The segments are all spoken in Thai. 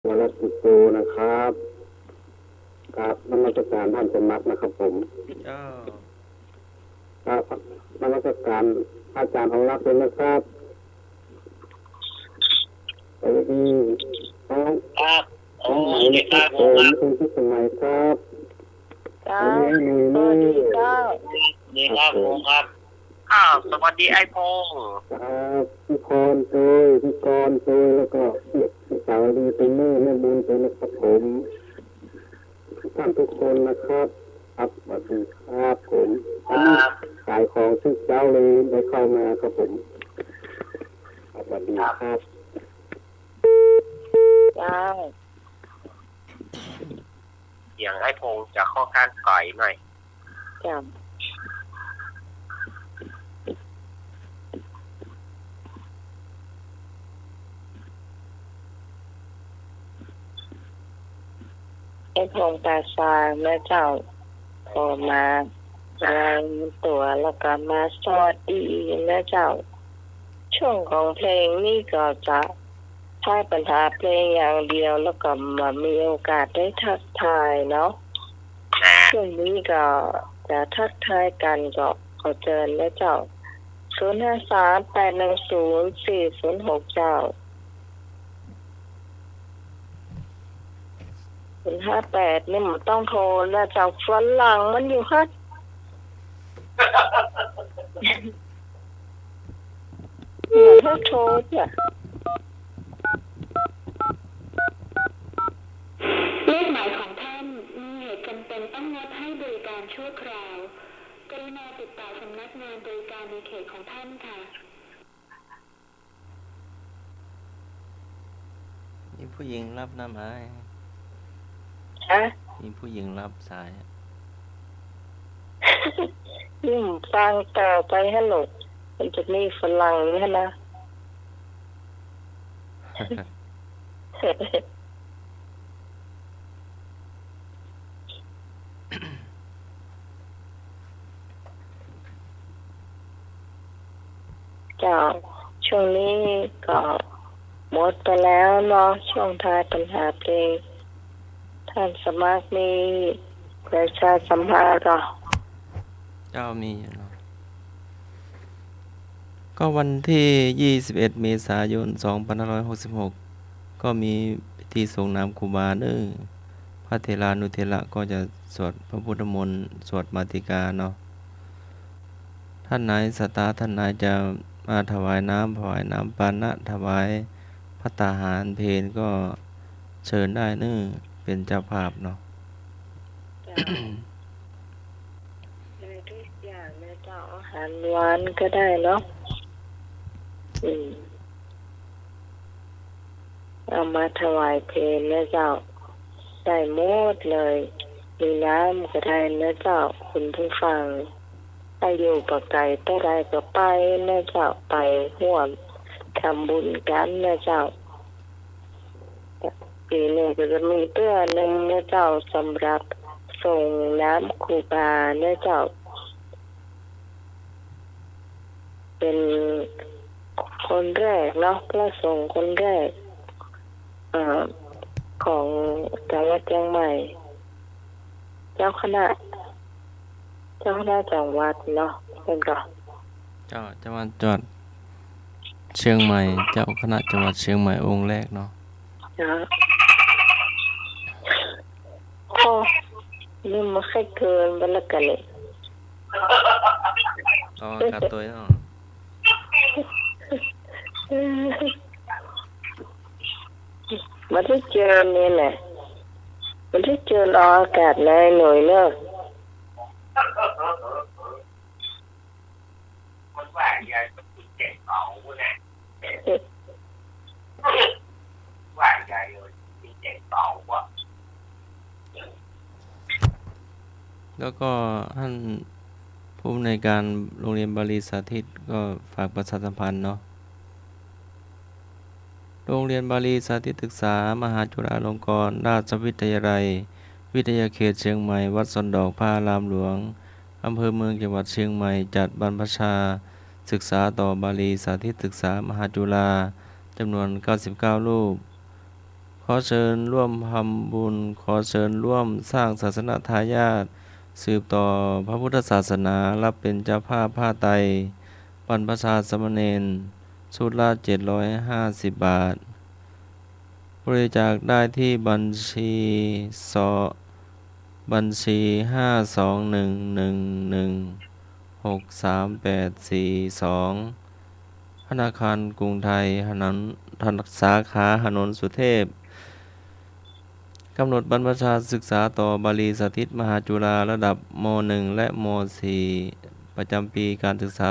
วรสุโกนะครับกับนมัสการท่านสมมัตินะครับผมก็ครับนมัสการอาจารย์ของรักเลยนะครับสวัสดีน้องครับโอ้น้องใหม่ดีนะครับผครับผมครับมคุณพิสมัยครับจ้าวันนี้มีสนี่วัสดีเจ้าดีครับผมครับสวัสดีไอโฟนครับพี่พรโดยพี่กรโดยแล้วก็พี่สาวดีเป็นแม่บุญเป็นนะครับผมท่านทุกคนนะครับครับสวัสดีครับผมขายของซื้อเจ้าเลยได้เข้ามาครับผมสวัสดีครับ จ้า เสียงไอโฟนจะค่อนข้างไกลหน่อย จ้าไอ้พงตาซาแม่เจ้าพอมารายตัวแล้วก็มาสวัสดีแม่เจ้าช่วงของเพลงนี่ก็จะใช้ปัญหาเพลงอย่างเดียวแล้วก็มามีโอกาสได้ทักทายเนาะช่วงนี้ก็จะทักทายกันก็ขอเชิญแม่เจ้า053-810-406เจ้า058นี่มันต้องโทรแล้วจากฝรั่งมันอยู่ฮัดเหมือนถ้าโทรจ้ะเลขหมายของท่านมีเหตุจำเป็นต้องงดให้บริการชั่วคราวกรุณาติดต่อสำนักงานบริการในเขตของท่านค่ะมีผู้หญิงรับน้ำไม้ ฮะ มีผู้หญิงรับสาย ยิ่งฟังต่อไปให้หลดมันจะมีฝรั่งนี่นะ จากช่วงนี้ก็หมดไปแล้วเนาะช่วงท้ายปัญหาเพลงท่านสมัครมีประชาสัมพันธ์ก็ เจ้ามีอยู่เนาะก็วันที่21เมษายน2566ก็มีพิธีส่งน้ำครูบาเด้อพระเถรานุเถระก็จะสวดพระพุทธมนต์สวดมาติกาเนาะท่านไหนศรัทธาท่านไหนจะมาถวายน้ำปานะถวายภัตตาหารเพลก็เชิญได้เน้อเป็นเจ้าภาพเนาะ ได้ทุกอย่างแม่เจ้าอาหารหวานก็ได้เนาะเอามาถวายเพลงแม่เจ้าได้หมดเลยมีน้ำก็ได้แม่เจ้าคุณผู้ฟังไปอยู่ปากไก่ใต้ใดก็ไปแม่เจ้าไปห่วมทำบุญกันแม่เจ้าปีนี้ก็จะมีเตื้อหนึ่งแม่เจ้าสำหรับส่งน้ำครูบาแม่เจ้าเป็นคนแรกเนาะพระสงฆ์คนแรกของจังหวัดเชียงใหม่เจ้าคณะจังหวัดเนาะเป็นก็ เจ้าจังหวัดเชียงใหม่เจ้าคณะจังหวัดเชียงใหม่องค์แรกเนาะ นะโอ้นี่มันแค่เกินไปแล้วกันเลย ก็กัดตัวเนาะ มันที่เจอเนี่ยแหละมันที่เจอรออากาศเลยหน่อยเนอะ มันว่าใหญ่เป็นเจ็บเก่าเนี่ยว่าใหญ่เลยเป็นเจ็บเก่าว่ะ แล้วก็ท่านผู้อำนวยการโรงเรียนบาลีสาธิตก็ฝากประชาสัมพันธ์เนาะโรงเรียนบาลีสาธิตศึกษามหาจุฬาลงกรณราชวิทยาลัยวิทยาเขตเชียงใหม่วัดสนดอกพระอารามหลวงอำเภอเมืองจังหวัดเชียงใหม่จัดบรรพชาศึกษาต่อบาลีสาธิตศึกษามหาจุฬาจำนวน99รูปขอ อเชิญร่วมทำบุญขอเชิญร่วมสร้างศาสนทายาทสืบต่อพระพุทธศาสนารับเป็นเจ้าภาพผ้าไตรบรรพชาสามเณรชุดละ750 บาท บริจาคได้ที่บัญชีบัญชี521116382ธนาคารกรุงไทยสาขาถนนสุเทพกำหนดบรรพชาศึกษาต่อบาลีสาธิตมหาจุฬาระดับม .1 และม .4 ประจำปีการศึกษา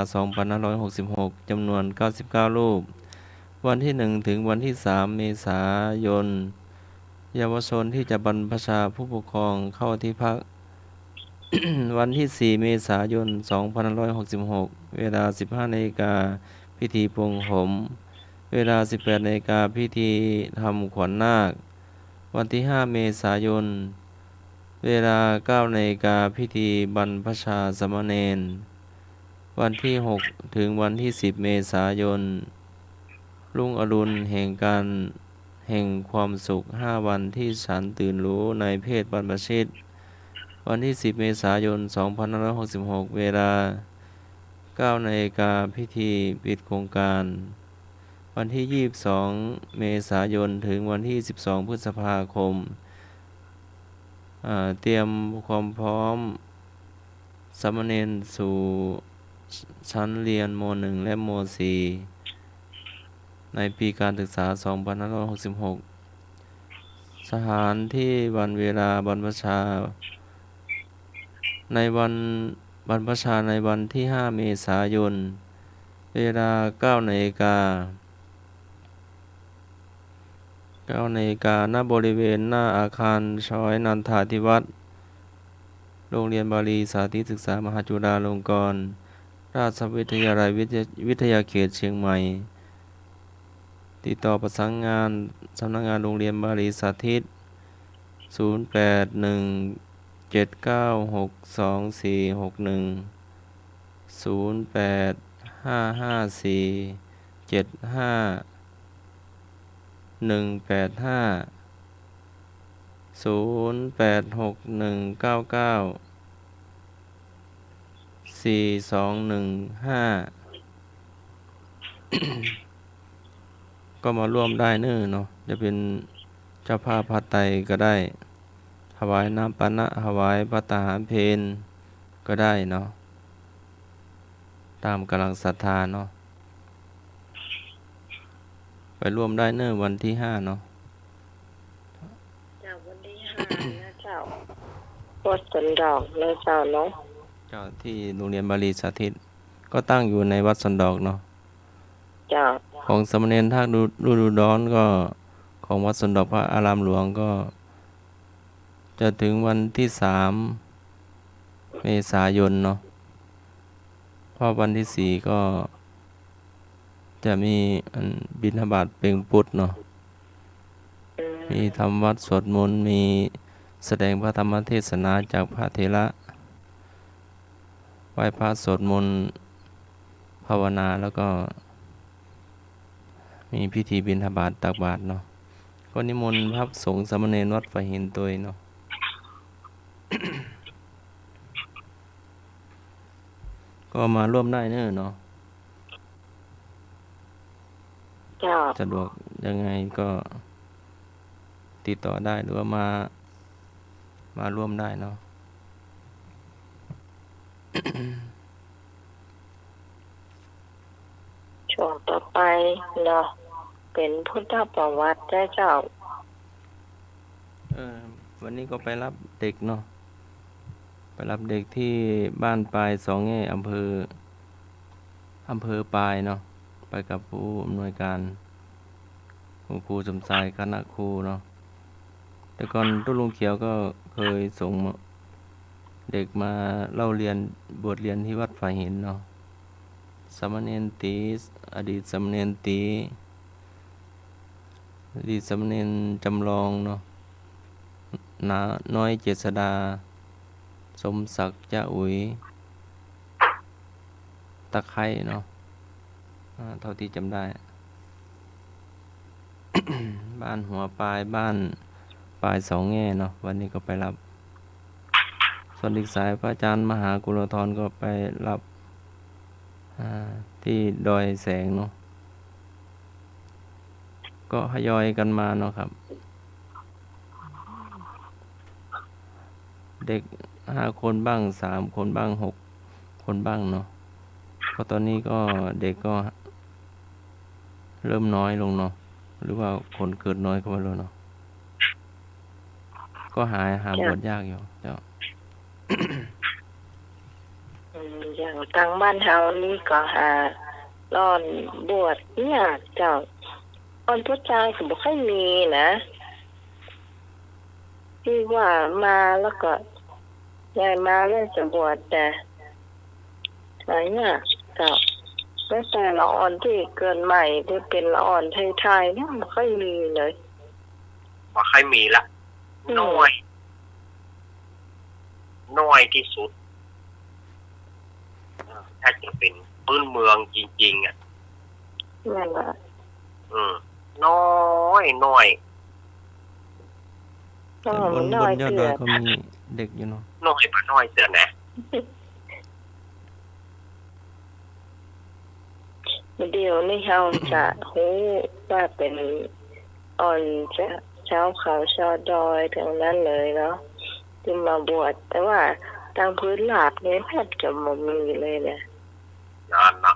2566 จำนวน 99 รูป วันที่ 1 ถึงวันที่ 3 เมษายน เยาวชนที่จะบรรพชาผู้ปกครองเข้าที่พัก วันที่ 4 เมษายน 2566 เวลา 15 นาฬิกาพิธีปลงผม เวลา 18 นาฬิกาพิธีทำขวัญนาค วันที่ 5 เมษายน เวลา 9 นาฬิกาพิธีบรรพชาสามเณร วันที่ 6 ถึงวันที่ 10 เมษายน รุ่งอรุณแห่งความสุข 5 วันที่ฉันตื่นรู้ในเพศบรรพชิต วันที่ 10 เมษายน 2566 เวลา 9 นาฬิกาพิธีปิดโครงการ วันที่ 22 เมษายน ถึงวันที่ 12 พฤษภาคม เตรียมความพร้อมสามเณรสู่ชั้นเรียนม .1 และม .4 ในปีการศึกษา 2566 สถานที่วันเวลาบรรพชาในวันบรรพชาในวันที่ 5 เมษายน เวลา 9 นาฬิกา ณ บริเวณหน้าอาคารช้อยนันทาธิวัฒน์ โรงเรียนบาลีสาธิตศึกษามหาจุฬาลงกรณราชวิทยาลัยวิทยาเขตเชียงใหม่ ติดต่อประสานงานสำนักงานโรงเรียนบาลีสาธิต 0815475115 ก็มาร่วมได้เน้อเนาะจะเป็นเจ้าภาพผ้าไตรก็ได้ถวายน้ำปานะถวายภัตตาหารเพลก็ได้เนาะตามกำลังศรัทธาเนาะไปร่วมได้เน้อวันที่ 5 เนาะ จากวันที่ 5 นะเจ้าวัดสันดอกนะเจ้าเนาะ เจ้าที่โรงเรียนบาลีสาธิตก็ตั้งอยู่ในวัดสันดอกเนาะ เจ้า ของสามเณรภาคฤดูร้อนก็ของวัดสันดอกพระอารามหลวงก็จะถึงวันที่ 3 เมษายนเนาะเพราะวันที่ 4 ก็จะมีบิณฑบาตเปล่งปุตเนาะมีทำวัดสวดมนต์มีแสดงพระธรรมเทศนาจากพระเถระไหว้พระสวดมนต์ภาวนาแล้วก็มีพิธีบิณฑบาตตักบาตรเนาะก็นิมนต์พระสงฆ์สามเณรวัดฝายหินตัวเนาะ ก็มาร่วมได้เนอะเนาะ เจ้า สะดวกยังไงก็ติดต่อได้หรือว่ามาร่วมได้เนาะ ช่วงต่อไปเนาะเป็นพุทธประวัติได้เจ้า วันนี้ก็ไปรับเด็กเนาะไปรับเด็กที่บ้านปลายสองแง่อำเภอปลายเนาะไปกับผู้อำนวยการคุณครูสมชายคณะครูเนาะแต่ก่อนตุ้ลุงเขียวก็เคยส่งเด็กมาเล่าเรียนบทเรียนที่วัดฝายหินเนาะสามเณรตีอดีตสามเณรตีอดีตสามเณรจำลองเนาะน้อยเจษดาสมศักดิ์จ้าอุ๋ยตะไคร้เนาะเท่าที่จำได้ บ้านหัวปลายบ้านปลายสองแง่เนาะวันนี้ก็ไปรับส่วนอีกสายพระอาจารย์มหากุลธรก็ไปรับที่ดอยแสงเนาะก็ทยอยกันมาเนาะครับเด็ก5 คนบ้าง3 คนบ้าง6 คนบ้างเนาะก็ตอนนี้ก็เด็กก็เริ่มน้อยลงเนาะหรือว่าคนเกิดน้อยก็ไม่รู้เนาะก็หาบทยากอยู่เจ้า อย่างทางบ้านเฮานี่ก็หาร้อนบวชยากเจ้าตอนผู้ชายก็บ่ค่อยมีนะที่ว่ามาแล้วก็ยายมาแล้วจะบวชแต่หลายอย่างเจ้าแม้แต่ละอ่อนที่เกินใหม่ที่เป็นละอ่อนไทยๆเนี่ยบ่ค่อยมีเลยบ่ค่อยมีละน้อยที่สุดถ้าจะเป็นพื้นเมืองจริงๆอ่ะนั่นแหละน้อยบนยอดดอยก็มีเด็กอยู่เนาะน้อยปะน้อยเสือนะเดี๋ยวนี้เฮาจะฮู้ว่าเป็นอ่อนจะชาวเขาชาวดอยทั้งนั้นเลยเนาะที่มาบวชแต่ว่าทางพื้นราบเนี่ยแทบจะบ่มีเลยเนี่ยงานนะ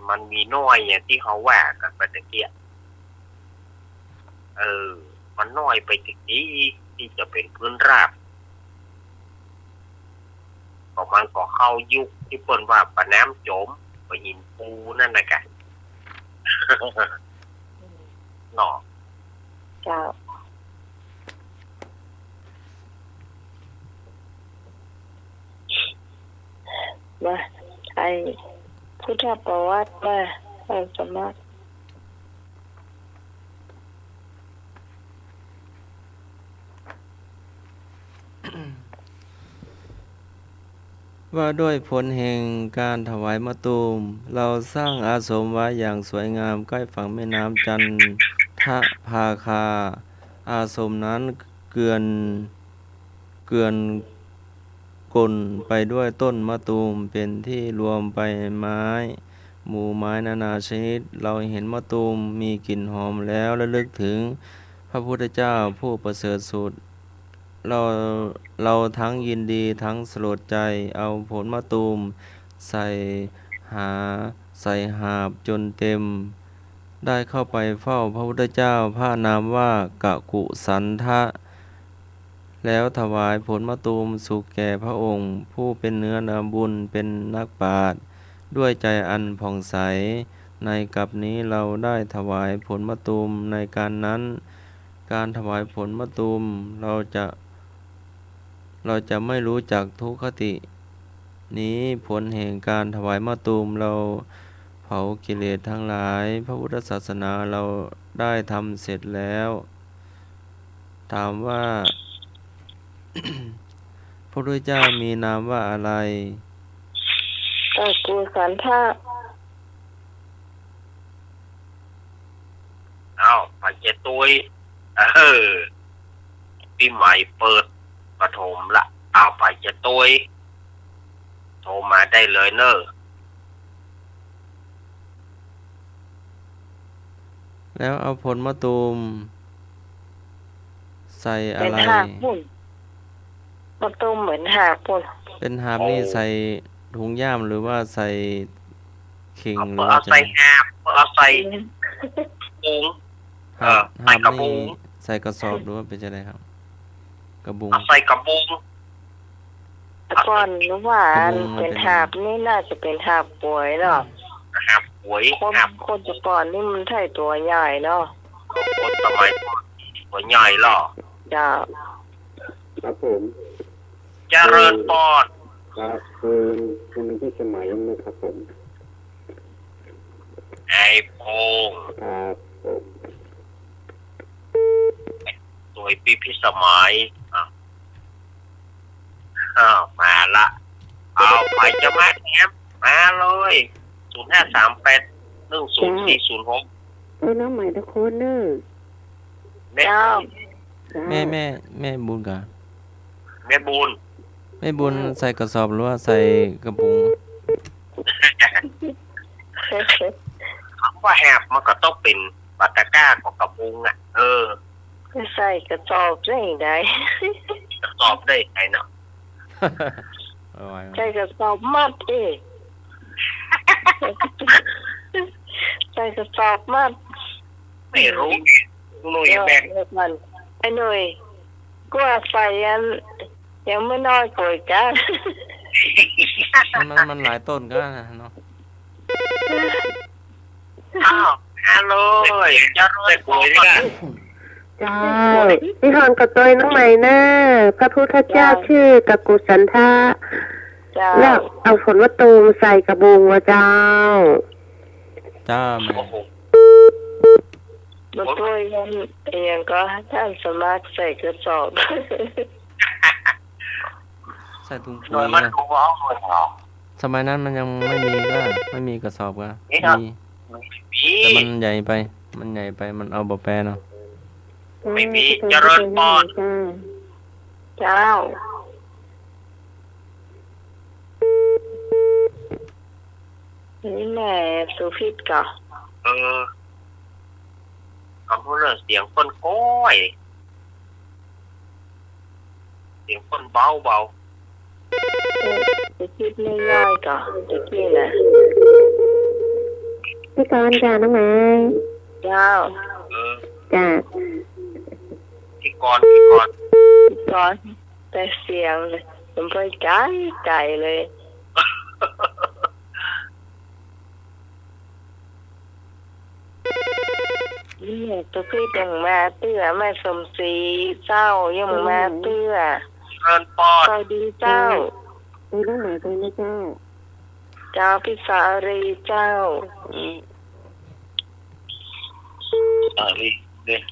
มันมีน้อยอย่างที่เขาว่ากันไปตะเกียมันน้อยไปถึงที่จะเป็นพื้นราบก็มันก็เข้ายุคที่เปิ้นว่าปะน้ำโจมปะหินปูนั่นน่ะกะเนาะเจ้ามาไอ้พุทธประวัติมาไอ้สมัครว่าด้วยผลแห่งการถวายมะตูมเราสร้างอาสมไว้อย่างสวยงามใกล้ฝั่งแม่น้ำจันทภาคาอาสมนั้นเกลื่อนกลไปด้วยต้นมะตูมเป็นที่รวมใบไม้หมู่ไม้นานาชนิดเราเห็นมะตูมมีกลิ่นหอมแล้วระลึกถึงพระพุทธเจ้าผู้ประเสริฐสุดเราทั้งยินดีทั้งสลดใจเอาผลมะตูมใส่หาบจนเต็มได้เข้าไปเฝ้าพระพุทธเจ้าพระนามว่ากะกุสันทะแล้วถวายผลมะตูมสุขแก่พระองค์ผู้เป็นเนื้อนาบุญเป็นนักปราชญ์ด้วยใจอันผ่องใสในกลับนี้เราได้ถวายผลมะตูมในการนั้นการถวายผลมะตูมเราจะไม่รู้จักทุกขตินี้ผลแห่งการถวายมะตูมเราเผากิเลสทั้งหลายพระพุทธศาสนาเราได้ทำเสร็จแล้วถามว่า พระพุทธเจ้ามีนามว่าอะไรกุสันทะไปเจตุยปีใหม่เปิดปฐมละไปเจตุยโทรมาได้เลยเนอะแล้วเอาผลมะตูมใส่อะไรเป็นหากปุ่นมะตูมเหมือนหากปุ่นเป็นหาบนี่ใส่ถุงย่ามหรือว่าใส่ขิงหรือว่าใส่หาบเอาใส่บุงใส่กระบุงใส่กระสอบหรือว่าเป็นจะไรครับกระบุงใส่กระบุงก่อนหรือว่าเป็นหาบนี่น่าจะเป็นหาบป่วยเนาะหาบป่วยคนจะก่อนนี่มันใช่ตัวใหญ่เนาะคนสมัยตัวใหญ่หรอจ้าครับผมเจริญปอดครับคุณที่สมัยนะครับผมไอ้พงครับผมสวยปีพิสมัยมาละเอาไปจะมาแถมมาเลย0538104406 น้องใหม่ทุกคนเนอะ แม่ เจ้า แม่บุญกะ แม่บุญ แม่บุญใส่กระสอบหรือว่าใส่กระปุก คำว่าแหบมันก็ต้องเป็นปาตะกร้าของกระปุงอ่ะ ใส่กระสอบได้ได้ จะตอบได้ไงเนาะ เอาไว้ ใส่กระสอบมัดเองใส่กระสอบมัด ไม่รู้หนุ่ยแบก มันไอ้หน่อยก็ใส่ยังไม่น้อยกว่ากัน มันหลายต้นก็เนาะ อ้าวฮัลโหลจะรวยกว่ากัน เจ้าพี่ฮอนกับตัวน้องใหม่เนอะพระพุทธเจ้าชื่อกักุสันทะ เจ้า แล้วเอาฝนวัตูมใส่กระบุงว่าเจ้า จ้าแม่ โอ้โห มาตัวยังยังก็ท่านสมัครใส่กระสอบ ใส่ถุง ห ปุ๋ น่วย ย มัน นะ รู้ว่าหน่วยเหรอ สมัยนั้นมันยังไม่มีก็ไม่มีกระสอบก็ นี่ครับ มี มี แต่มันใหญ่ไป มันเอาบ่แปรเนาะ ไม่มีเจริญพร เจ้านี่แม่สุพิษก่อ คำพูดเรื่องเสียงคนก้อยเสียงคนเบา สุพิษไม่ย่อยก่อตะกี้น่ะ พี่กรณ์จ้าน้องใหม่ เจ้า จ้า พี่กรณ์ ก่อนแต่เสียงเลยมันไปไกลไกลเลยนี่ตัวพี่ยังมาเตื้อแม่สมศรีเจ้ายังมาเตื้อ เริญปอด สวัสดีเจ้า น้องใหม่ตัวนะเจ้า เจ้าพิสารีเจ้า รีเด็ก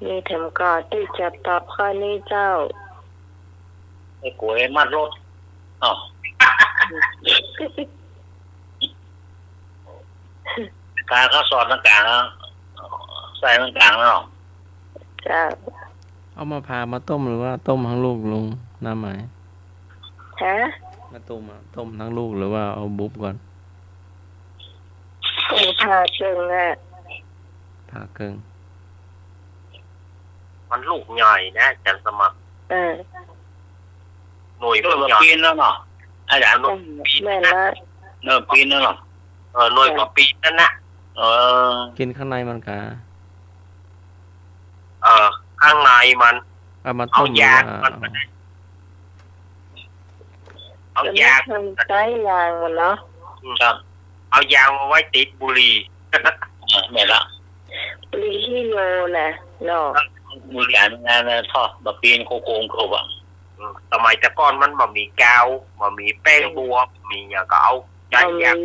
นี่ทำก่อนที่จะตอบข้อนี้เจ้า ไอ้กล้วยมัดรถอ๋อการเขาสอนต่างๆใส่ต่างๆแล้ว เจ้า เอามาผ่ามาต้มหรือว่าต้มทั้งลูกลุงน้ำไหม ฮะ มาต้มทั้งลูกหรือว่าเอาบุบก่อน คงพาเชิงอ่ะ ผ่าเกิง มันลูกใหญ่นะจันสมัคร อ่า หน่วยมันใหญ่ปีนแล้วเนาะอาจารย์หน่วย แม่ละ ปีนแล้วเนาะหน่วยกว่าปีนั่นนะกินข้างในมันกะ ข้างในมัน เอามา เอา ต้มหรือย า ว่า มันเอา จะ ยา ทำใช้ยางมันเนาะ ครับ เอายางมาไว้ติดบุหรี่ไม่ละ ปลีฮิโลน่ะเนาะ มือการงานทอดบะปีนโคงครบอ่ะสมัยแต่ก่อนมันบ่มีกาวบ่มีแป้งบัวมีอย่างก็เอาใจ เอา ยาง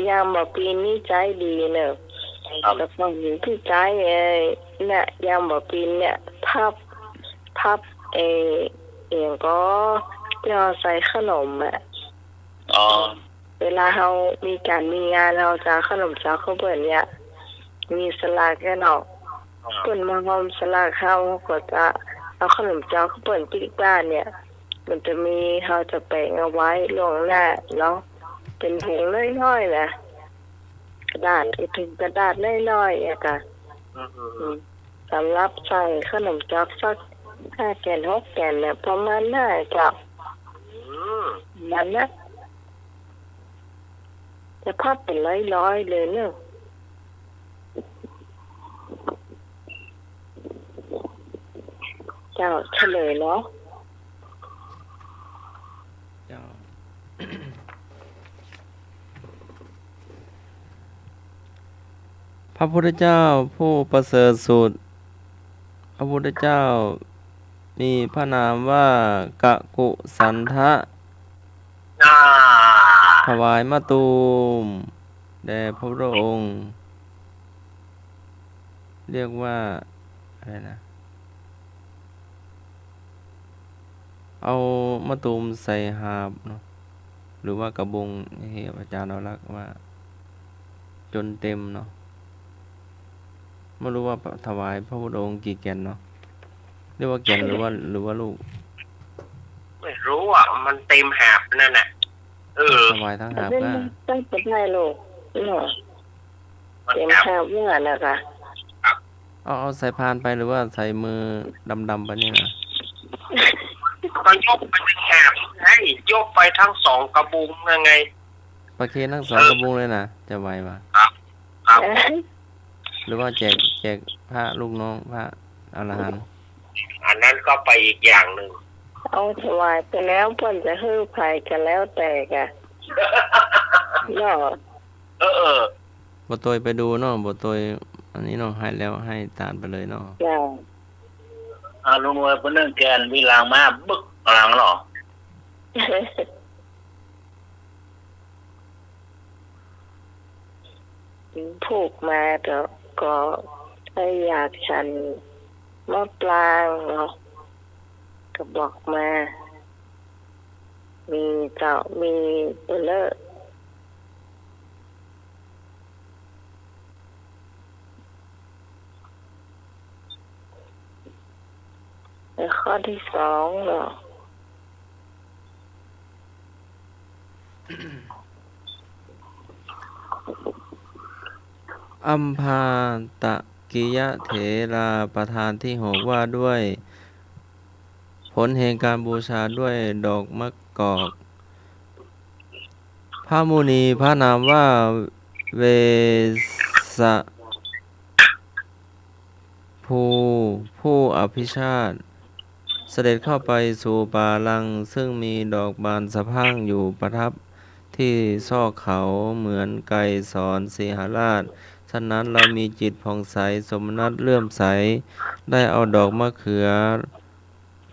ย่างมาปีนี่ใจดีเนอะแต่ฟังที่ใจเนี่ยย่างมาปีเนี่ยพับเองก็ย่อใส่ขนมอ่ะเวลาเรามีการมีงานเราจะขนมเช้าเขาเปิดเนี่ยมีสลากแค่เนาะเปิดมาหอมสลากเขาก็จะเอาขนมเจ้าเขาเปิดที่บ้านเนี่ยมันจะมีเราจะแปะเอาไว้ล่วงหน้าเนาะเป็นถุงน้อยๆนะกระดาษถึงกระดาษน้อยๆอะค่ะสำหรับใส่ขนมจ๊อกสัก5 แกน 6 แกนเนี่ยประมาณน่าจะมันนะจะพับเป็นร้อยๆเลยเนอะเจ้าเฉลยเนาะ เจ้า พระพุทธเจ้าผู้ประเสริฐสุด พระพุทธเจ้ามีพระนามว่ากะกุสันทะ ถวายมะตูมแด่พระพุทธองค์ เรียกว่าอะไรนะ อ เอามะตูมใส่หาบเนาะหรือว่ากระบงให้อาจารย์เอาลักว่า จนเต็มเนาะไม่รู้ว่าถวายพระพุทธองค์กี่แก่นเนาะเรียกว่าแก่นหรือว่าลูก ไม่รู้อ่ะมันเต็มหาบนั่นน่ะถวายทั้งหาบ เป็น ก็ ตั้งแต่ได้ลูกเนาะ มัน เต็ม หาบ หาบเมื่อนะคะ เอาใส่พานไปหรือว่าใส่มือดำๆไปนี่นะ ก็ยกไปทั้งหาบให้ยกไปทั้งสองกระบุงยังไง ประเคนทั้งสองกระบุงเลยนะจะไหวปะ ครับ หรือว่าแจกพระลูกน้องพระอรหันต์ อันนั้นก็ไปอีกอย่างหนึ่ง เอาถวายไปแล้วเพิ่นจะฮื้อไผกันแล้วแต่กะเนาะ บ่ตยไปดูเนาะบ่ตยอันนี้เนาะให้แล้วให้ตามไปเลยเนาะ จ้า ลุงเอ้ยเป็นเรื่องแกนวิลางมาบึกหลังหรอ ผูกมาก็ถ้าอยากฉันมะปรางเนาะก็บอกมา มีเจ้ามีเบลเลอร์แล้วข้อที่สองเนาะ อัมพาตะกิยะเถราประธานที่หกว่าด้วย ผลแห่งการบูชาด้วยดอกมะกอก พระมุนีพระนามว่าเวสะผู้อภิชาติ เสด็จเข้าไปสู่ป่าลังซึ่งมีดอกบานสะพรั่งอยู่ประทับที่ซอกเขาเหมือนไกรสอนสีหราช ฉะนั้นเรามีจิตผ่องใสสมนัตเลื่อมใส ได้เอาดอกมะเขือ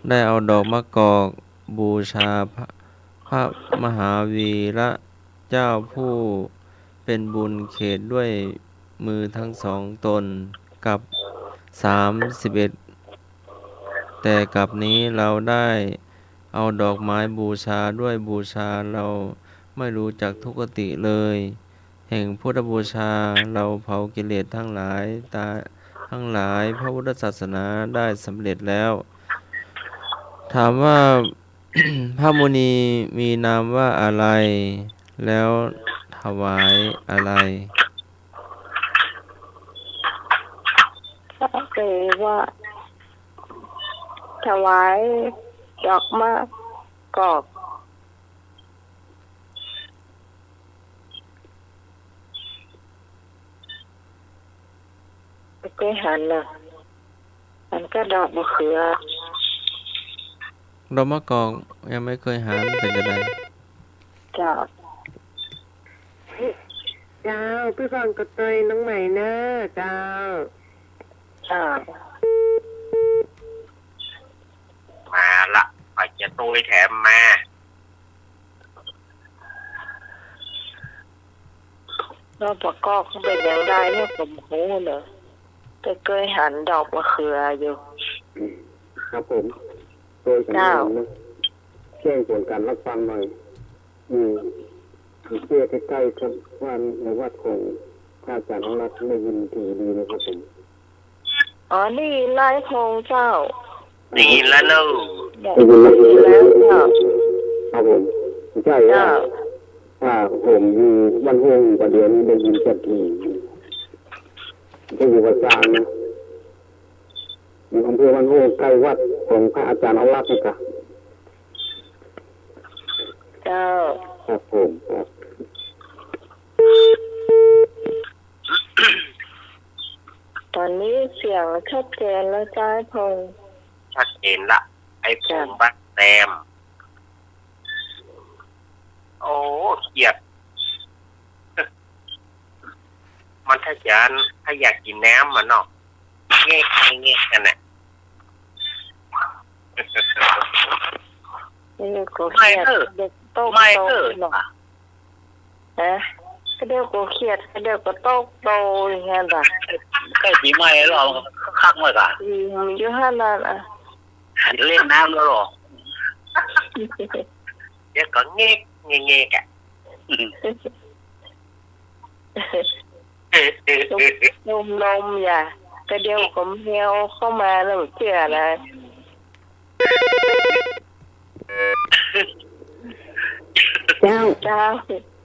ได้เอาดอกมะกอกบูชาพระมหาวีระเจ้าผู้เป็นบุญเขตด้วยมือทั้งสองตนกับ31แต่กับนี้เราได้เอาดอกไม้บูชาด้วยบูชาเราไม่รู้จักทุกขติเลย แห่งพุทธบูชาเราเผากิเลสทั้งหลายพระพุทธศาสนาได้สำเร็จแล้ว ถามว่า พระมุนีมีนามว่าอะไร แล้วถวายอะไร ก็คือว่าถวายดอกมะกอกไปหันน่ะมันก็ดอกมะเขือ ดอกมะกอกยังไม่เคยหาเป็นจะได จ้า เจ้าพี่ฟังกระเตยน้องใหม่เนอะเจ้า จ้า มาละไปจะตุยแถมมา แล้วประกอบเป็นอย่างไรเนี่ยผมหูเนอะแต่เคยหันดอกมะเขืออยู่ ครับผมโดยกันนะแจ้งผลการรับฟังหน่อยเชื่อใกล้ๆครับว่าในวัดของพระอาจารย์ของรัฐได้ยินดีนะครับผม อ๋อนี่ไล่พงเจ้า ดีแล้วเนอะ ได้ยินแล้วเจ้า ครับผมใช่ว่าผมอยู่บ้านห้องประเดี๋ยวนี้ได้ยินจัดทีก็อยู่ประจานนะอยู่อำเภอบ้านห้องใกล้วัดของพระอาจารย์เอารักนะครับ เจ้า ครับผมครับ ตอนนี้เสียงชัดเจนแล้วจ้าพง ชัดเจนละไอ้ผมบ้านแตมโอ้เกลียด มันถ้าอยากกินน้ำมันเนาะเงี้ยกันน่ะ นี่ก็เครียดเด็กโตหน่อยนะก็เดี๋ยวก็เครียดก็เดี๋ยวก็โตอย่างเงี้ยจ้ะ ใกล้ปีใหม่แล้วคักหน่อยก่ะ อยู่ห้านั่นอ่ะ เล่นน้ำแล้วหรอ เดี๋ยวก็เงกเงกอ่ะ นมอย่าก็เดี๋ยวผมเหี่ยวเข้ามาแล้วเชื่อนะ เจ้า เจ้า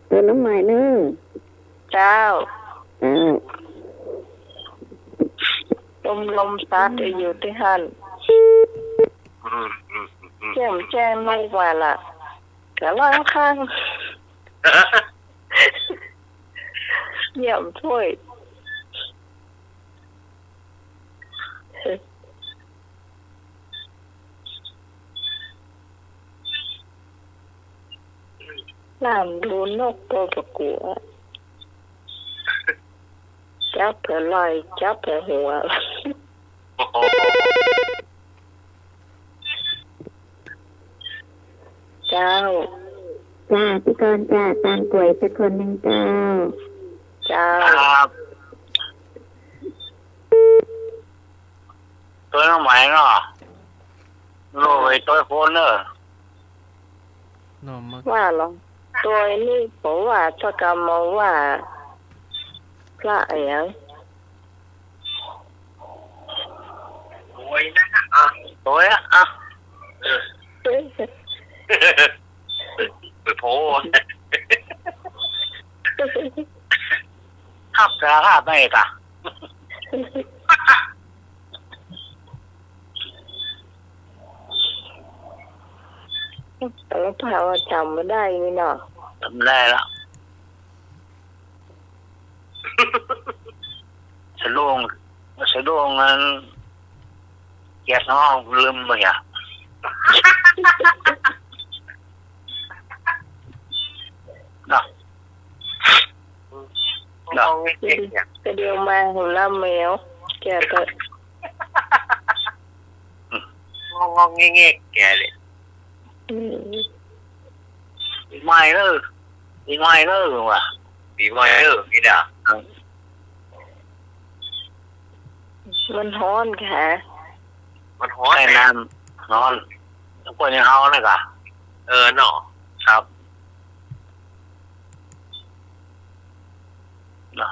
ตัวน้ำใหม่เนอะ เจ้า อ้าว ลมซัดอยู่ที่หันแจ่มแจ้งไม่กว่าล่ะกะล่างข้างเยี่ยมถ้วยน้ำดูนกตัวประกัวจับเผื่อลอยจับเผื่อหัวเจ้า จ้าพี่กรณ์จ้าตามกล้วยสักคนหนึ่งเจ้า เจ้า ครับตัวน้องใหม่เนาะโรยตัวโฟนเนอร์ นอมมัก ว่าหรอตัวนี้ผมว่าถ้ากรรมมาว่าพระอย่าง โอ้ยนะอ่ะโอ้ยอ่ะไปโพขับสาขาไม่กะ แล้วพาว่าจำไม่ได้นี่เนาะ ทำได้ละสะดุ้งนั้นแกะน้องลืมไปอ่ะเนาะเนาะ ก็เดียวมาหุ่นละแมวแกก็ งงเงี้ยแกเลยไม่เลยไม่เลยว่ะปีไม่เลยนี่เด้อ มันฮ้อนค่ะ มันฮ้อนไอ้น้ำนอนทุกคนยังเอาเลยกะเนาะครับเนาะ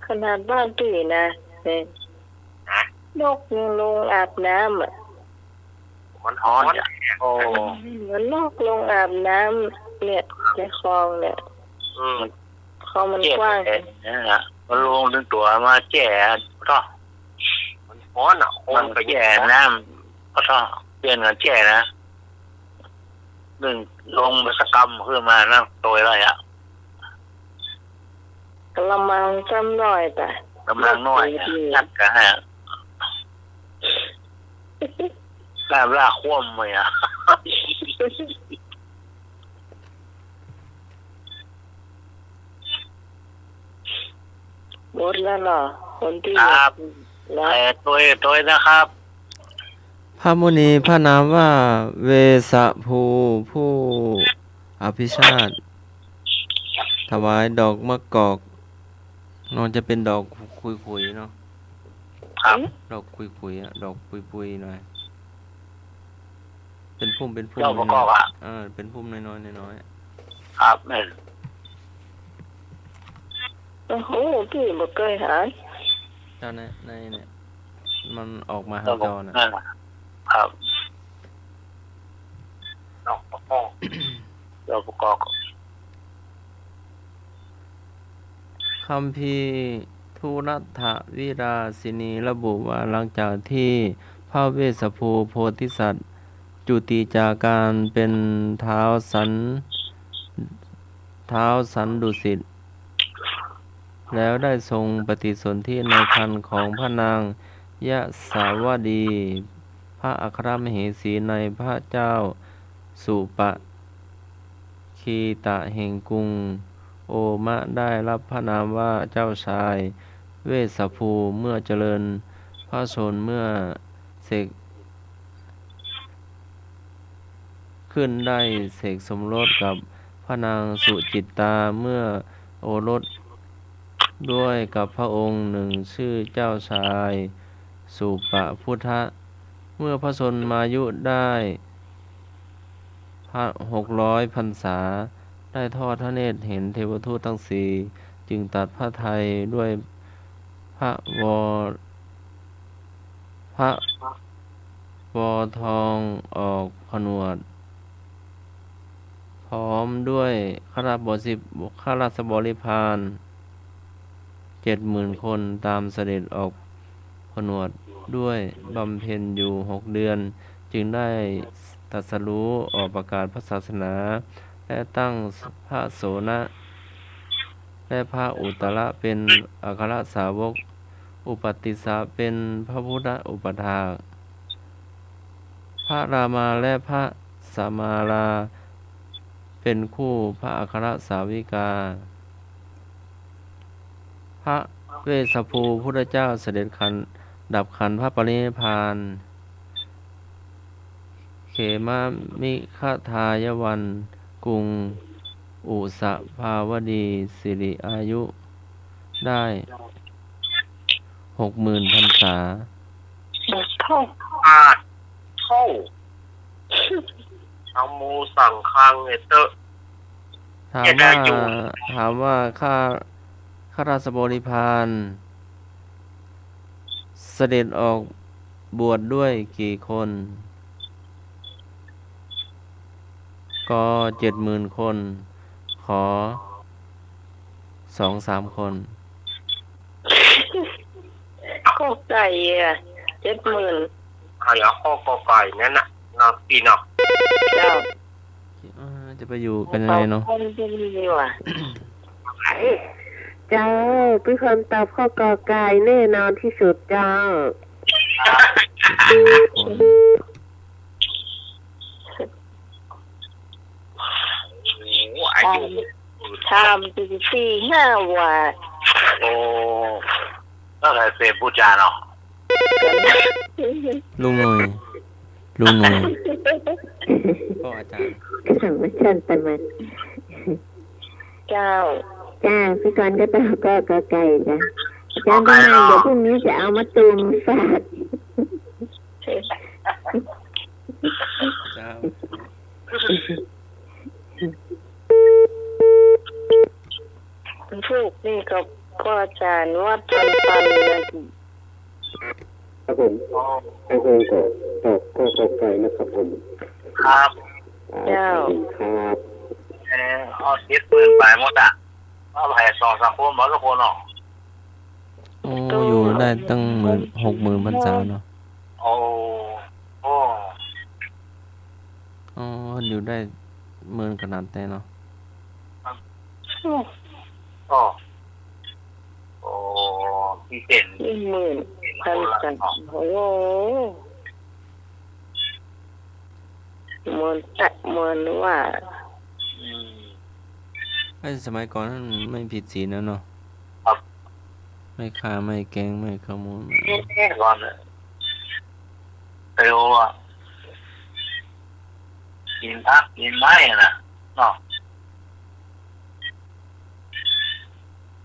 ขนาดบ้านพี่นะเนี่ยนกยังลงอาบน้ำอ่ะ มันฮ้อนจ้ะโอ้ มันนกลงอาบน้ำเนี่ยในคลองเนี่ยคลองมัน เจ็บ กว้าง นะฮะมันลงถึงตัวมาแจ่ก็มันฮ้อนอ่ะมันก็แย่น้ำก็ต้องเปลี่ยนกันแจ่นะหนึ่งลงไปสกรรมขึ้นมานั่งตัวอะไรอ่ะ กระมังจำหน่อยแต่ กำลังน้อยชัดกันฮะแล้ลากคว่ำไปอ่ะ หมดแล้วเนาะคนที่ ครับ แล้ว ตัวนะครับ พระมุนีพระนามว่าเวสะภูผู้อภิชาติ ถวายดอกมะกอกนอนจะเป็นดอกคุยๆเนาะ ครับ ดอกคุยๆอ่ะดอกปุยๆหน่อยเป็นพุ่ม เจ้าประกอบอ่ะ เป็นพุ่มน้อยๆน้อย ครับแม่ โอ้โหพี่บ่เคยหา ๆเจ้าในเนี่ยมันออกมาหา เจ้า จอน่ะ นั่นน่ะครับเจ้าประกอบเจ้าประกอบ คัมภีร์ทุนัตถวิราสินีระบุว่าหลังจากที่พระเวสสภูโพธิสัตว์ จุติจากการเป็นท้าวสันดุสิตแล้วได้ทรงปฏิสนธิในครรภ์ของพระนางยะสาวดี พระอัครมเหสีในพระเจ้าสุปคีตะแห่งกรุงโอมะได้รับพระนามว่าเจ้าชายเวสสภูเมื่อเจริญพระชนม์เมื่อเสกขึ้นได้เสกสมรสกับพระนางสุจิตตาเมื่อโอรสด้วยกับพระองค์หนึ่งชื่อเจ้าชายสุปพุทธ เมื่อพระชนมายุได้600 พรรษาได้ทอดพระเนตรเห็นเทวทูตทั้งสี่จึงตัดพระทัยด้วยพระพระวอทองออกผนวดพร้อมด้วยข้าราชบริพาร 70,000 คนตามเสด็จออกผนวดด้วยบำเพ็ญอยู่6 เดือน จึงได้ตรัสรู้ออกประกาศพระศาสนา และตั้งพระโสนและพระอุตตรเป็นอัครสาวก อุปติสสะเป็นพระพุทธอุปถาก พระรามาและพระสมาลาเป็นคู่พระอัครสาวิกา พระเวสสภูพุทธเจ้าเสด็จดับขันธ์พระปรินิพพาน เขมามิคทายวันกรุงอุสภาวดีสิริอายุได้ 60,000 พรรษา เท่า อาจเท่าเอามูสั่งคังเตอร์ ถามว่าข้าราชบริพารเสด็จออกบวชด้วยกี่คน ก็ 70,000 คน ขอ 2-3 คน ข้อไก่อ่ะ 70,000 ขายาข้อกอไก่นั่นน่ะนาปีเนาะ เจ้า จะไปอยู่กันยังไงเนาะ คนที่นี่ว่ะ เจ้าเป็นคนตอบข้อกอไก่แน่นอนที่สุดเจ้า อายุ ทำ4-5 วัน โอ้ก็เลยเป็นผู้จาเนาะ ลุงหน่อยก็อาจารย์ ขำไม่ชันแต่มัน เจ้า จ้าพี่กรณ์ก็ตอบข้อกอไก่จ้ะอาจารย์ทำไมเดี๋ยวพรุ่งนี้จะเอามาตูมฝาก เจ้า ถูกนี่ก็อาจารย์ว่าปันเลย ครับผมไอ้โฮก็ตอบข้อกอไก่นะครับผม ครับ เจ้า ครับ เอาเสียปืนไปหมดอ่ะเอาไป2-3 คนหมดทุกคนเนาะ โอ้อยู่ได้ตั้ง60,000 พรรษาเนาะ โอ้โอ้ อ๋ออยู่ได้เมืองขนาดไหนเนาะ โอ้โอ้ที่เป็น 10,000 พันกันโอ้มันว่า ไอ้สมัยก่อนนั้นไม่ผิดศีลแล้วเนาะ ครับ ไม่ฆ่าไม่แกล้งไม่ขโมย ก่อนเลยไปโอ้กินผักกินไม้นะเนาะ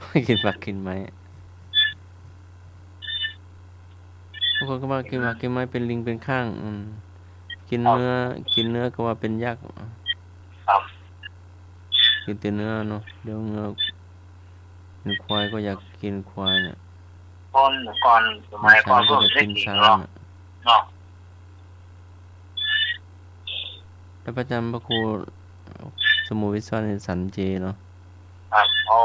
ไม่กินผักกินไม้บางคนก็ว่ากินผักกินไม้เป็นลิงเป็นข้างกินเนื้อก็ว่าเป็นยักษ์ ครับ กินแต่เนื้อเนาะเดี๋ยวเนื้อควายก็อยากกินควายเนี่ย คนก่อนสมัยก่อนพวก จะ เล่น กิน กิน ช้าง เนาะ อะ เนาะ แล้วประจำพระครูสมุวิศวรสันเจเนาะ ครับโอ้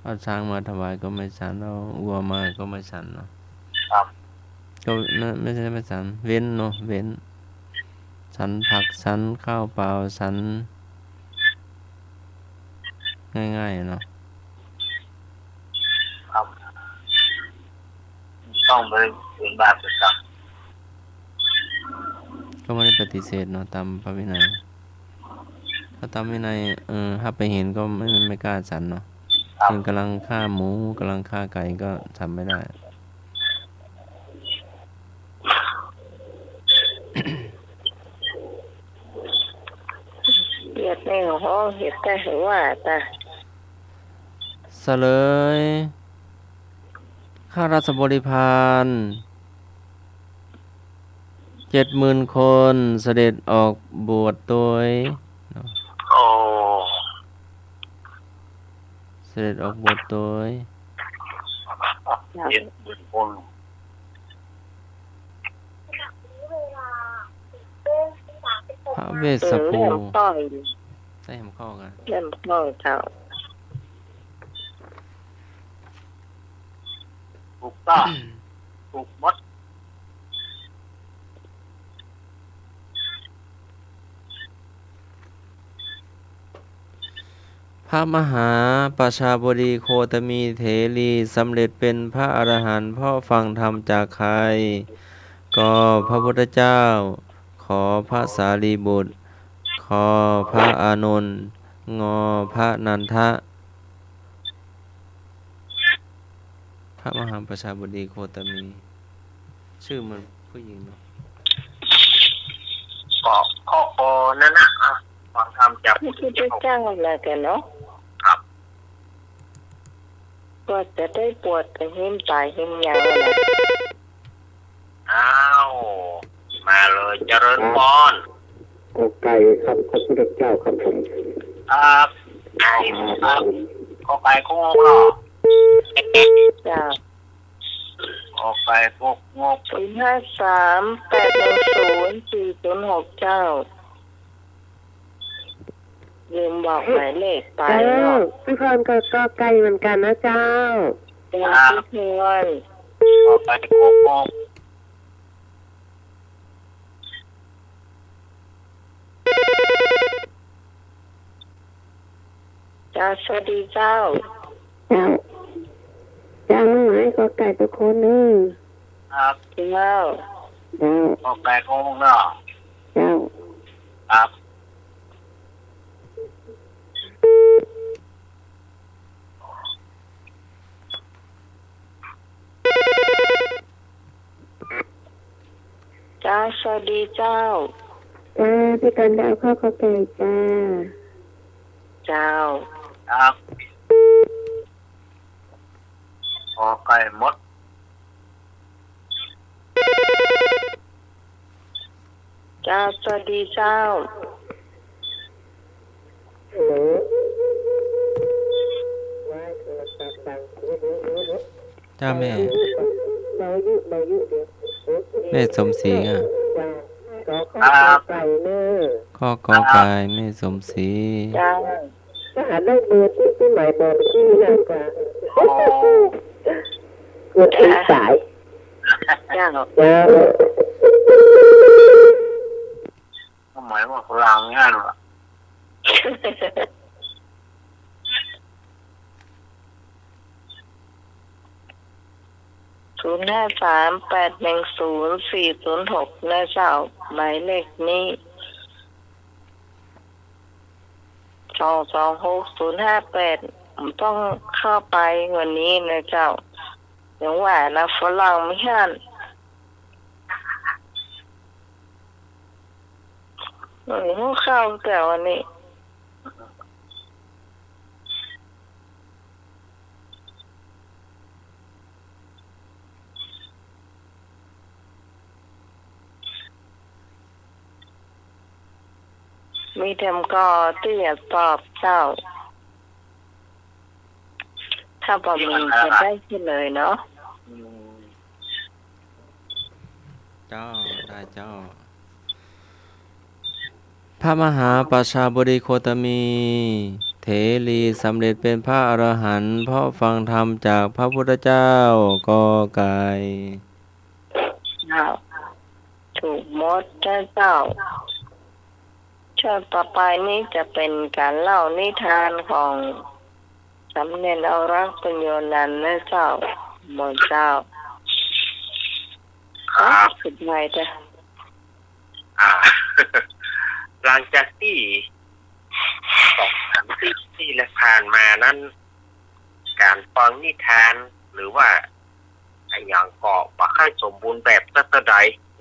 เอาช้างมาถวายก็ไม่ฉันเอาวัวมาก็ไม่ฉันเนาะ ครับ ก็ไม่ใช่ไม่ฉันเว้นเนาะเว้นฉันผักฉันข้าวเปล่าฉันง่ายๆเนาะ ครับ ต้องไปเป็นบาปเป็นกรรม ก็ไม่ได้ปฏิเสธเนาะตามพระวินัยถ้าตามวินัยถ้าไปเห็นก็ไม่กล้าฉันเนาะ ครับ เห็นกำลังฆ่าหมูกำลังฆ่าไก่ก็ทำไม่ได้ เหยียดในห้องเหยียดแต่ว่าแต่ เสลยข้าราชบริพาร 70,000 คนเสด็จออกบวชโดย โอ้ เสด็จออกบวชโดย 70,000 คน พระเวสสัภู เล่มต้อย ใส่หำข้อกัน เล่มต้อยเจ้า ถูกต้องถูกหมด พระมหาประชาบดีโคตมีเถรีสำเร็จเป็นพระอรหันต์เพราะฟังธรรมจากใคร ก็พระพุทธเจ้า ขอพระสารีบุตร ขอพระอานนท์งอพระนันทะ พระมหาประชาบดีโคตมี ชื่อมันผู้หญิงเนาะ ก็ข้อคอนั่นนะฟังธรรมจาก พระพุทธเจ้าอะไรกันเนาะ ครับ ก็จะได้ปวดแต่หิ้มตายหิ้มยาวนะ อ้าวมาเลยเจริญพร โอไก่ครับพระพุทธเจ้าครับผม ครับไอ้ครับก็ไปคงหรอ เจ้า ออกไปพวกงบ 053810406เจ้าลืมบอกหมายเลขไป เจ้า เนาะ พี่พรก็ไกลเหมือนกันนะเจ้า เป็นพี่พร ออกไปพวกงบ เจ้าสวัสดีเจ้า เจ้าน้องไม้ก็ไก่ตัวคนนึง ครับ เจ้า เจ้า ออกไปคงเนาะ เจ้า ครับ เจ้าสวัสดีเจ้า พี่กันดาวข้าวก็ไก่จ้า เจ้า ครับออกไปหมด เจ้าสวัสดีเจ้า เจ้าแม่ เบายุเดี๋ยว แม่สมศรีอ่ะ ก็ข้าวไก่เนอ ข้อกอกายแม่สมศรี เจ้า ก็หาได้เบอร์ที่หมายบอกที่นั่นกว่า โอ้ กดอีกสาย เจ้า เจ้า ก็หมายว่าพลังงานวะ 053810406นะเจ้าหมายเลขนี้226-058ต้องเข้าไปวันนี้นะเจ้าอย่างว่านะฝรั่งไม่ฮั่นเข้าแต่วันนี้มีเทมก็ที่จะตอบเจ้า ถ้าบอมีจะได้ขึ้นเลยเนาะ เจ้าได้เจ้า พระมหาประชาบดีโคตมี เถรีสำเร็จเป็นพระอรหันต์เพราะฟังธรรมจากพระพุทธเจ้ากอไก่ เจ้าถูกหมดนะเจ้าช่วงต่อไปนี้จะเป็นการเล่านิทานของสำเนียงเอารักปัญโยนันท์นะเจ้าหมดเจ้า ครับ สุดท้ายจ้ะ หลังจากที่2-3 ปีที่และผ่านมานั้น การฟังนิทานหรือว่าอย่างก็ว่าค่อยสมบูรณ์แบบสักใด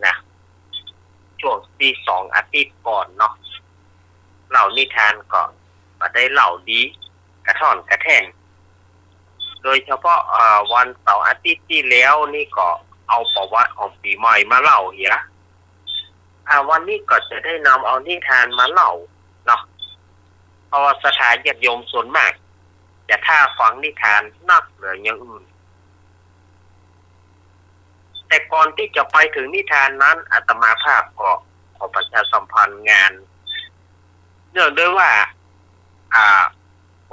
นะช่วงปี2 อาทิตย์ก่อนเนาะเล่านิทานก็มาได้เล่าดีกระท่อนกระแท่นโดยเฉพาะวันเสาร์อาทิตย์ที่แล้วนี่ก็เอาประวัติของปีใหม่มาเล่าอีกละ วันนี้ก็จะได้นำเอานิทานมาเล่าเนาะเพราะว่าสถานญาติโยมส่วนมากจะถ้าฟังนิทานนักเหลืออย่างอื่นแต่ก่อนที่จะไปถึงนิทานนั้นอาตมาภาพก็ขอประชาสัมพันธ์งานเนื่องด้วยว่า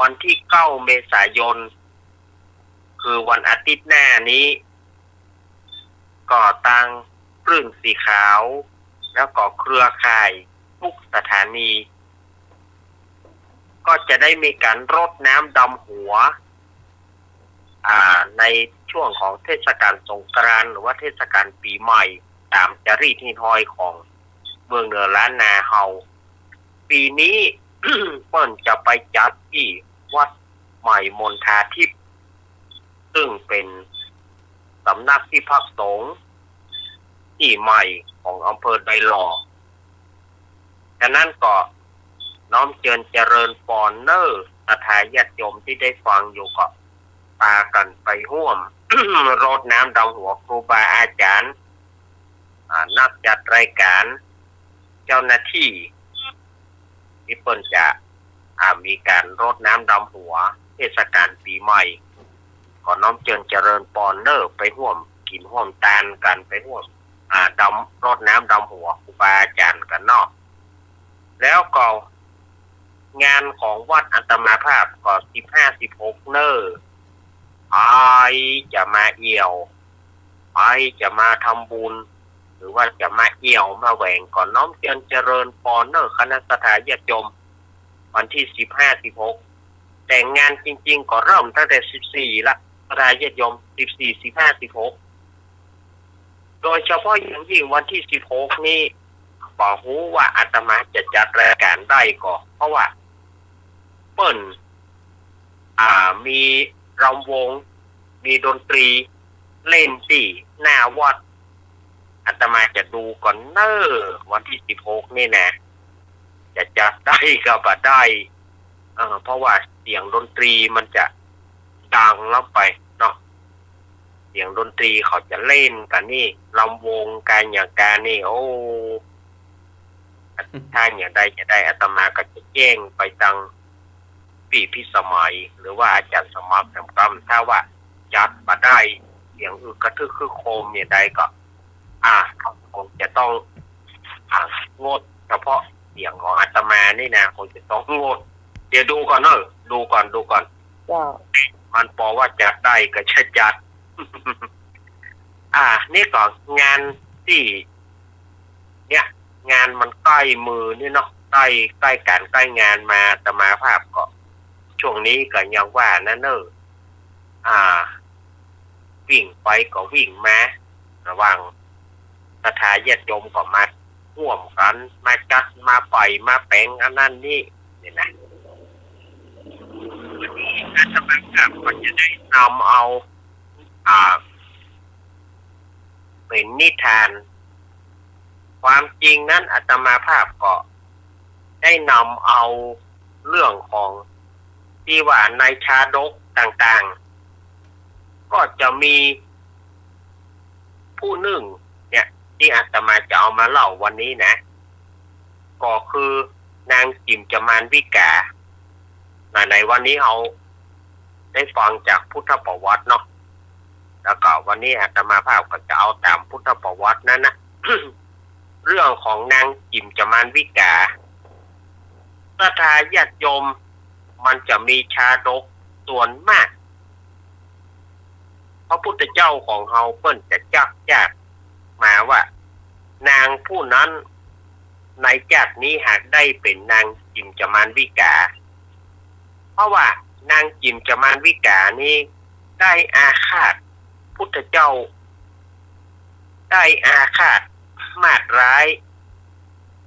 วันที่9 เมษายนคือวันอาทิตย์หน้านี้ก็ตั้งปลื้มสีขาวแล้วก็เครือข่ายทุกสถานีก็จะได้มีการรดน้ำดำหัวในช่วงของเทศกาลสงกรานต์หรือว่าเทศกาลปีใหม่ตามจารีตที่ทอยของเมืองเหนือล้านนาเฮาปีนี้ เปิ้นจะไปจัดที่วัดใหม่มณฑาทิพย์ซึ่งเป็นสำนักที่พักสงฆ์ที่ใหม่ของอำเภอไดหล่อฉะนั้นก็น้อมเจริญปอนเนอร์สถานญาติโยมที่ได้ฟังอยู่ก็พากันไปร่วม รดน้ำดำหัวครูบาอาจารย์นักจัดรายการเจ้าหน้าที่ที่เปิ้นจะมีการรดน้ำดำหัวเทศกาลปีใหม่ก็น้อมเจริญปอนเนอร์ไปร่วมกินร่วมทานกันไปร่วมรดน้ำดำหัวครูบาอาจารย์กันเนาะแล้วก็งานของวัดอัตมาภาพก็15-16เนอร์จะมาเอี่ยวจะมาทำบุญหรือว่าจะมาเอี่ยวมาแหวงก่อนน้อมเจริญปอนเนอร์คณะสถานญาติโยมวันที่15-16แต่งานจริงๆก็เริ่มตั้งแต่14ละสถานญาติโยม14-15-16โดยเฉพาะอย่างยิ่งวันที่16นี้บอกหูว่าอาตมาจะจัดรายการได้ก็เพราะว่าเปิ้นมีรำวงมีดนตรีเล่นที่หน้าวัดอาตมาจะดูก่อนเนอวันที่16นี่นะจะจัดได้ก็บ่ได้เพราะว่าเสียงดนตรีมันจะดังแล้วไปเนาะเสียงดนตรีเขาจะเล่นกันนี่ลำวงการอย่างการนี่โอ้ถ้าอย่างใดจะได้อาตมาก็จะแจ้งไปทางพี่พิสมัยหรือว่าอาจารย์สมัครจำกำถ้าว่าจัดมาได้เสียงกระทึกคือโคมเนี่ยใดก็คงจะต้องงดเฉพาะเสียงของอาตมานี่นะคงจะต้องงดเดี๋ยวดูก่อนเนอะดูก่อนมันพอว่าจัดได้ก็จะจัด นี่ก็งานที่เนี่ยงานมันใกล้มือนี่เนาะใกล้การใกล้งานมาอาตมาภาพก็ช่วงนี้ก็ยังว่านะเนอะวิ่งไปก็วิ่งมาระวังสถานญาติโยมก็มาร่วมกันมาจัดมาปล่อยมาแปลงอันนั้นนี่เนี่ยนะอาตมาภาพก็จะได้นำเอาเป็นนิทานความจริงนั้นอาตมาภาพก็ได้นำเอาเรื่องของที่ว่าในชาดกต่างๆก็จะมีผู้หนึ่งเนี่ยที่อาตมาจะเอามาเล่าวันนี้นะก็คือนางจิมจมานวิกาในวันนี้เอาได้ฟังจากพุทธประวัติเนาะแล้วก็วันนี้อาตมาภาพก็จะเอาตามพุทธประวัตินั้นนะ เรื่องของนางจิมจมานวิกาศรัทธาญาติโยมมันจะมีชาดกส่วนมากพระพุทธเจ้าของเฮาเปิ้นจะจักมาว่านางผู้นั้นในจักนี้หากได้เป็นนางจิมจมานวิกาเพราะว่านางจิมจมานวิกานี้ได้อาฆาตพุทธเจ้าได้อาฆาตมาดร้าย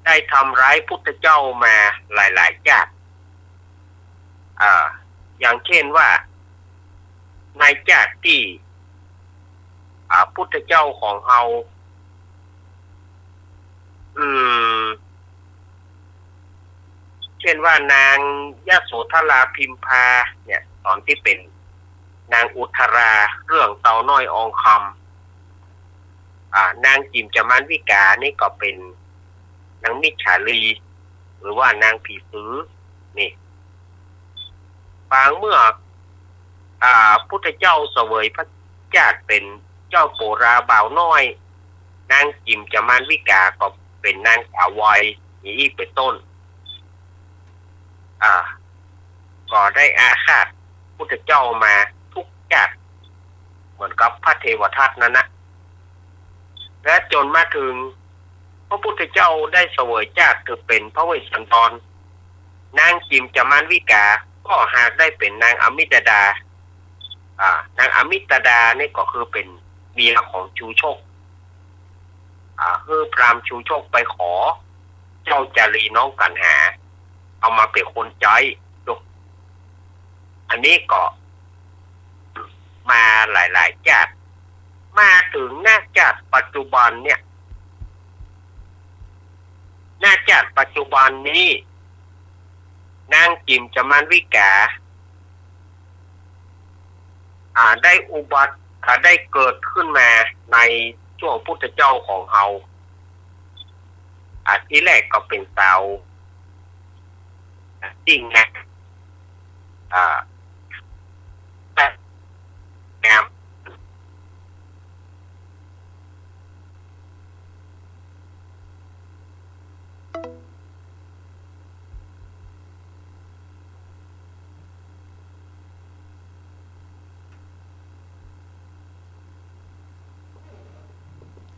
ได้ทำร้ายพุทธเจ้ามาหลายๆจักอย่างเช่นว่าในจักที่พุทธเจ้าของเฮาเช่นว่านางยโสธราพิมพาเนี่ยตอนที่เป็นนางอุทราเรื่องเต่าน้อยอองคำนางจิมจมานวิกานี่ก็เป็น นางมิจฉาลีหรือว่านางผีซื้อนี่บางเมื่อพุทธเจ้าเสวยพระญาติเป็นเจ้าโปราบ่าวน้อยนางจิมจามานวิกาก็เป็นนางสาววัยนี้เป็นต้นก็ได้อาฆาตพุทธเจ้ามาทุกชาติเหมือนกับพระเทวทัตนั่นนะและจนมาถึงพระพุทธเจ้าได้เสวยชาติคือเป็นพระเวสสันดรนางจิมจามานวิกาก็หากได้เป็นนางอมิตดานางอมิตดานี่ก็คือเป็นเมียของชูชกคือพราหมณ์ชูชกไปขอเจ้าจารีน้องกันหาเอามาเป็นคนใจอันนี้ก็มาหลายๆชาติมาถึงหน้าชาติปัจจุบันเนี่ยหน้าชาติปัจจุบันนี้นางจิมจามานวิกาได้อุบัติได้เกิดขึ้นมาในช่วงพุทธเจ้าของเราที่แรกก็เป็นสาวจริงนะแต่งาม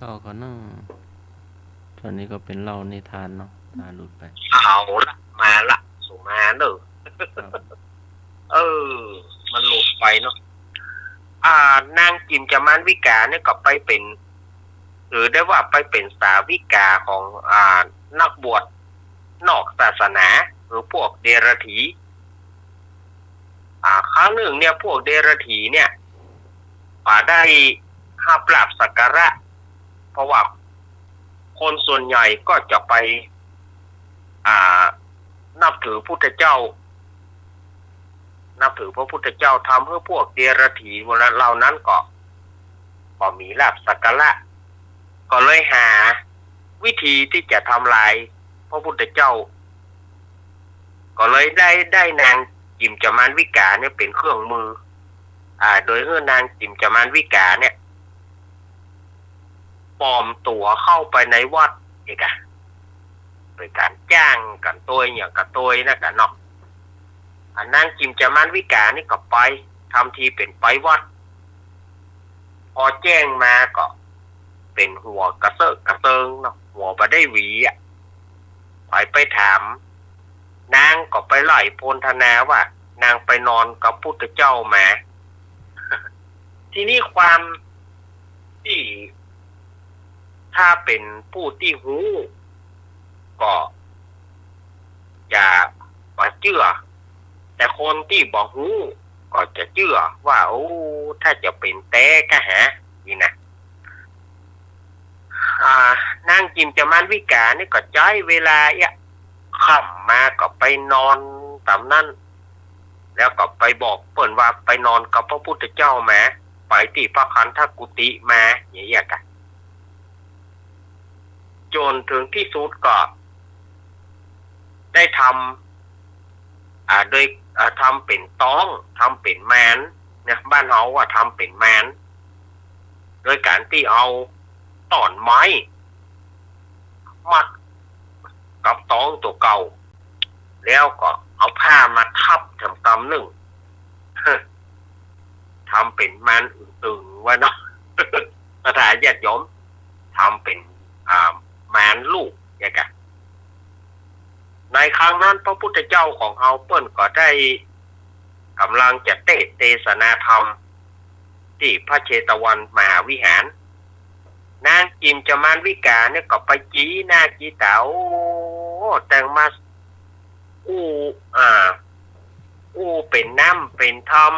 ต่อก่อนเนาะตอนนี้ก็เป็นเล่านิทานเนาะหลุดไปเอาละมาละสุมาเนอะมันหลุดไปเนาะนางจิมจามานวิกาเนี่ยก็ไปเป็นหรือได้ว่าไปเป็นสาวิกาของนักบวชนอกศาสนาหรือพวกเดรัจฉีครั้งหนึ่งเนี่ยพวกเดรัจฉีเนี่ยได้ห้าปราบสักการะเพราะว่าคนส่วนใหญ่ก็จะไปนับถือพุทธเจ้านับถือพระพุทธเจ้าทำเพื่อพวกเดรัจฉีเหล่านั้นก็มีลาภสักการะก็เลยหาวิธีที่จะทำลายพระพุทธเจ้าก็เลยได้นางจิมจามานวิกาเนี่ยเป็นเครื่องมือโดยนางจิมจามานวิกาเนี่ยปลอมตัวเข้าไปในวัดอีกโดยการจ้างกันตัวอย่างกันตัวนะกันเนาะนางจิมจามานวิกานี่ก็ไปทำทีเป็นไปวัดพอแจ้งมาก็เป็นหัวกระเซาะกระเซิงเนาะหัวไปได้หวีไปถามนางก็ไปไล่โพลธนาว่านางไปนอนกับพุทธเจ้ามา ทีนี้ความที่ถ้าเป็นผู้ที่หูก็อย่าเชื่อแต่คนที่บอกหูก็จะเชื่อว่าโอ้ถ้าจะเป็นแต้ก็หานี่นะนางจิมจามานวิกานี่ก็ใช้เวลาค่ำมาก็ไปนอนตามนั้นแล้วก็ไปบอกเปิ้นว่าไปนอนกับพระพุทธเจ้ามาไปที่พระคันธกุฏิมาอย่างเงี้ยกันจนถึงที่สุดก็ได้ทำโดยทำเป็นต้องทำเป็นแมนเนี่ยบ้านเฮาว่าทำเป็นแมนโดยการที่เอาต้นไม้มัดกับตองตัวเก่าแล้วก็เอาผ้ามาทับทำกำหนึ่งทำเป็นแมนอื่นๆไว้เนาะภาษาญาติโยมทำเป็นแมนลูกอย่างกันในครั้งนั้นพระพุทธเจ้าของเฮาเปิ้นก็ได้กำลังจะเทศนาธรรมที่พระเชตวันมหาวิหารนางจิมจามานวิกาเนี่ยก็ไปจี้หน้าจี้ตาแต่งมาเป็นน้ำเป็นธรรม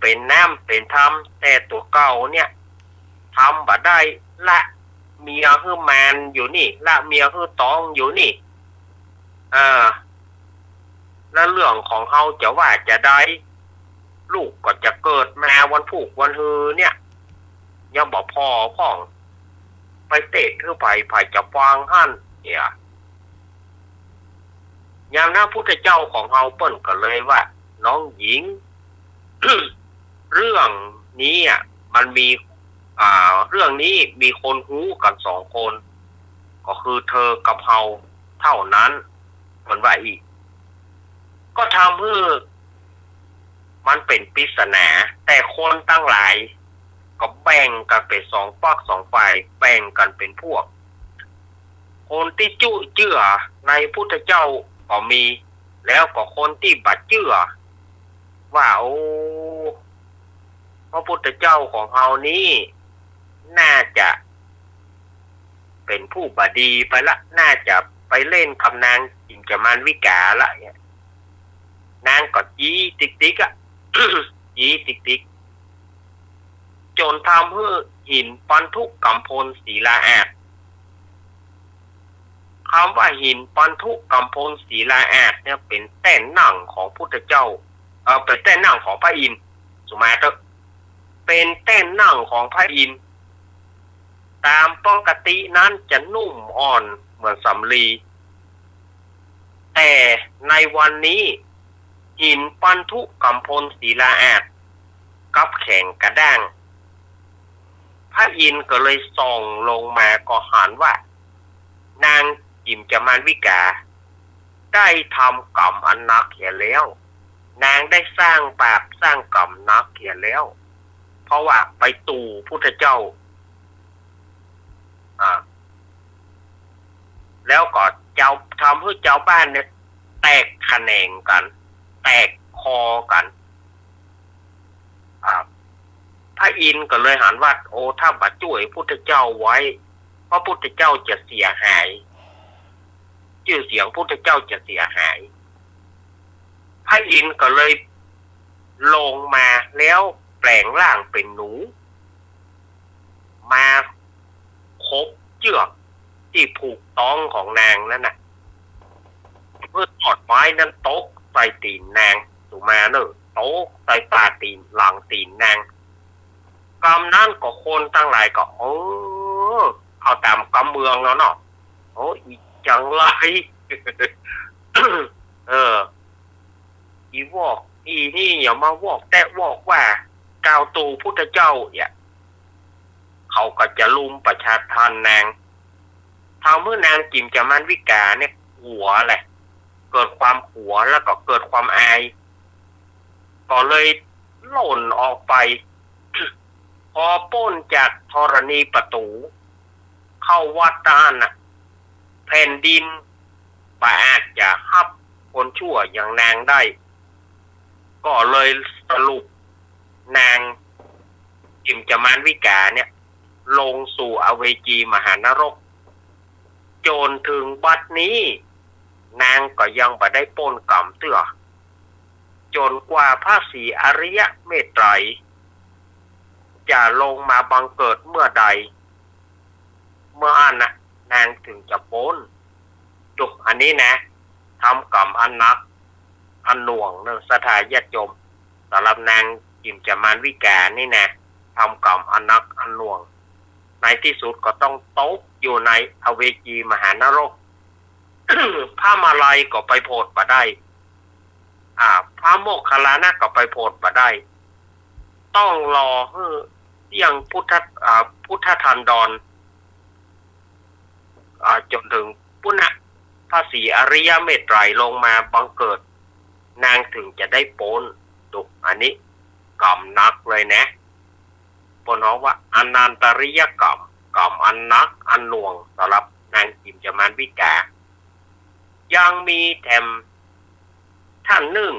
เป็นน้ำเป็นธรรมแต่ตัวเก่าเนี่ยทำบ่ได้ละเมียคือแมนอยู่นี่ละเมียคือตองอยู่นี่แล้วเรื่องของเขาจะว่าจะได้ลูกก็จะเกิดมาวันผูกวันฮือเนี่ยยังบอกพ่อของ ไปเตะเทื่อไผ่จะวางหั่นเนี่ยยามนั้นพุทธเจ้าของเฮาเปิ้นก็เลยว่าน้องหญิง เรื่องนี้อ่ะมันมีเรื่องนี้มีคนรู้กัน2 คนก็คือเธอกับเฮาเท่านั้นเหมือนว่าอีกก็ทำให้มันเป็นปริศนาแต่คนตั้งหลายก็แบ่งกันเป็น2 ฝัก 2 ฝ่ายแบ่งกันเป็นพวกคนที่เชื่อในพุทธเจ้าก็มีแล้วก็คนที่บัดเชื่อว่าโอ้พระพุทธเจ้าของเฮานี้น่าจะเป็นผู้บดีไปละน่าจะไปเล่นกับนางจิมจามานวิกาละนางก็จี้ติ๊กๆอ่ะ จี้ติ๊กๆจนทำให้หินปันทุกัมพลศิลาอาสคำว่าหินปันทุกัมพลศิลาอาสเนี่ยเป็นแต้นหนังของพุทธเจ้าเป็นแต้นหนังของพระอินทร์สุมาเถอะเป็นแต้นหนังของพระอินทร์ตามปกตินั้นจะนุ่มอ่อนเหมือนสำลีแต่ในวันนี้หินปันทุกัมพลศิลาอาสกับแข็งกระด้างพระอินทร์ก็เลยส่องลงมาก็หันว่านางจิมจามานวิกาได้ทำกรรมอันนักเขียนแล้วนางได้สร้างบาปสร้างกรรมนักเขียนแล้วเพราะว่าไปตู่พุทธเจ้าแล้วก็เจ้าทำให้เจ้าบ้านเนี่ยแตกแขนงกันแตกคอกันพระอินทร์ก็เลยหันว่าโอ้ถ้าบัดช่วยพุทธเจ้าไว้พระพุทธเจ้าจะเสียหายชื่อเสียงพุทธเจ้าจะเสียหายพระอินทร์ก็เลยลงมาแล้วแปลงร่างเป็นหนูมาคบเชือกที่ผูกต้องของนางนั่นน่ะเพื่อถอดไม้นั้นโต๊ะใส่ตีนนางถูกมาเนอะโต๊ะใส่ปลาตีนหลังตีนนางกรรมนั้นก็คนตั้งหลายก็เอาตามกำเมืองแล้วเนาะโอ้อีจังไร อีวอกอีนี่อย่ามาวอกแต่วอกว่ากาวตูพุทธเจ้าเนี่ยเขาก็จะลุมประชาทานนางทำเมื่อนางจิมจามานวิกาเนี่ยหัวแหละเกิดความหัวแล้วก็เกิดความอายก็เลยหล่นออกไป พอป้นจากธรณีประตูเข้าวัดตานน่ะแผ่นดินบาอาจจะฮับคนชั่วอย่างนางได้ก็เลยสรุปนางจิมจามานวิกาเนี่ยลงสู่อเวจีมหานรกจนถึงบัดนี้นางก็ยังบ่ได้ป้นกรรมเตื้อจนกว่าพระศรีอริยเมตไตรจะลงมาบังเกิดเมื่อใดเมื่ออันน่ะนางถึงจะพ้นจบอันนี้นะทำกรรมอันนักอันหน่วงเนอะสถาญาติโยมสำหรับนางจิมจามานวิกานี่นะทำกรรมอันนักอันหน่วงในที่สุดก็ต้องตกอยู่ในอเวจีมหานรก พระมาลัยก็ไปโพดบ่ได้พระโมคคัลลานะก็ไปโพดบ่ได้ต้องรอให้ยังพุทธทันดรจนถึงปุณณพระศรีอริยเมตไตรลงมาบังเกิดนางถึงจะได้พ้นดุอันนี้กรรมนักเลยนะปนเอาว่าอนันตริยกรรมอันนักอันหน่วงสำหรับนางจิมจามานวิกายังมีแถมท่านหนึ่ง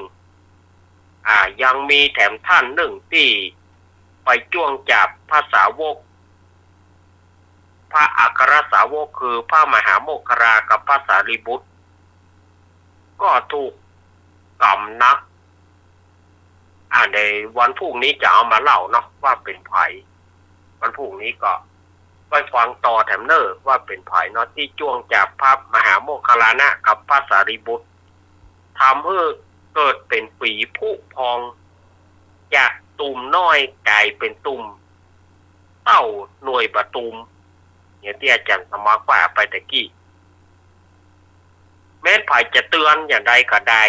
ยังมีแถมท่านหนึ่งที่ไปจ้วงจับพระสาวกพระอัครสาวกคือพระมหาโมคคารกับพระสารีบุตรก็ถูกกรรมนักในวันพรุ่งนี้จะเอามาเล่าเนาะว่าเป็นไผวันพรุ่งนี้ก็ไปฟังต่อแถมเนอร์ว่าเป็นไผเนาะที่จ้วงจับพระมหาโมคคัลลานะกับพระสารีบุตรทำให้เกิดเป็นฝีผุพองจากตุ่มน้อยกลายเป็นตุ่มเต้าหน่วยประตุม เนี่ยที่อาจารย์สมัครว่าไปตะกี้แม้นภายจะเตือนอย่างใดก็ได้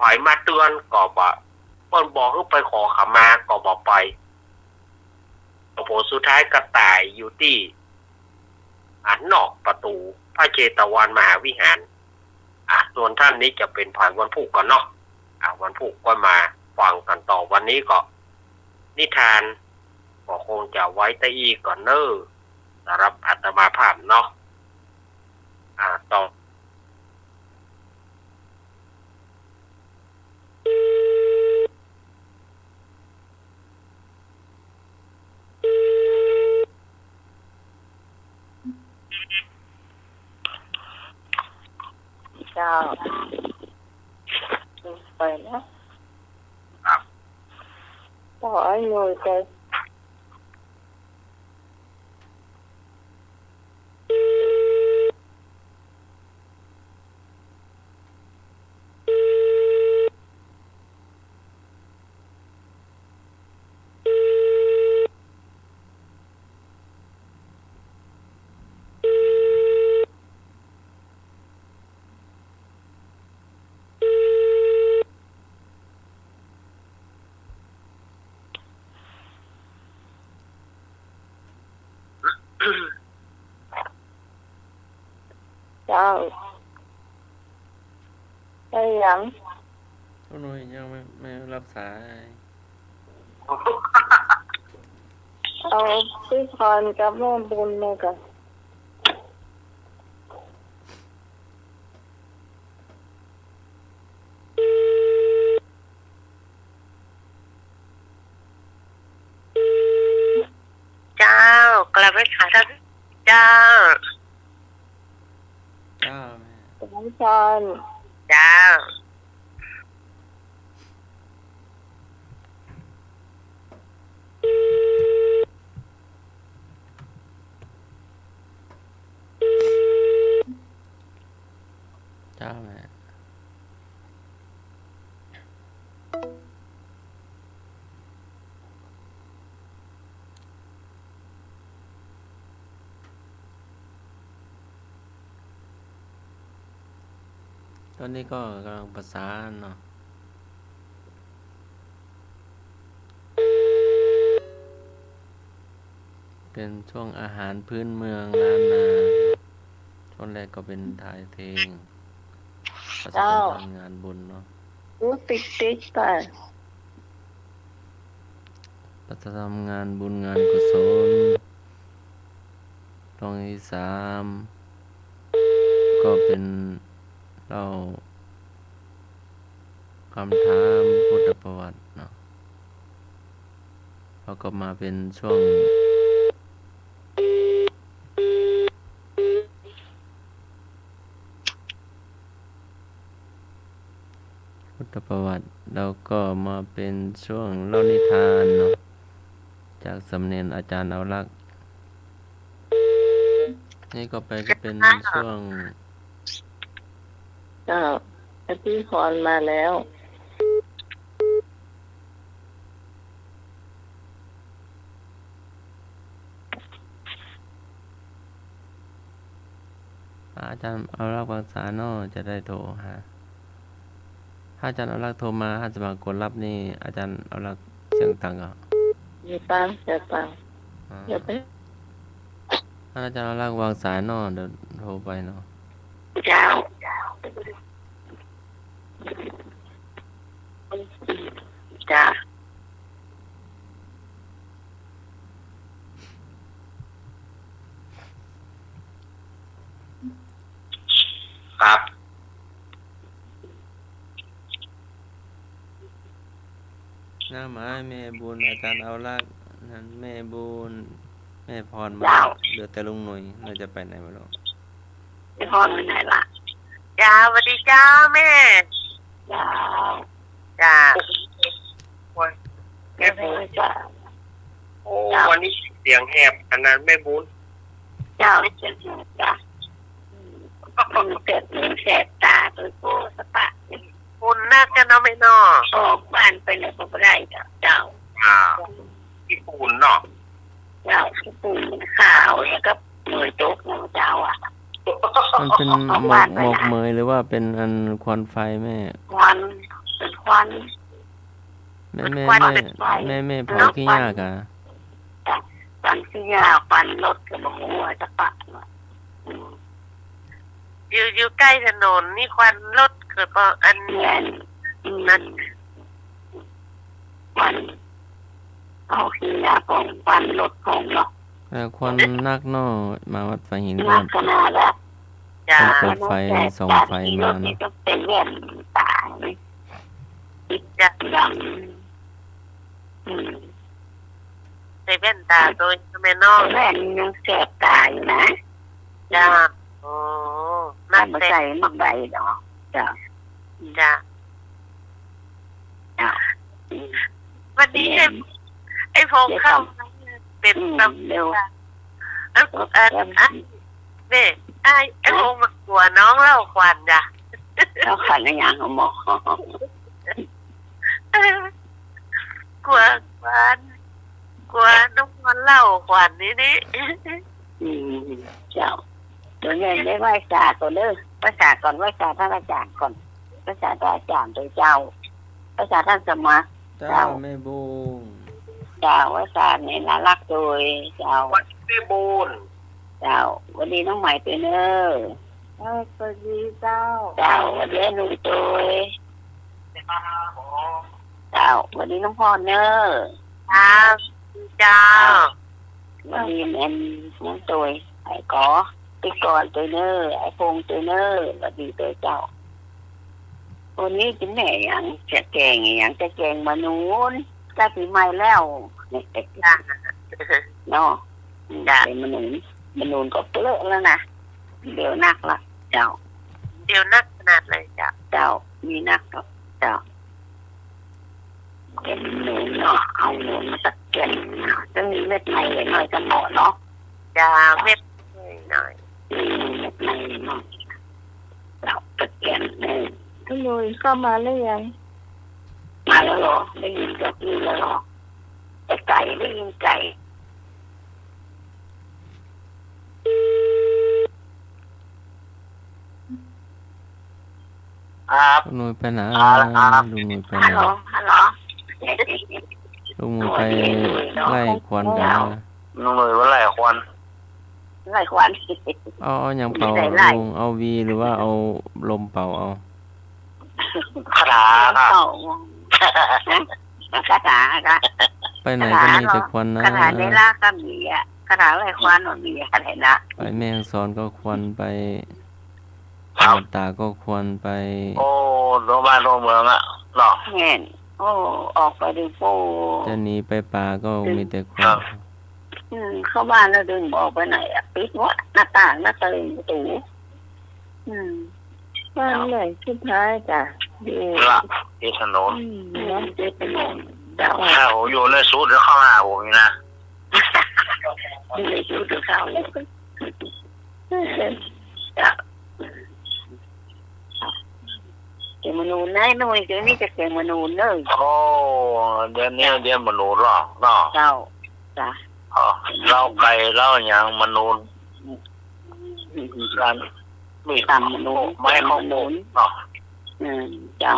ภายมาเตือนก็บ่เปิ้นบอกให้ไปขอขมาก็บ่ไปผลสุดท้ายก็ตายอยู่ที่นอกประตูพระเชตวันมหาวิหารส่วนท่านนี้จะเป็นภายวันพุธก่อนเนาะวันพุธก็มาฟังกันต่อวันนี้ก็นิทานก็คงจะไว้แต่อีก่อนเนอสำหรับอาตมาภาพเนาะต่อเจ้าไปนะต่อไอ้หน่วยใจเจ้าได้ยัง ทุกหน่วยยังไม่รับสาย เอาพี่พรกับแม่บุญมากันเจ้ากลับไปหาท่านเจ้า แม่ น้องพร เจ้าแม่ตอนนี้ก็กำลังประสานเนาะเป็นช่วงอาหารพื้นเมืองล้านนาช่วงแรกก็เป็นถ่ายเพลงประชาสัมพันธ์งานบุญเนาะ รู้ติ๊กไป ประชาสัมพันธ์งานบุญงานกุศลตรงที่3ก็เป็นเล่าคำถามพุทธประวัติเนาะแล้วก็มาเป็นช่วงพุทธประวัติแล้วก็มาเป็นช่วงเล่านิทานเนาะจากสำเนียงอาจารย์เอาลักษณ์นี่ก็ไปก็เป็นช่วง เจ้าพี่พรมาแล้ว อาจารย์เอาลักษณ์วางสายเนาะจะได้โทรหาถ้าอาจารย์เอาลักษณ์โทรมาถ้าจะมากดรับนี่อาจารย์เอาลักษณ์เสียงต่างก็อย่าปังอย่าไป ถ้าอาจารย์เอาลักษณ์วางสายเนาะเดี๋ยวโทรไปเนาะ เจ้าจ้า ครับ หน้าไม้แม่บุญอาจารย์เอาลักษณ์นั้นแม่บุญแม่พรมาเหลือแต่ลุงหนุ่ยเราจะไปไหนไม่รู้ พี่พรไปไหนล่ะ จ้าสวัสดีจ้าแม่จ้าแม่บุญ จ้า โอ้วันนี้เสียงแหบขนาดแม่บุญ เจ้าจ้าเกิดมีแสบตาตัวโตสปะ คุณน่าจะนอนไม่นอ ออกบ้านไปแล้วก็ไม่ได้เจ้า ญี่ปุ่นเนาะ เจ้าที่ปู่ขา เป็นหมอกเหมยหรือว่าเป็นอันควันไฟแม่ ควันเป็นควัน แม่ ควันเป็นไฟ แม่เผาขี้ยากอ่ะ ควันที่ยาควันรถกระบอกหัวจะปะอยู่ใกล้ถนนนี่ควันรถเกิดเพราะอัน แน่นนั่นควันเอาขี้ยาของควันรถของเนาะ ควันนักนอมาวัดไฟหิน นั ก็ กขนาดแล้ว จ้า เปิดไฟส่องไฟมา นี่ เนาะ ก็เป็นแว่นตาเลยติดจักดำ ใส่แว่นตาโดยแม่น้อง แว่นยังแสบตาอยู่นะ จ้าโอ้ มั นั่ น น มา เป็น ใส่มักใบดอกจ้ะ จ้า จ้ะ วันนี้ไอ้พงเข้าเป็นตำ เร็ว อันนี่ไอ้พงมากลัวน้องเล่าควันจ้ะ เขาขันในยางของหมอก ลัวควันกลัวน้องมันเล่าควันนี่ เจ้าตัวนี้ได้ไหว้ศาสตร์ก่อนเด้อไหว้ศาสตร์ก่อนไหว้ศาสตร์ท่านอาจารย์ก่อนไหว้ศาสตร์ท่านอาจารย์โดยเจ้าไหว้ศาสตร์ท่านสมา เจ้าแม่บุง เจ้าไหว้ศาสตร์นี่น่ารักโดยเจ้า วัดพิบูล เจ้าวันนี้น้องใหม่ตัวเนอ สวัสดีเจ้า เจ้าวันนี้หนุ่มตัวเจ้าวันนี้น้องพ่อเนอ ครับจ้า วันนี้แม่น้องตัวไอ้กอติกรตัวเนอไอ้พงตัวเนอวันนี้ตัวเจ้าวันนี้กินแหน่ยังจะแกงยังจะแกงมะนูนจะปีใหม่แล้วเนี่ย จ้า เนาะเป็นมะนูนก็เปลือกแล้วนะเดี๋ยวนักละเจ้า เดี๋ยวนักขนาดเลยจ้ะ เจ้ามีนักก็เจ้าเป็นหนูเนาะเอาหนูมาตะเกียนจะมีเม็ดในหน่อยจะเหมาะเนาะ จ้าเม็ดหน่อย มีเม็ดในหน่อยเจ้าตะเกียนเนี่ย พี่ลุยเข้ามาหรือยัง มาแล้วเหรอได้ยินกับนี่แล้วเหรอแต่ไก่ได้ยินไก่ ครับ ลุงหนุ่ยไปไหน ครับ ลุงหนุ่ยไปไห ฮั น ลโหลฮัลโหล ลุงหนุ่ยไปไล่ควันกันนะ นุ่งเลยว่าไรควัน ไรควัน เอาอย่างเป่า ไม่ได้ไล่ ลุงเอาวีหรือว่าเอาลมเป่าเอา คาถาครับ คาถาค่ะ ไปไหนก็มีแต่ควันนะ คาถาในล่าก็มีอ่ะคาถาไรควันมันมีอะไรนะ ไปแม่ฮ่องสอนก็ควันไป ครับ ตาก็ควันไป โอ้โรงพยาบาลโรงเมืองอะเนาะ เห็นโอ้ออกไปดูโป้ จะหนีไปป่าก็มีแต่ค ครั วัน บ เข้าบ้านแล้วดึงบอกไปไหนอ่ะปิดหมดหน้าต่างหน้าต่างประตู บ้านไหนสุดท้ายจ้ะดี ละที่ถนน เนาะเจ๊เป็นหมดเจ้า ถ้าผมอยู่ในสูตรเข้ามาผมนี่นะ ดูเลยดูดูเขาเลยเจ้าเก่งมนูนนะนุ่ยเดี๋ยวนี้จะเก่งมนูนเลย โอ้เดือนนี้เดือนมนูนหรอเนาะ เจ้าจ้ะ อ๋อเล่าไก่เล่าอย่างมนูนกันมี ตำมนูน ไม่ข้าวหมูเนาะ เจ้า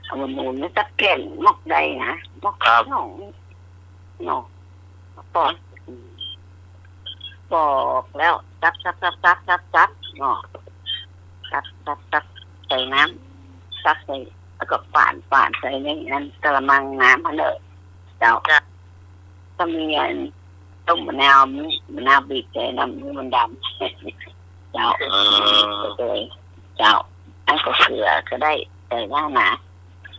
เอามนูนไม่ตะเก่งมอกใดนะมอกหนองหนองปอนบอกแล้วตักเนาะตักใส่น้ำตักใส่แล้วก็ป่านใส่ในนั้นกระมังน้ำมาเลยเจ้าก็มีต้มมะนาวบีบใส่น้ำมันดำเจ้าเลยเจ้าอันก็เสือก็ได้ใส่หน้าหนา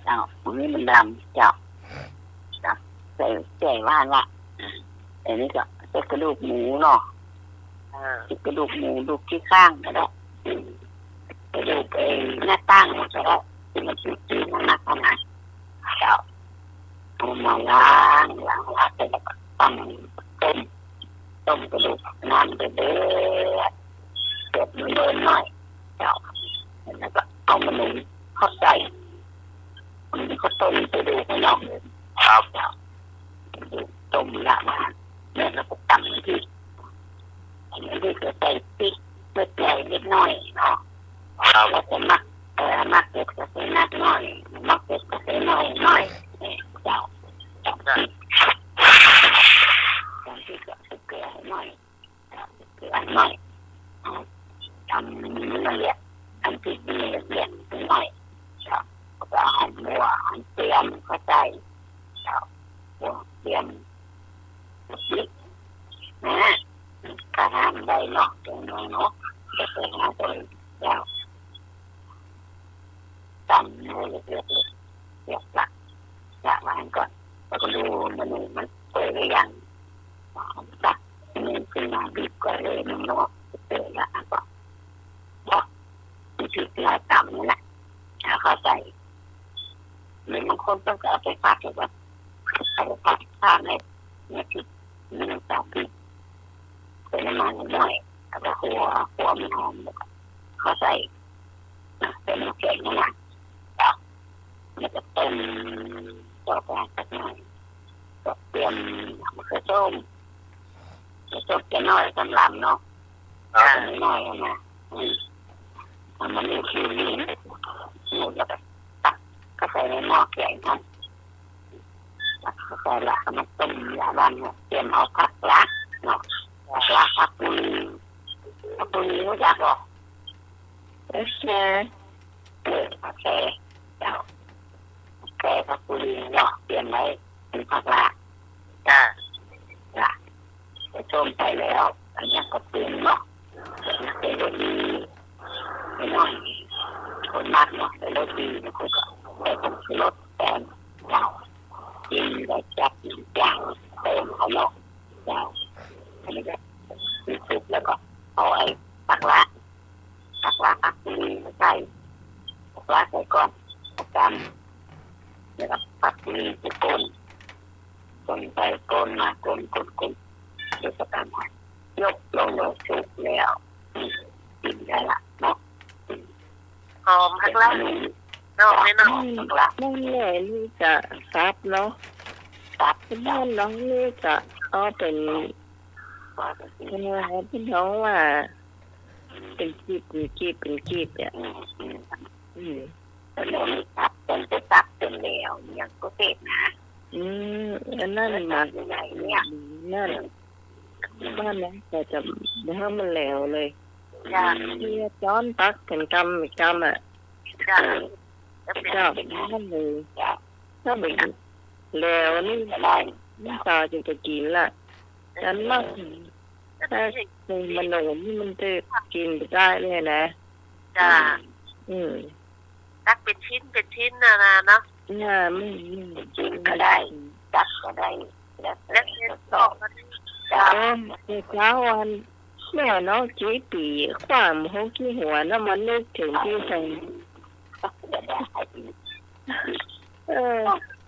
เจ้าอันนี้มันดำเจ้าใส่ว่านละอันนี้ก็ใส่กระดูกหมูเนาะกระดูกหมูดูที่ข้างก็ได้กระดูกหน้าตั้งก็ได้ที่มันจุดๆหนักขนาดเจ้าเอามาล้างไปแล้วก็ต้มกระดูกน้ำเดือดเดือดมันเดินหน่อยเจ้าแล้วก็เอามาลงเข้าใจมันก็ต้มกระดูกมันออกเลย ครับ ต้มละมาแล้วก็ตำที่อันนี้ก็ใส่พริก ปิดใหญ่นิดหน่อยเนาะเราจะมักเก็บกระเซ็นนักหน่อยมักเก็บกระเซ็นหน่อยเจ้าตอนที่เกลือหน่อยเกลือหน่อยทำละเอียดทำผิดละเอียดหน่อยก็หอมบัวหอมเตรียมเข้าใจบัวเตรียมนิดนะการทำได้เนาะตรงนี้เนาะจะเป็นหาตัวเจ้าจำเนื้อเลือกหลักจากวันก่อนแล้วก็ดูมันเปิดหรือยังตักมันขึ้นมาบีบก็เลยมันนอกเปิดละก็บอกมันคือลายต่ำนี่แหละเข้าใจหรือบางคนต้องเอาไปพัดหรือว่าเอาไปพัดข้างในที่มันจะบีบเป็นน้ำมันหน่อยเอาไปหัวมันหอมเข้าใจเป็นน้ำแข็งนี่นะมันจะต้มต่อไปสักหน่อยก็เตรียมมะเขือส้มจะน้อยสำหรับเนาะน้อยนะมันมีคิวนี่หมดแล้วก็ตักก็ใส่ในหม้อใหญ่นั่นตักก็ใส่ละมันต้มยาบ้านเตรียมเอาผักละเนาะผักปุยรู้จักหรอโอเคเจ้าแกผักปุยเนาะเตรียมไว้เป็นผักละไปชมไปแล้วอันนี้ก็เตรียมเนาะเป็นรสดีไม่น้อยคนมากเนาะเป็นรสดีนะคนก็ได้ผงชูรสแกงเจ้ากินได้จับอย่างเติมเขาเนาะเจ้าอันนี้ก็มีซุปแล้วก็เอาไอ้ผักละผักปุยใส่ผักละใส่ก่อนจำแล้วก็ผักปุยใส่ก้นไปก้นมาก้นเดี๋ยวประการยกลงชุบแล้วกินได้ละเนาะหอมพักละเนาะไม่เนาะ นั่นแหละนี่จะซับเนาะซับบ้านน้องนี่จะเอาเป็นอะไรพี่น้องว่าเป็นกีบเนี่ยแล้วมีซับเป็นซับเป็นแล้วอย่างก็เสร็จนะนั่นมาไหนเนี่ยนั่นบ้านนั้นแต่จะให้มันแล้วเลยที่จ้อนตักเป็นกำอ่ะนั่นเลยถ้าเป็นแล้วนี่น้ำตาจึงจะกินละฉันมากถ้าเป็นมันหนุ่มมันจะกินได้เลยนะตักเป็นชิ้นนะเนาะไม่กินก็ได้ตักก็ได้แล้วต่อมาเช้าวันแม่น้องจีปีความหัวขี้หัวน้ำมันนึกถึงที่ใส่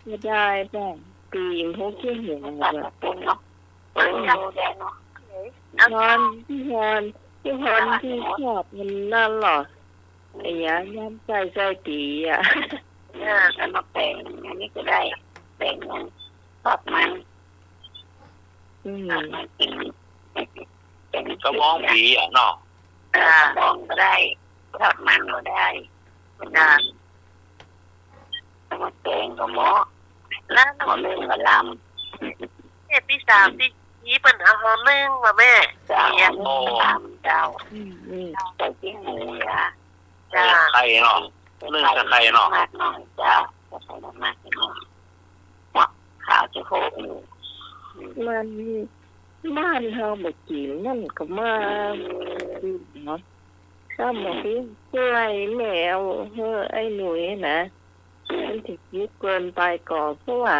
ไม่ได้ป่ะปีหัวขี้หัวแบบนอนที่ชอบมันนั่นหรอไอ้ยาย่ำใจตีอ่ะแล้วมาแปลงอันนี้ก็ได้แปลงมันทอดมันกระบองผีอ่ะเนาะกระบองก็ได้ทอดมันก็ได้แล้วมาแปลงก็หม้อแล้วหม้อนึ่งก็ลำที่3ที่นี้เป็นอาหารนึ่งมาแม่เจ้าใส่ที่หมูอ่ะไข่เนาะนึ่งกับไข่เนาะเจ้าใส่น้ำมันเนาะข้าวจะโคกอยู่มันบ้านเฮาบ่กินนั่นก็มาเนาะถ้าบ่มีเพื่อแมวไอ้หนุ่ยนะมันสิคิดเกินไปก่อเพราะว่า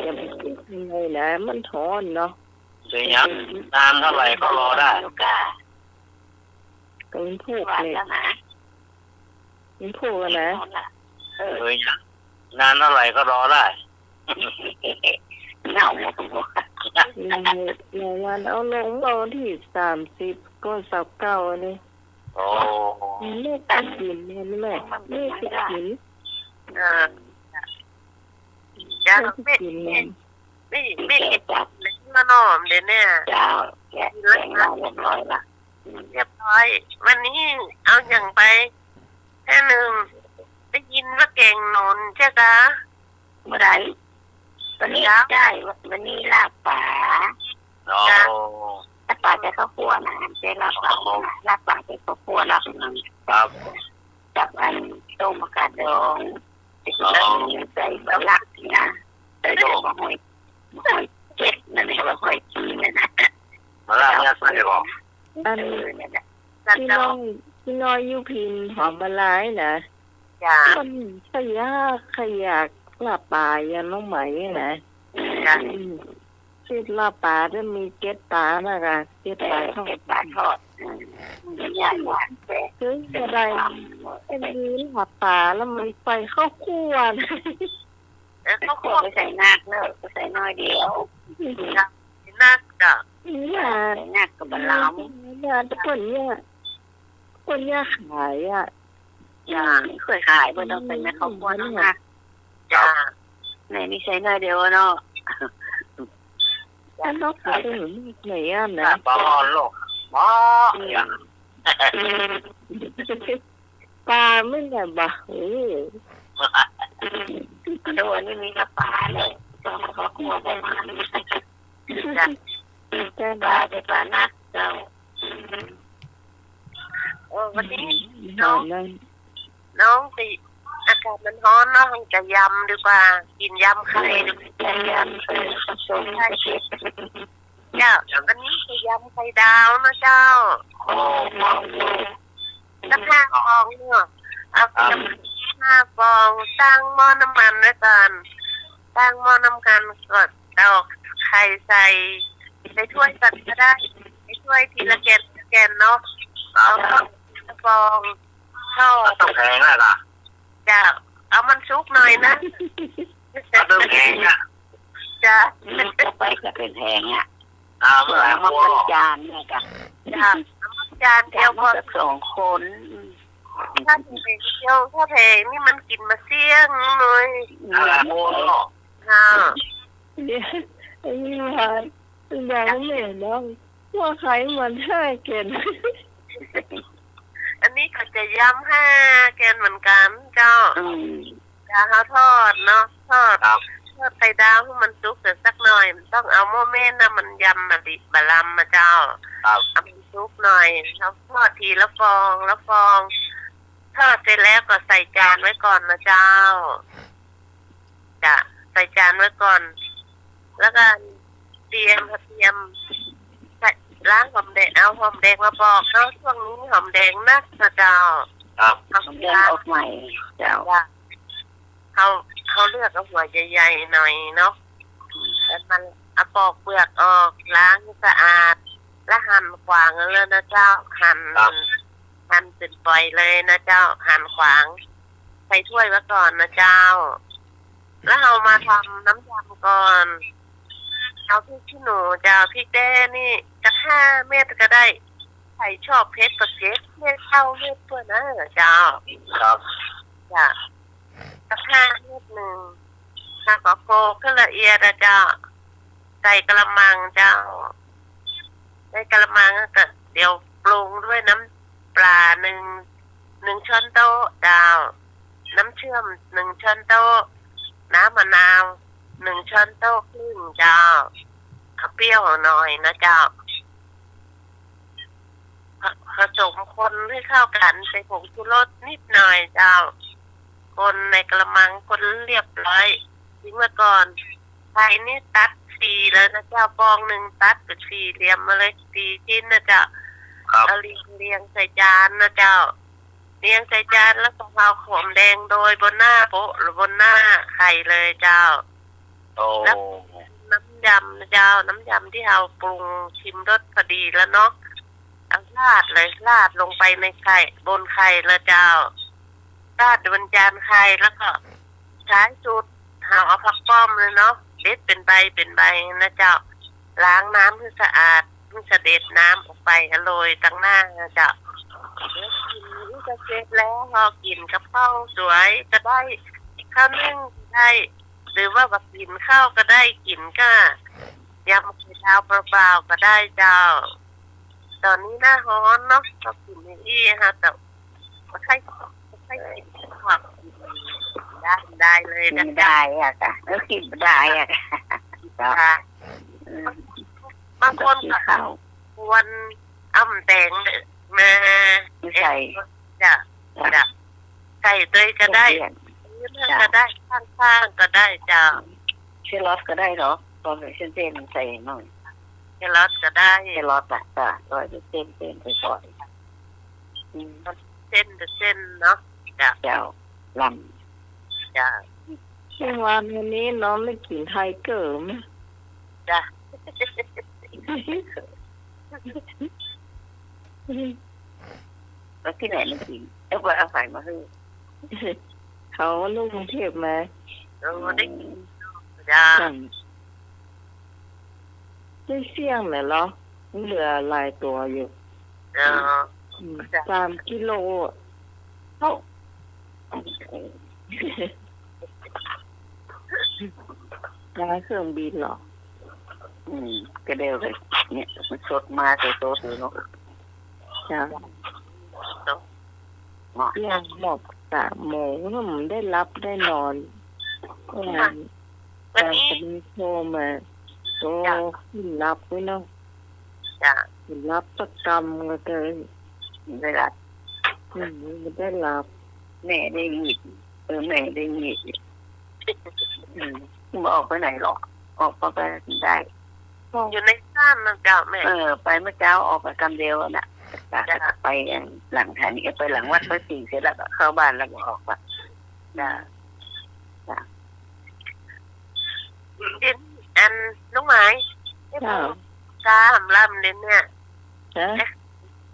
อย่าไปคิดเลยนะมันถอนเนาะสิยับนานเท่าไหร่ก็รอได้ก็มันพูดเลยมันพูดนะนานเท่าไหร่ก็รอได้เน่าหมดในวันเอาลงวันที่30ก็29นี่ไม่ตัดกินแม่ไม่ติดกินไม่กินมานอมเดี๋ยวเนี่ยเจ้าแกะเราเรียบร้อยละ เรียบร้อย วันนี้เอาอย่างไปแค่หนึ่งได้ยินว่าเก่งหนุนใช่ไหม เมื่อไรวันนี้ได้วันนี้ลาบป่า โอ้ ลาบป่าจะข้าวคั่วนะเจ๊ลาบป่าลาบป่าจะข้าวคั่วลาบหนึ่ง ครับ กับอันต้มมะกาดองแล้วใส่บะหลักนะใส่ดอกมะฮอยเจ็ดนั่นเองว่าฮอยจีนนะ มาล่าเนี่ยใส่บอก อัน นั่นแหละ พี่น้อยยุพินหอมมาลายนะ จ้า มันขยากลาป่ายันน้องไหมนะ จ้า ที่ลาป่าจะมีเก็ดปลานะคะเก็ดปลาทอด ปลาทอดใหญ่หวานแซ่บ คือจะได้ไอ้นี้ลาป่าแล้วมันไปเข้าคั่วนะ แล้ว ข้าวคั่วไปใส่นักเนอะไปใส่น้อยเดียว นักจ้ะ เนี่ย ใส่นักกับบะหลาม เนี่ยทุกคนเนี่ยขายอ่ะ จ้าเคยขายเมื่อต้องใส่แม่ข้าวคั่วน้ำนัก จ้า ในนี่ใส่น้อยเดียวเนาะ แล้วนกขายถึงไหนอ่ะนะ ปลาหม้อโลกหม้ออย่าง ปลาไม่ได้บ่เออ โดนนี่มีกระป๋าเลยก็ข้าวคั่วไปมา แต่ ปลาไปปลานักเจ้า วันนี้ น้องนั่น น้องสิอากาศมันร้อนเนาะจะยำดีกว่ากินยำไข่ดีกว่า แกงยำเป็นผสมไข่เค็ม เจ้าอันนี้คือยำไข่ดาวนะเจ้า โอ้ สัก5 ฟองเนาะเอาไป5 ฟองตั้งหม้อน้ำมันไว้ก่อนตั้งหม้อน้ำมันก่อนเอาไข่ใส่ถ้วยก่อนก็ได้ในถ้วยทีละแกนเนาะเอาฟองทอด ต้องแพงแล้วล่ะ จะเอามันซุกหน่อยนะ ถ้าต้องแพงอ่ะ จะ จะไปก็เป็นแพงอ่ะ เมื่อไหร่ มา พว เป็น ก จานเนี่ยจ้ะ จะเอามาจานเดียวพอ จะ2 คน ถ้าเพลงเดียวถ้าเพลงนี่มันกินมาเสี่ยงเลย โม่เนาะ ค่ะ เนี่ยไอ้นี่มาบอกไม่เห็นน้องว่าใครมันแท้เก่ง อันนี้ก็จะย้ำ5 แกนเหมือนกันเจ้าจะเขาทอดเนาะทอดไข่ดาวให้มันซุกเสร็จสักหน่อยมันต้องเอาโมเมนต์นะมันยำมาดิบะลำมาเจ้า ครับ เอามันซุกหน่อยแล้วทอดทีละฟองทอดเสร็จแล้วก็ใส่จานไว้ก่อนนะเจ้าจะใส่จานไว้ก่อน แล้วก็เตรียมใส่ล้างหอมแดงเอาหอมแดงมาปอกเนาะช่วงนี้หอมแดงนักนะเจ้า ครับ เอา เดือนออกใหม่เจ้า เขาเลือกเอาหัวใหญ่ๆหน่อยเนาะแล้วมันเอาปอกเปลือกออกล้างให้สะอาดแล้วหั่นขวางเลยนะเจ้าหั่นเป็นปล่อยเลยนะเจ้าหั่นขวางใส่ถ้วยไว้ก่อนนะเจ้า แล้วเอามาทำน้ำยำก่อนเอาพริกขี้หนูเจ้าพริกแดงนี่จะ5 เม็ดก็ได้ใครชอบเผ็ดก็7 เม็ดเข้าเม็ดตัวนะเจ้า ครับ จ้ะสัก5 เม็ดหนึ่งถ้าก็โคกก็ละเอียดนะเจ้าใส่กระมังเจ้าใส่กระมังก็เดี๋ยวปรุงด้วยน้ำปลา1 ช้อนโต๊ะเจ้าน้ำเชื่อม1 ช้อนโต๊ะน้ำมะนาว1 ช้อนโต๊ะครึ่งเจ้าเอาเปรี้ยวหน่อยนะเจ้าผสมคนให้เข้ากันใส่ผงชูรสนิดหน่อยเจ้าคนในกระมังคนเรียบร้อยทิ้งไว้ก่อนไข่นี่ตัด4เลยนะเจ้าฟอง1ตัดเป็น4เหลี่ยมมาเลย4 ชิ้นนะเจ้า ครับ เอาเรียงใส่จานนะเจ้าเรียงใส่จานแล้วก็เอาหอมแดงโดยบนหน้าโป๊ะหรือบนหน้าไข่เลยเจ้า โอ้ น้ำยำนะเจ้าน้ำยำที่เราปรุงชิมรสพอดีแล้วเนาะเอาราดลงไปในไข่บนไข่แล้วเจ้าราดบนจานไข่แล้วก็ใช้สูตรเอาผักป้อมเลยเนาะเด็ดเป็นใบนะเจ้าล้างน้ำให้สะอาดให้เสด็จน้ำออกไปโรยตั้งหน้านะเจ้าแล้วกินนี่จะเสร็จแล้วพอกินกับข้าวสวยก็ได้ข้าวนึ่งได้ หรือว่าแบบกินข้าวก็ได้กินก็ยำไข่ดาวเปล่าๆก็ได้เจ้า ตอนนี้หน้าร้อนเนาะก็กินไม่ดีฮะแต่ก็ใช่ความได้เลย กิ นะ นได้อ่ะค่ะแล้วกินไม่ได้อ่ะค่ะ ค่ะบางคนก็ ข้าว วันอ่ำแตงมา ไม่ใส่ จะใส่ด้วยก็ได้ก็ได้ข้างๆก็ได้จ้ะ เชลลอตก็ได้เหรอตอนเส้นๆใส่หน่อย แครอทก็ได้ เชลลอตอ่ะจ้ะร้อยเส้นไปก่อน เส้นเนาะจ้ะ เจ้าล จ้ะ เมื่อวานนี้น้องได้กินไทเกอร์ไหม จ้ะ ำแล้วที่ไหนมันกินเอาไปเอาใส่มาให้ เขาลูกกรุงเทพมา ได้จ้ะ สั่งได้เสี่ยงเลยเหรอเหลือหลายตัวอยู่ 3 กิโลเท่าย้ายเครื่องบินเหรอ ก็เดียวเลยเนี่ยมันสดมาสดเลยเนาะ จ้ะยังหมด3 โมงแล้วผมได้รับได้นอนแต่มีโทรมาโทรรับไว้เนาะ จ้ะ รับประกรรมก็เกิน ได้รับ ไม่ได้รับ แม่ได้หยิบแม่ได้หยิบไม่ออกไปไหนหรอกออกไปได้ อยู่ในบ้านนะเจ้าแม่ ไปเมื่อเช้าออกไปกำเดียวน่ะไปหลังฐานีไปหลังวัดพระศรีเสร็จแล้วก็เข้าบ้านแล้วก็ออกไปจ้ะ เด่นอันน้องหมาย จ้า กล้ามล่ำเด่นเนี่ย จ้ะ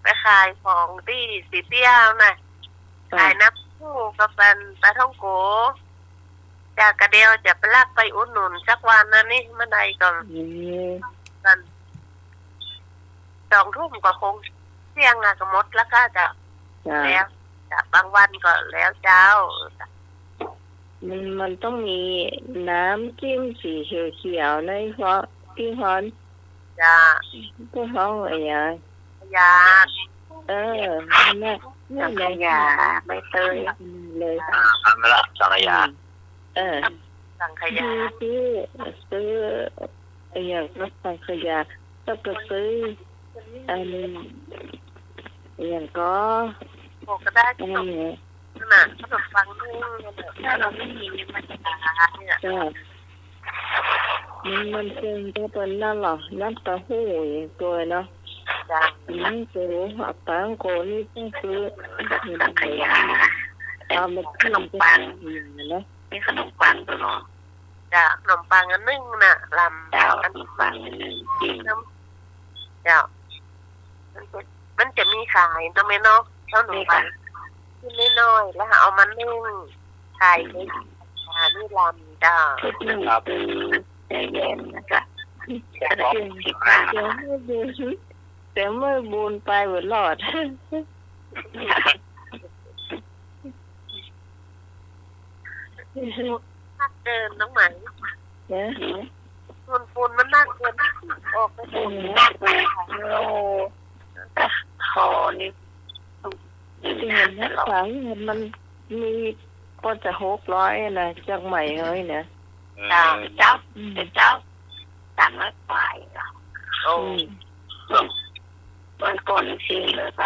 ไปขายของที่สีเตี้ยวน่ะขายน้ำผู้กับเป็นปลาท่องโกจากกระเดียวจะไปลากไปอุดหนุนสักวันนะนี่เมื่อใดก่อนกัน2 ทุ่มก็คงเที่ยงอะก็หมดแล้วก็จะแล้วจะบางวันก็แล้วเจ้า มันต้องมีน้ำจิ้มสีเขียวๆในเพราะที่ฮอน จะ ก็ห้องอะไรอย่าง ยา แม่ สังขยาใบเตย เลย ทำไปละสังขยา สังขยา ซื้ออย่างรถสังขยาแล้วก็ซื้ออันนี้อย่างก็ โก็ได้ อัน ขน นี้ มขนมปังนึ่งถ้าเราไม่มีมันจะเนี่ย จ้ะมันเป็นตัวเป็นนั่นหรอน้ำเต้าหู้อย่างตัวเนาะ จ้ะ นี่คือหักปังโกนี่ต้องซื้อ สังขยา เอามาขนมปังเนาะ มีขนมปังตัวเนาะ จ้ะขนมปังอันนึ่งน่ะลำ เจ้าขนมปังจริง เจ้ามันจะมีขายตรงนี้เนาะขนมปังขึ้นน้อยๆแล้วเอามันนึ่งขายในนี่ลำจ้า ครับใจเย็นนะคะแต่เมื่อบูนไปหมดหลอด นักเดินน้องหมาย เนี่ย ฝุ่นมันนักเกินออกไปฝุ่นนักเลยคอนี่ ที่เห็นนักฝังมันมีก็จะ600นะจากใหม่เฮ้ยเนี่ย เจ้าต่างแล้วไป โอ้ มันก่อนชิมเลยไป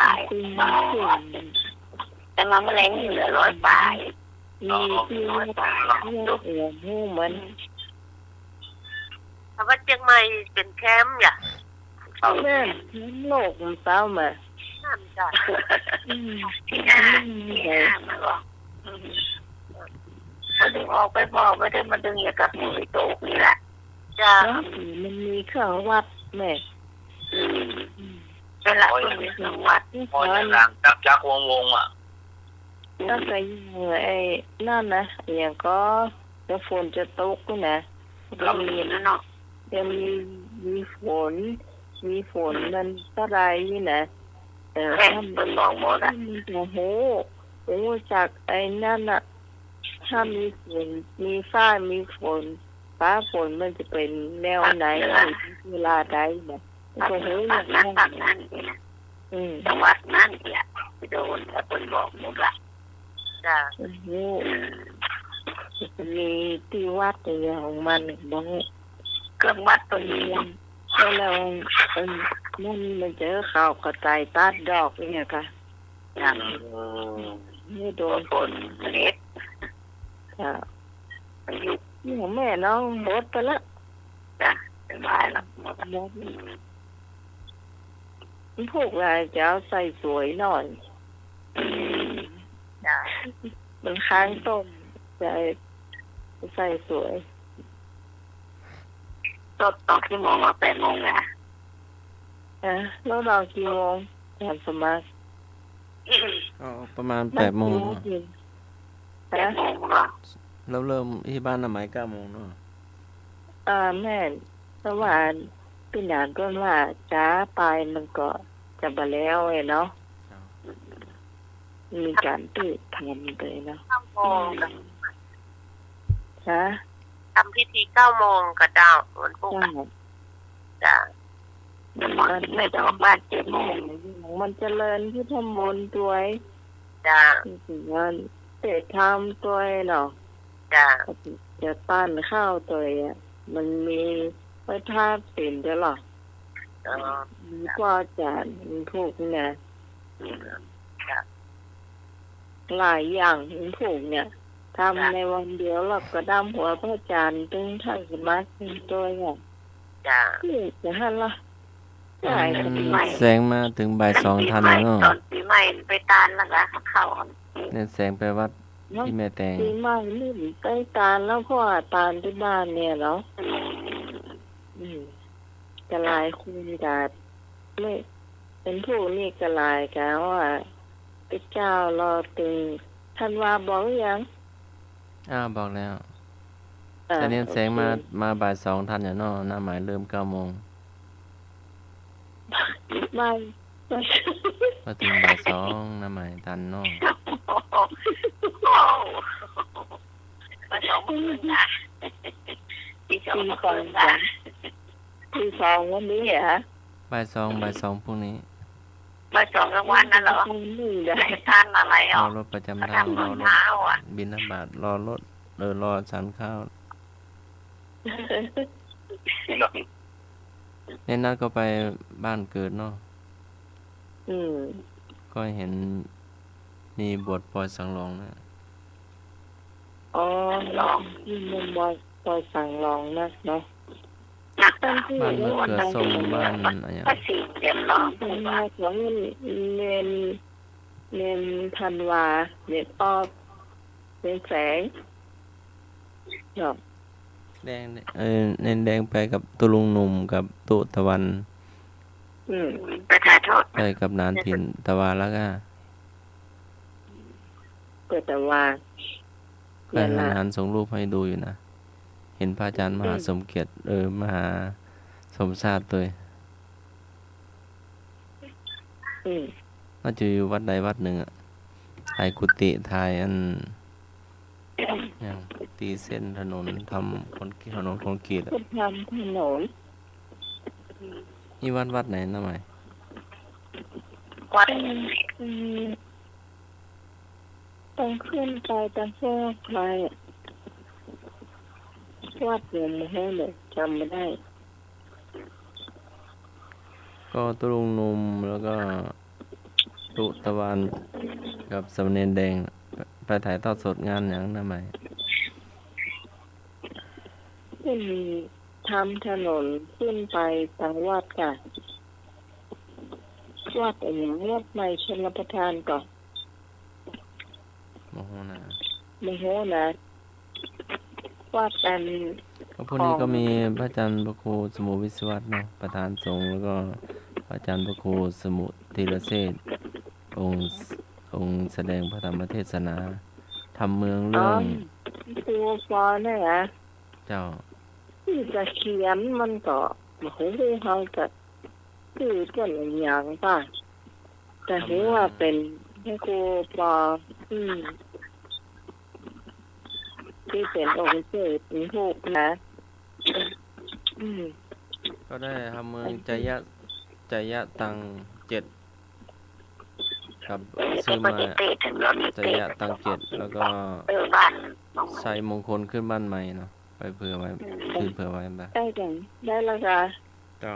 แต่มาแมลงเหลือ100 บาท มีที่หูเหมือน ถ้าว่าเชียงใหม่เป็นแคมป์อย่า แม่โลกมันเศร้ามา นั่นจ้ะ ที่หน้ามาบอกมาดึงออกไปบอกไม่ได้มาดึงอย่ากับมือโตกนี่แหละ จ้ะ มันมีเครื่องวัดแม่ เป็นหลักเป็นเครื่องวัด ที่ พอ สอ จะ น ล้างจักวงอ่ะ ก็ไปไอ้นั่นนะอย่างก็จะฝนจะตกนะจะมี นั่นเนาะ จะมีฝนมันเท่าไรนี่นะ แม่เป็นบอกหมดอ่ะ โอ้โหจากไอ้นั่นน่ะถ้ามีฝนมีฟ้ามีฝนฟ้าฝนมันจะเป็นแนวไหนเวลาใดนะโอ้โหอย่างนั้น จังหวัดนั่นแหละไปโดนแล้วคนบอกหมดละ จ้ะ นี่มีที่วัดอย่างของมันบ้าง เครื่องวัดตัวนี้ แล้วมันเจอข่าวกระจายตัดดอกเนี่ยค่ะ อย่าง นี่โด ตัวน คนเล็ก ค่ะ อายุ นี่แม่น้องหมดไปแล้ว จ้ะสบายละหมด หมดพวกเราจะเอาใส่สวยหน่อย จ้ะ มันค้างต้มจะใส่สวย ตอนที่โมงว่า8 โมงนะ แล้วเรากี่โมงแทนสมัคร ก็ประมาณ8 โมง ฮะ 8 โมงหรอ แล้วเริ่มที่บ้านน่ะหมาย9 โมงเนาะ แม่เพราะว่าพี่หนานก็ว่าช้าไปมันก็จะไปแล้วเนาะมีการตื่นทำเลยเนาะ 9 โมง ฮะ ทำพิธี9 โมงกับเจ้าวันพุธ ใช่ จ้ะ มันไม่ต้องบ้าน7 โมง มันเจริญที่ทำมนต์ตัว จ้ะ ถึงว่าเตะทำตัวเนาะ จ้ะ จะปั้นข้าวตัวมันมีไว้ทาบสินด้วยหรอ มันก็จะมันถูกเนี่ยหลายอย่างมันถูกเนี่ยทำในวันเดียวเราก็ดำหัวพระอาจารย์ตึงท่านสมาธิตัวเนี่ย จ้ะ นี่จะหันละใช่ แสงมาถึงบ่าย 2 ทันแล้วเนาะ ตอนปีใหม่ไปตานแล้วก็เข้า เนี่ยแสงไปวัดที่แม่แตง ปีใหม่นี่ไปตาลแล้วพ่อตาลที่บ้านเนี่ยเนาะกระลายคุณกับไม่เป็นผู้นี่กระลายกันว่าพระเจ้ารอตึงท่านว่าบอกหรือยัง บอกแล้วแต่เนี่ยแสงมาบ่าย 2 ทันอย่างเนาะหน้าหมายเริ่ม9 โมง ไม่ มาถึงบ่าย 2หน้าหมายทันเนาะ มาสองคนนะที่สอง ตี ค สอง นนะ ตีสองวันนี้เหรอ บ่าย 2พรุ่งนี้ มาสองกลางวันนั่นเหรอ นี่เดี๋ยว ไปทานอะไร ร อ่ะ อรถประจำ มา ทาง ทำ ร ต อ อน รถ เช้าอ่ะ บิณฑบาตรอรถรอฉันข้าวเนี่ยนัดก็ไปบ้านเกิดเนาะก็เห็นมีบวชปล่อยสังรองนะ อ๋อลองที่มุมบอยปล่อยสั่งลองนะเนาะ นัก ตั้งที่ บ้านมะเขือส้มบ้านอะไรอย่าง ก็สี่เต็มร้อง เป็นมาของเนนธันวาเน็ตออฟเป็นแสงเนาะ แดงเน้นแดงไปกับตุลุงหนุ่มกับตุตะวัน ประชาโทษ ไปกับนานถิ่นตะวันแล้วก็ เกิดแต่ว่า ก็นานส่งรูปให้ดูอยู่นะเห็นพระอาจารย์มหาสมเกียรติมหาสมชาติตัวน่าจะอยู่วัดใดวัดหนึ่งอ่ะถ่ายกุฏิถ่ายอย่างตีเส้นถนนทำถนนคอนกรีต ก็ทำถนน นี่วัดไหนนะไหม วัด ต้องขึ้นไปตั้งแค่ใครวัดเงินให้เลยจำไม่ได้ ก็ตุลุงหนุ่มแล้วก็ตุตะวันกับสามเณรแดงไปถ่ายทอดสดงานอย่างนะไหม ขึ้นทำถนนขึ้นไปทางวัดค่ะวัดอย่างวัดใหม่ชลประทานก่อน โอ้โหนะ ไม่โหนะวัดกัน ก็พวกนี้ก็มีพระอาจารย์พระครูสมุวิศวัตเนาะประธานสงฆ์แล้วก็พระอาจารย์พระครูสมุธีรเศรษฐ์องค์แสดงพระธรรมเทศนาทำเมืองเรื่อง ตัวฟอเนี่ยนะ เจ้า ที่จะเขียนมันก็มาหูเขาจะคือกันอย่างป่ะแต่เห็นว่าเป็นให้ครูปอที่เป็นองค์เจ้าเป็นถูกนะก็ได้ทำเมืองจยะตัง7 กับ เออ ซื้อ แต่ มา ก็จะเตะถึงเรานี่ จะ เตะ ยะตังเจ็ดแล้วก็ บ้านน้อง ใส่มงคลขึ้นบ้านใหม่เนาะไปเผื่อไว้คืนเผื่อไว้ไป ได้จังได้แล้วค่ะ ก็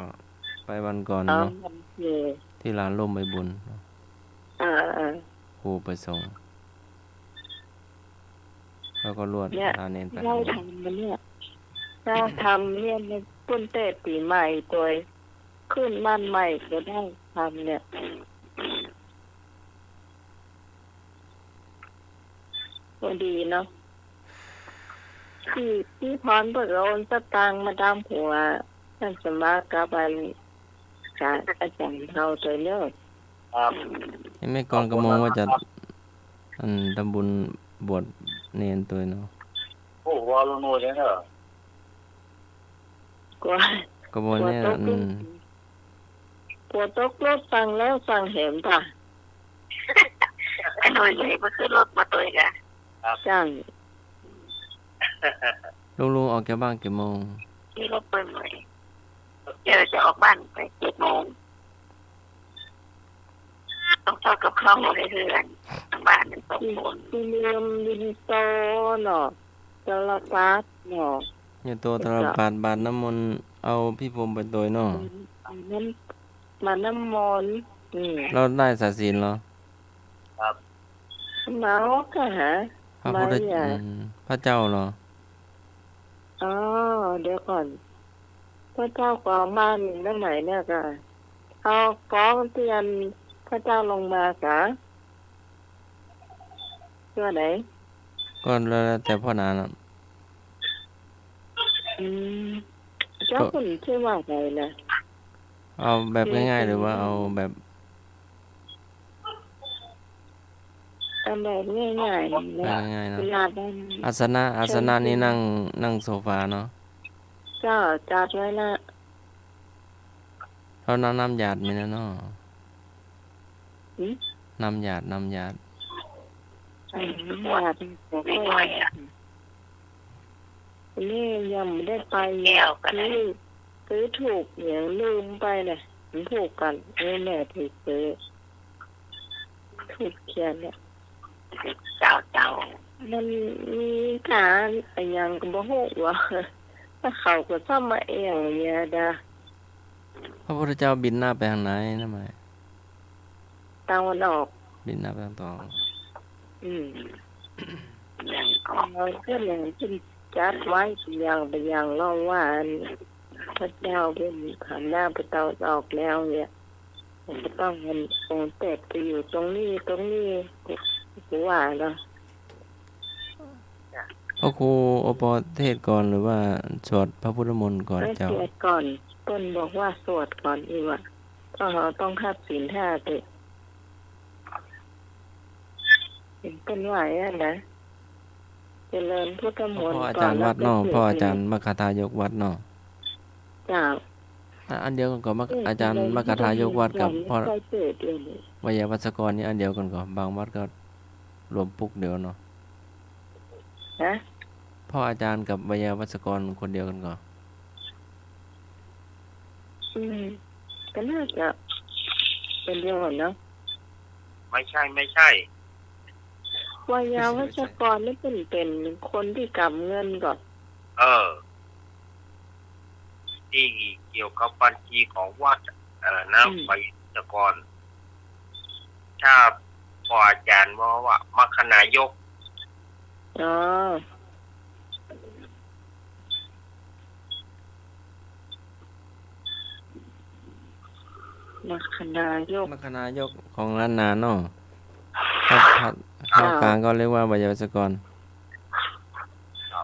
ไปวันก่อน เอา เนาะ โอเค ที่ร้านร่มใบบุญ อ่า ครูไปส่ง แล้วก็รวด เนี่ย พาเนนไป เราทำมันเนี่ยเราทำเนี่ยในต้นเตะปีใหม่ตัวขึ้นบ้านใหม่ก็ได้ทำเนี่ยก็ดีเนาะที่พรเปิดโอนสตางค์มาดามหัวท่านสมากับอาจารย์เราตัวเลิศ ครับ แม่กรก็มองว่าจะทำบุญบวชเนนตัวเนาะ โอ้วอลโน่เนี่ยเนอะ กลัว ก็บอกเนี่ย กลัวตกรถฟังแล้วฟังเห็นป่ะ ไอ้หน่อยเลยมาขึ้นรถมาตัวอีกอะ จัง ลุงออกจากบ้านกี่โมง ที่รถเปิดหน่อยเดี๋ยวจะออกบ้านไป7 โมงต้องทอดกับข้าวเรื่อยๆบ้านเป็น2 คน ที่เมืองดินโตเนาะจระปัดเนาะ อยู่ตัวตลบาดบาดน้ำมนต์เอาพี่ผมไปตัวเนาะ น้ำมาน้ำมนต์ เราได้สาศีลเหรอ เมาก็หา พระพุทธพระเจ้าเหรอ อ๋อเดี๋ยวก่อนพระเจ้ากองบ้านนั่นไหนเนี่ยก็เอากองเตียนพระเจ้าลงมากะเชื่อไหน ก็แล้วแต่พ่อนานะ เจ้าคุณชื่อว่าไงนะ เอาแบบง่ายๆหรือว่าเอาแบบ อันแบบง่ายๆ แบ นะ บง่ายๆ เว เนาะ ลาได้ อาสนะนี่นั่งโซฟาเนาะ เจ้าจัดไว้ละ เราน้ำหยาดมีนะเนาะ อืม น้ำหยาด ญาติ ไม่ไหวอ่ะ นี่ยังไม่ได้ไป แก้วกันนะ ซื้อถูกอย่างลืมไปเลยมันถูกกันแม่ถูกซื้อถูกเขียนเนี่ย เจ้า มันมีการอะไรยังก็บ่ฮู้ว่าถ้าเขาก็ซ้ำมาเองเนี่ยดา พระพุทธเจ้าบินหน้าไปทางไหนนะไหม ตะวันออก บินหน้าไปทางตะวันออก อย่างก็ เราก็อย่างที่จัดไว้อย่างไปอย่างเล่าว่าพระเจ้าเป็นขันหน้าพระเจ้าออกแล้วเนี่ยผมก็ต้องเห็นองค์เต็ดไปอยู่ตรงนี้กูว่าเนาะ พระครูโอปอเทศก่อนหรือว่าสวดพระพุทธมนต์ก่อน ไม่ เจ้า สวดก่อนต้นบอกว่าสวดก่อนอีกว่าต้องขับศีลห้าเด็กเป็นไหวอ่ะนะเจริญพุทธมนต์ พ่ออา ก่อ จาน รย์ แล้ วั ว ดเนาะ ก็ พ่ออาจารย์มคทายกวัดเนาะ เจ้า อันเดียวกันกับอาจารย์มคทายกวัดกับพ่อ ไม่ค่อยเปิดเลยนี่ วิยาวัชกรนี่อันเดียวกันก่อนบางวัดก็รวมปุกเดียวเนาะ นะ พ่ออาจารย์กับวิยาวัชกรคนเดียวกันก่อน ก็น่าจะเป็นเดียวกันเนาะ ไม่ใช่ วายาวัชกรนี่เป็นคนที่กำเงินก่อน ที่เกี่ยวกับบัญชีของวัดนะไปตะกรถ้าพออาจารย์ว่ามัคคณายก อ๋อมัคคณายก มคณายกของล้านนาเนาะภาคกลางก็เรียกว่าวิยาวัชกร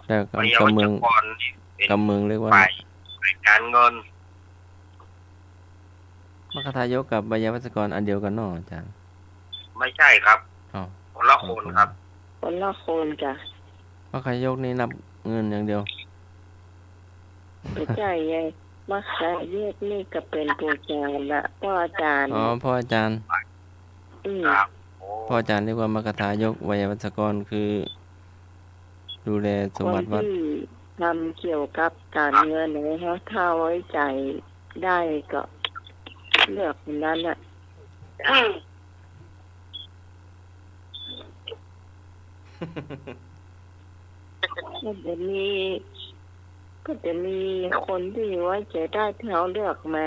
แต่ วิยาวั กำเมื ช อง กรนี่เป็น กำเมืองเรียกว่า ฝ่ายการเงิน มคทายกกับวิยาวัชกรอันเดียวกันเนาะอาจารย์ ไม่ใช่ครับ อ๋อ คนละคนครับ คนละคนจ้ะ มคทายกนี่นับเงินอย่างเดียว ไม่ใช่ไงมัคคายกนี่ก็เป็นปูจารย์ละพ่ออาจารย์ อ๋อพ่ออาจารย์ ครับโอ้ พ่ออาจารย์เรียกว่ามคทายกวิยาวัชกรคือ ดูแลส ค ม น บัติวัด ที่ทำเกี่ยวกับการเงินนะคะถ้าไว้ใจได้ก็เลือกคนนั้นน่ะ ก็จะมีคนที่ไว้ใจได้ที่เขาเลือกมา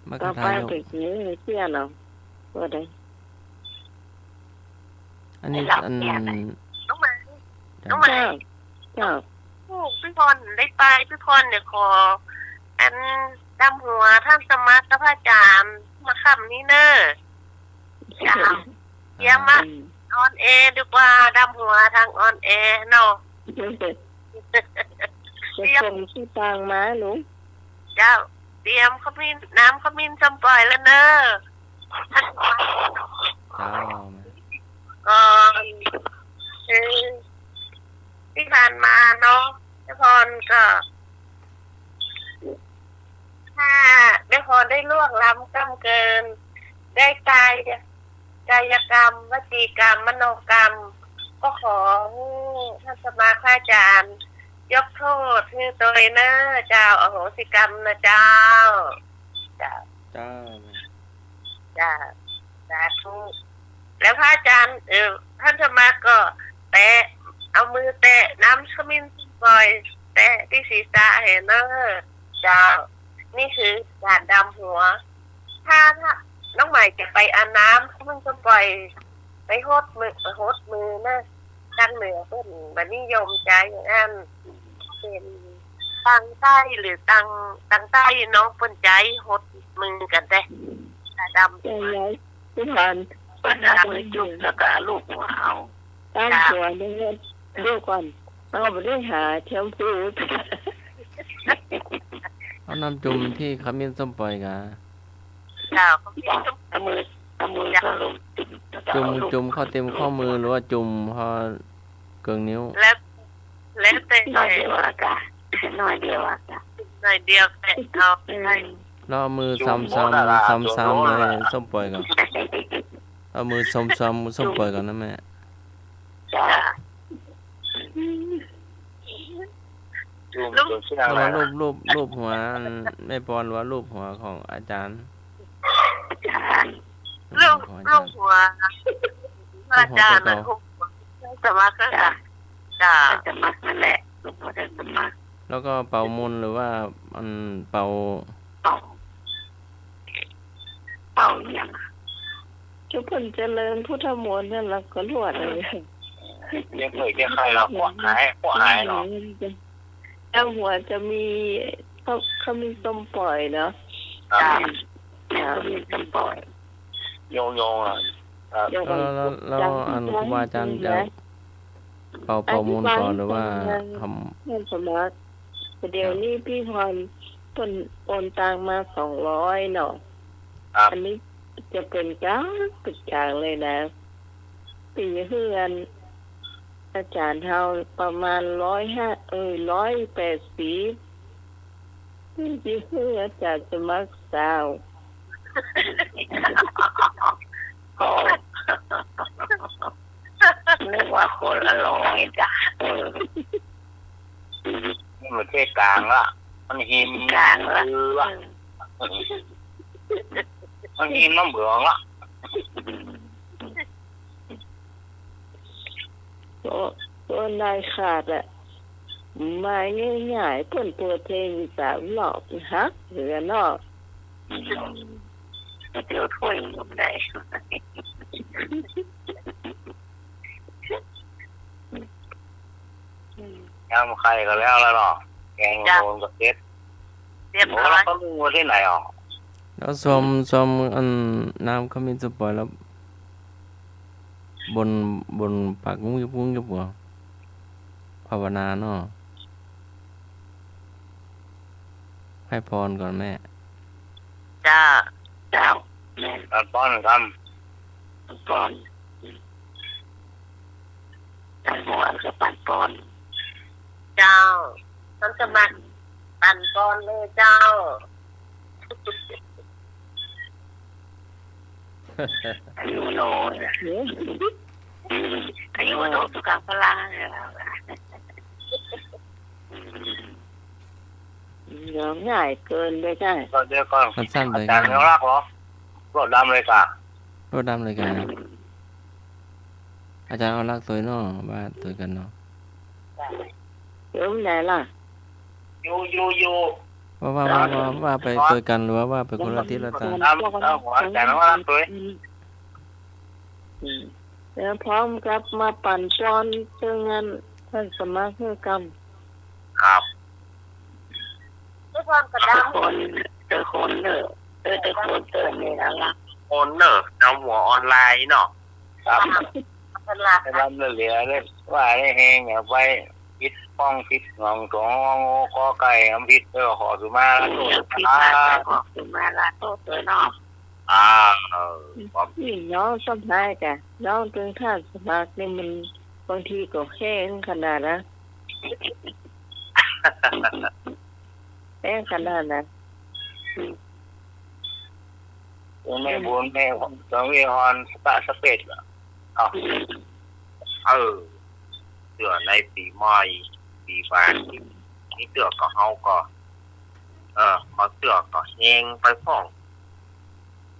มรรค ต่อไป ทายก เด็กนี้เสียเนาะก็ได้ อันนี้อัน น้องหมา จ้ะ น้องหมา เจ้า พี่พรได้ไปพี่พรเนี่ยขออันดำหัวท่านสมัครกับพระอาจารย์มาคำนี้เนอะจ้าเยี่ยมมากออนแอร์ดีกว่าดำหัวทางออนแอร์เนาะ จะส่งที่ต่างมาหนู เจ้าเตรียมขมิ้นน้ำขมิ้นจำปล่อยแล้วเนอะท่านไป เจ้า ก่อนที่ผ่านมาเนาะพี่พรก็ถ้าพี่พรได้ล่วงล้ำกำเกิน ได้กายกรรมวจีกรรมมโนกรรม ก็ขอให้ท่านสมาคาจารย์ยกโทษให้ตัวเนอะเจ้าอโหสิกรรมนะเจ้าเจ้า เจ้า จ้าสาธุแล้วพระอาจารย์ท่านสมาก็แตะเอามือแตะน้ำขมิ้นบ่อยแตะที่ศีรษะเห็นเนอะเจ้านี่คือการดำหัวถ้าน้องใหม่จะไปอาน้ำเขาเพิ่งจะปล่อยไปโหดมือนะตั้งเหนือเพิ่นบัดนิยมใจอย่างนั้นเป็นตังใต้หรือตังใต้น้องเพิ่นใจโหดมือกันได้ดำ ใจย้ายที่ผ่าน เปิ้นเอามือจุ่มแล้วก็ลูกหัวเอา ตั้งตัวดูก่อนเราไปได้หาแชมพู เอาน้ำจุ่มที่ขมิ้นส้มปล่อยกะ เจ้าเขาพี่ เอามือก็ลงจุ่มเข้าเต็มข้อมือหรือว่าจุ่มพอเกิงนิ้ว แล้วแต่ น้อยเดียวอะค่ะน้อยเดียวอะค่ะ หน่อยเดียวแต่เอาให้ แล้วเอามือซ้ำๆเลยส้มปล่อยกันเอามือซ้ำส้มปล่อยกันนะแม่ จ้า จุ่มจนเชื่อ แล้ว อะไร ว่ารูปหัวแม่ปอนหรือว่ารูปหัวของอาจารย์ อาจารย์ ลูก ของอา ลู จาร ก ย์ หัวอาจารย์นะลูกสมาก็ จ้า จ้า จะมักนั่นแหละลูกหัวจะมัก แล้วก็เป่ามนต์หรือว่ามันเป่า เป่าอย่าง ทุกคนเจริญพุทธมนต์นั่นเราก็รวดเลย เลี้ยงเลยเลี้ยงใครเราหัวหายเนาะ แล้วหัวจะมีเขามีส้มปล่อยเนาะ จ้าแม่ก็มีจำปล่อย โยงอ่ะ เดี๋ยว แล้วอันครูบาอาจารย์จะเป่ามนต์ก่อนหรือว่าท เพื่อนสมัครเดี๋ยวนี้พี่พรโอนตังมา200เนาะ ครับ อันนี้จะเป็นปิดกลางเลยนะปีเฮือนอาจารย์เฮาประมาณ180ปีเฮืออาจารย์สมัครสาว ก็นึกว่าคนละร้อยจ้ะ นี่มันเทศกลางละมันหิม กลางละ ละมันหิมน้ำเบืองละ ก็นายขาดอะมาง่ายๆเพิ่นเปิดเพลง3 รอบฮักเหลือนอก เดี๋ยวถ้วยลงได้ ยำไข่ก็แล้วเนาะแกงโดนกับเซ็ต เรียบ โอ้ ร้อ แล้ว ย เขาลุงมาที่ไหนอ่ะ ำแล้วซอมอันน้ำขมิ้นส้มปล่อยแล้ว บนปากงุ้งยุบหัวภาวนาเนาะให้พรก่อนแม่ จ้า เจ้าแม่ ตอนป้อนค ปอนตั้งหัวกับปันปอน เจ้าท่านสมัครปั่นก่อนเลยเจ้า อายุโน เนี่ย อายุโนสุขังพลัง เดี๋ยวง่ายเกินไปใช่ ก็เดี๋ยวก่อน สั้นๆเลย อาจารย์ไม่รักเหรอรถดำเลยค่ะ รถดำเลยกันอาจารย์เอาลักตัวเนาะว่าตัวกันเนาะ เดี๋ยวไหนล่ะ อยู่ ว่าไปตัวกันหรือว่าไปคนละทิศละทาง ดำหัวอาจารย์ไม่รักตัว แล้วพร้อมกับมาปั่นจอนเชิงงานท่านสมาชิกกรรม ครับ ด้วยความกระดัง คนเจอคนเนอะเจอคนเจอนี่แล้วล่ะ คนเนอะนำหัวออนไลน์เนาะครับ เป็นหลัก ไปรับเหลือเลยว่าได้แหงอย่าไปพิษป้องพิษงองตัวงอคอไก่น้ำพิษเออขอสุมาแล้วตัว พี่ อ่า ชายบอกถึงมาละโตตัวน้อง ความ นี่น้องสบายกะน้องถึงท่านสมัครนี่มันบางทีก็แข้งขนาดนะแข้งขนาดนะ ไม่บุญไม่ต้องวิฮอนสปะสเปดเอาเสือในปีใหม่ปีบานนี่เสือก็เฮาก็ขอเสือก็แหงไปฟ้อง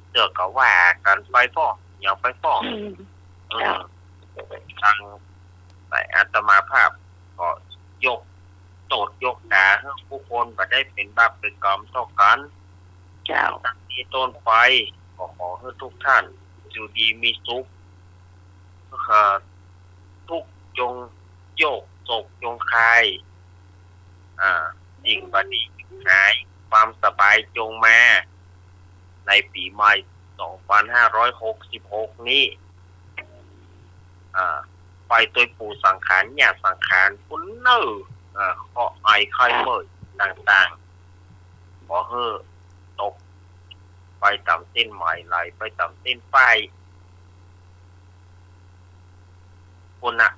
เสือก็ว่ากันไปฟ้องอย่างไปฟ้องทางแต่อาตมาภาพก็ยกโจทย์ยกหาให้ผู้คนก็ได้เป็นบาปเป็นกรรมต่อกัน เจ้า จากนี้ต้นไปขอให้ทุกท่านอยู่ดีมีสุขทุกจงโยกโศกจงคลายสิ่งบดีหายความสบายจงมาในปีใหม่2566นี้ไปตัวปู่สังขารญาติสังขารคุณเนอขอไอไข่เมื่อต่างๆขอให้ตกไปต่ำเส้นใหม่ไหลไปต่ำเส้นไฟคุณอะ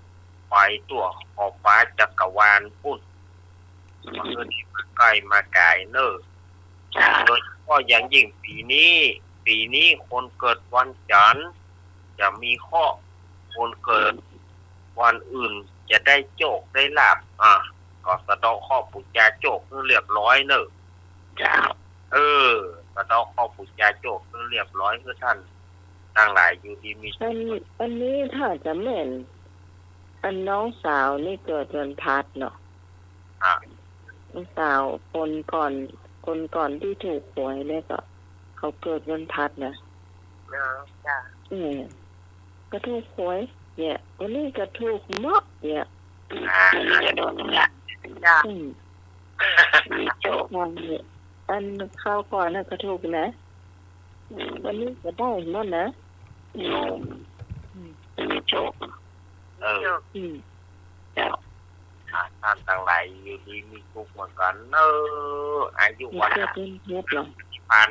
ไปตัวขอบฟ้าจักรวาลพุ่นมาเพื่อที่มาใกล้มาไกลเนอโดยเฉพาะอย่างยิ่งปีนี้คนเกิดวันจันทร์จะมีข้อคนเกิดวันอื่นจะได้โจกได้ลาบก็สะดอกข้อปุจจาโจกเพื่อเรียบร้อยเนอะสะดอกข้อปุจจาโจกเพื่อเรียบร้อยเพื่อท่านตั้งหลายอยู่ดีมีอันนี้ถ้าจะแม่นอันน้องสาวนี่เกิดวันพัดเนาะน้องสาวคนก่อนที่ถูกหวยเนี่ยก็เขาเกิดวันพัดนะจ้ะก็ถูกหวยเนี่ยวันนี้ก็ถูกมากเนี่ยจะโดนละ จ้ะ โจกมันเนี่ยอันเข้าก่อนน่ะก็ถูกนะวันนี้ก็ได้หมดนะมีโจกเจ้าท่านต่างหลายอยู่ดีมีสุขเหมือนกันอายุวันผ่าน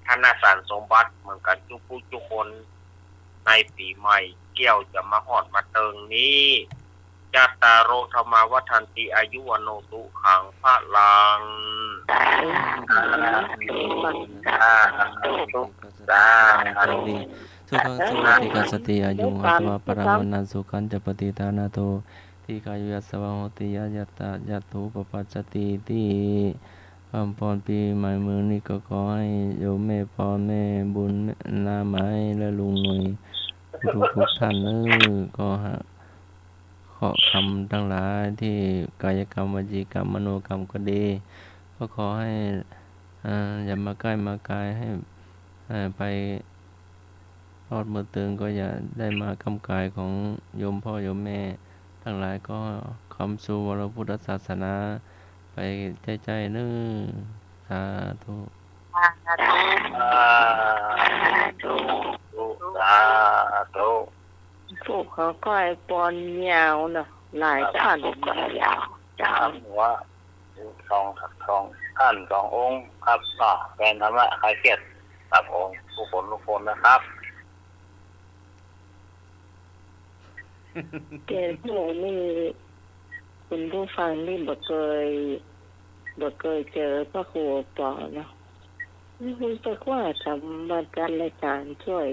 ท่านอาสารสมบัติเหมือนกันทุกคนในปีใหม่เกี่ยวจะมาหอดมาเติงนี้จัตตาโรธรรมาวัฏันติอายุวโนสุขังพระลังสุขังสุติกัสสติอายุหัตวะปรามนันสุขันจะปฏิทานาโตทีกายุยัสสวะโหติยะยัตตะยัตถุปปัจจติติความพรปีใหม่มือนี้ก็ขอให้โยมแม่พ่อแม่บุญนาไม้และลุงหน่วยทุกท่านก็ขอคำทั้งหลายที่กายกรรมวจีกรรมมโนกรรมก็ดีก็ขอให้อย่ามาใกล้มาไกลให้ไปรอดมือตึงก็อย่าได้มากำกายของโยมพ่อโยมแม่ทั้งหลายก็คำสู่วรพุทธศาสนาไปใจสาธุพวกเขาก็ไอ้ปอนยาวเนาะหลายท่านก็ยาวจ้าหัวทองท่าน2 องค์ครับแฟนธรรมะใครเกียรติครับองค์ทุกคนนะครับเกณฑ์ผู้นี่คุณผู้ฟังนี่บ่เคยเจอพระครูปอเนาะนี่คุณจะว่าทำมาการรายการช่วย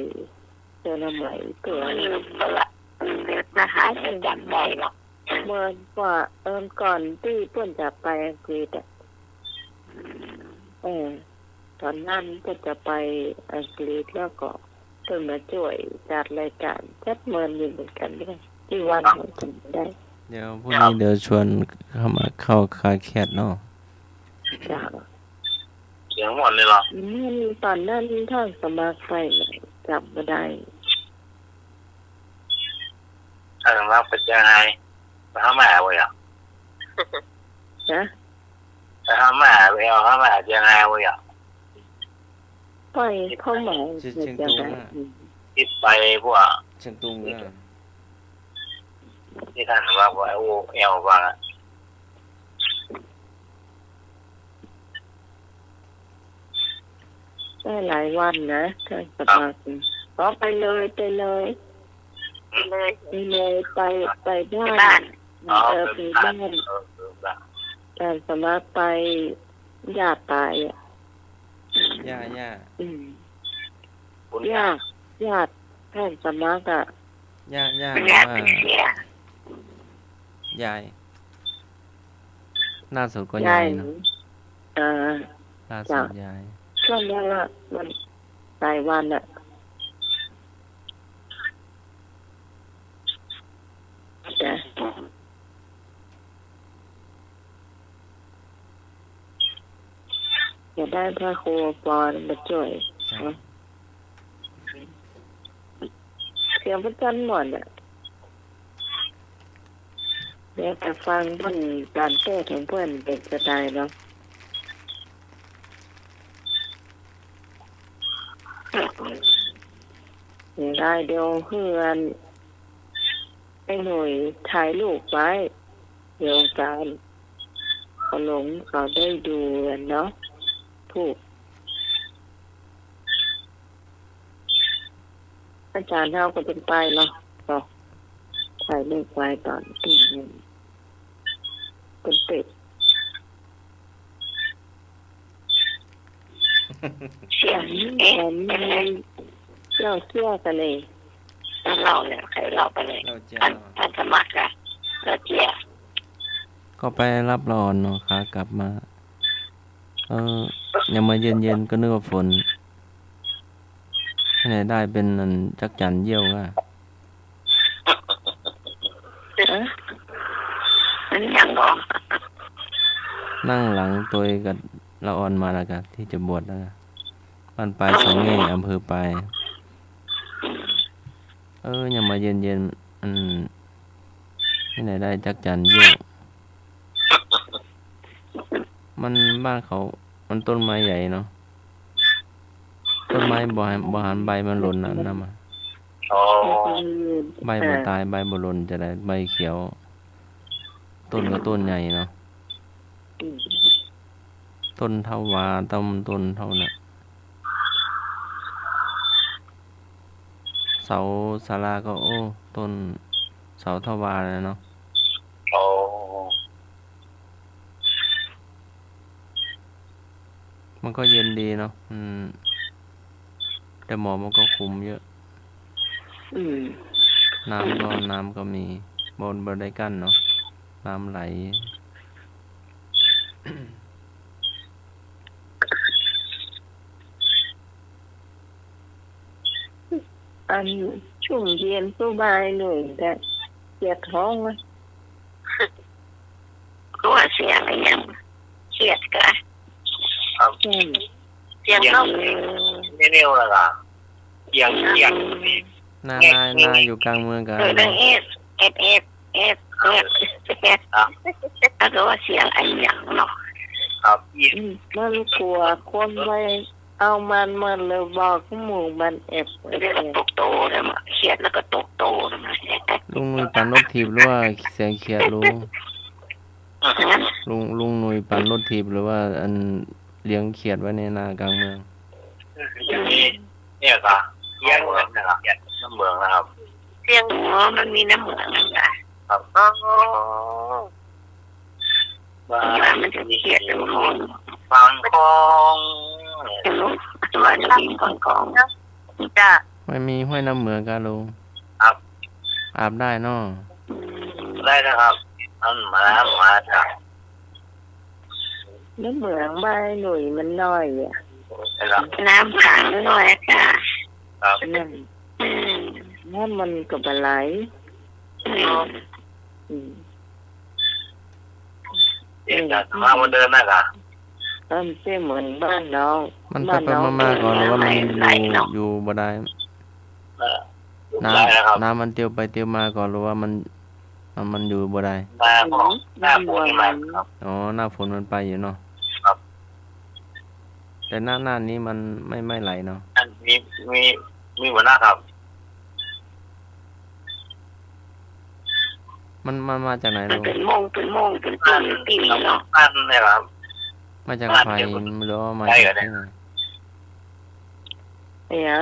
เจอละใหม่เกิดนะคะจะจำได้หรอก เมื่อก่อนที่เพิ่นจะไปอังกฤษ ตอนนั้นก็จะไปอังกฤษแล้วก็เพิ่งมาช่วยจัดรายการจัดเมินอยู่เหมือนกันด้วยที่วันของคุณได้ เดี๋ยวพรุ่งนี้เดี๋ยวชวนเข้ามาเข้าคาแคทเนาะ จ้ะ เสียงหมดเลยเหรอ มันตอนนั้นทางสมัครไปจับมาได้ ถ้าสมัครเป็นยังไงไปหาแม่ไว้อ่ะ นะ ไปหาแม่ไปเอาหาแม่ยังไงไว้อ่ะ ปล่อยเข้ามา เชียง จะ ตุง ได้ อ่ะ คิดไปพวก เชียงตุงอ่ะ ที่ท่านว่าไว้โอ้เอวว่า ได้หลายวันนะทางสมัครก็ไปเลยไปเลยไปบ้านไปบ้านการสมัครไปญาติตายอ่ะ ย่า ญาติท่านสมัครอ่ะ ย่า ญา ว่า ติเป็นเสีย ยายล่าสุดก็ ยาย เนาะ ล่าสุดยาย ช่วงนี้ละมันหลายวันอ่ะจ้ะอยากได้พระครูปอนมาช่วยเสียงพระจันทร์หมดอ่ะเดี๋ยวไปฟังเพื่อนการเทศน์ของเพื่อนเป็นสไตล์เนาะได้เดี๋ยวเพื่อนไอ้หน่วยถ่ายรูปไว้เดี๋ยวการเขาหลงเขาได้ดูกันเนาะถูกอาจารย์เท่าก็เป็นไปเนาะก็ถ่ายรูปไว้ตอนที่เป็นเป็ด เสียง แอ เอ๊ะ นเราเชื่อกันเลย แล้วเราเนี่ยใครเราไปเลย เราเจ้า ท่านสมัครอะเราเจีย ก็ไปรับรอนเนาะขากลับมายังมาเย็นๆก็นึกว่าฝนที่ไหนได้เป็นอันจักจั่นเยี่ยวอ่ะ นั่นยังบอก นั่งหลังตัวกับละออนมาแล้วกันที่จะบวชแล้วบ้านปลายสองแง่อำเภอปลายยังมาเย็นที่ไหนได้จักจั่นเยี่ยวมันบ้านเขามันต้นไม้ใหญ่เนาะต้นไม้บ่หันใบมันหล่นนะมา โอ้ ใบบ่ตายใบบ่หล่นจะได้ใบเขียว ต้นก็ต้นใหญ่เนาะต้นเท่าวาต้นเท่าน่ะเสาศาลาก็ต้นเสาเท่าวาเลยเนาะ โอ้ มันก็เย็นดีเนาะแต่หมอกมันก็คุมเยอะน้ำก็มีบนได้กั้นเนาะน้ำไหล อันช่วงเย็นสบายหน่อยแต่เจ็บท้องไหม ก็ว่าเสียงอะไรยังเครียดกะ ใช่ เสียงเรา ไม่เร็วแล้วล่ะเอียง นาอยู่กลางเมืองกัน ดังเอสแล้วก็ว่าเสียงอะไรอย่างเนาะ ครับอี มันกลัวคนไปเอามันเลยบอกหมู่มันแอบ เรียกตกโตเลยมาเครียดแล้วก็ตกโตเลยมา ลุงหนุ่ยปั่นรถถีบหรือว่าเสียงเขียดลุงหนุ่ยปั่นรถถีบหรือว่าอันเลี้ยงเขียดไว้ในนากลางเมือง เนี่ยครับเอียงนะครับน้ำเมืองนะครับ เสียงหัวมันมีน้ำเหมืองนะครับ อ๋อ มันจะเครียดเป็นคน ฟังคง เป็นลูกตัวจะกินของจ้ะ ไม่มีห้วยน้ำเหมืองกันลุงอาบได้เนาะ ได้นะครับอันมาจาก แล้วเหมืองใบหนุ่ยมันน้อยอ่ะ นะครับ น้ำขังหน่อยค่ะ ครับ นั่นน้ำมันก็บไหลอืม เด็กจะมาวันเดินนะครับ เส้นเหมือนบ้านน้อง มันไปมาๆก่อนหรือว่ามันอยู่บ่ได้ ได้นะครับ น้ำมันเตียวไปเตียวมาก่อนหรือว่ามันอยู่บ่ได้ หน้าฝนมาครับ อ๋อหน้าฝนมันไปอยู่เนาะ ครับ แต่หน้านี้มันไม่ไหลเนาะ มีหัวหน้าครับ มันมาจากไหน มัน ลุง เป็นโมงเป็นตีเนาะ บ้านเนี่ยครับ มาจากไฟหรือว่ามา ใช่ จาก เหรอเนี่ย ที่ไหน เนี่ย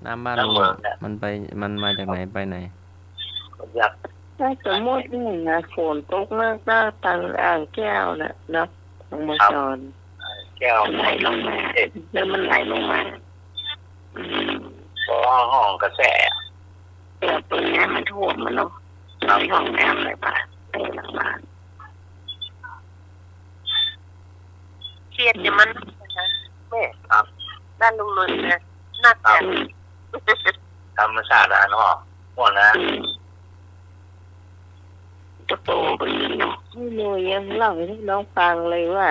น้ำบ้านลุงมันมาจากไหนไปไหน อยาก ถ้าสมมตินี่นะฝนตกมากหน้าตังอ่างแก้วน่ะเนาะลงมาจอน แก้ว ไหลลงมาแล้วมันไหลลงมา เพราะห้องกระแส แต่ตรงนี้มันท่วมมันเนาะในห้องน้ำอะไรบ้างในหลังบ้าน เครียดจะมันนะแม่ครับด้านลุงนนท์นะหนักจัง ธรรมชาตินะเนาะหมดนะ จะโตไปเนาะ ให้หนูยังเล่าให้น้องฟังเลยว่า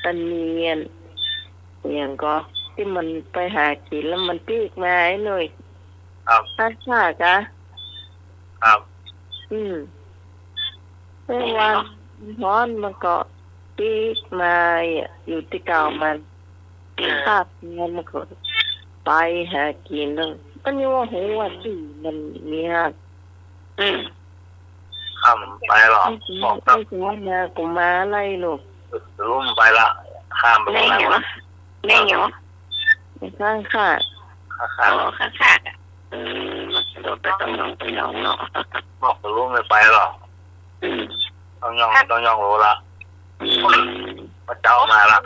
มันมีอย่างก็ที่มันไปหากินแล้วมันปีกมาไอ้หน่อย ครับ ถ้าชาจ้ะ ครับ เมื่อวันร้อนมันก็ปีกมาอยู่ที่เก่ามันภาพเงินมันก็ไปหากินแล้วมันยังว่าหัวที่มันมีฮะ คำไปหรอบอกครั ไม่ บ ใช่มากูมาอะไรลูก รุ่มไปละข้ามไป แม่ แล้ว เหรอแม่เหรอ ไม่ข้างค่ะ ข้าม ข้างข้างมันโดดไปต้องน้องไปน้องเนาะ บอกรุ่มไม่ไปหรอกต้องย่องรู้ละพระเจ้ามาละ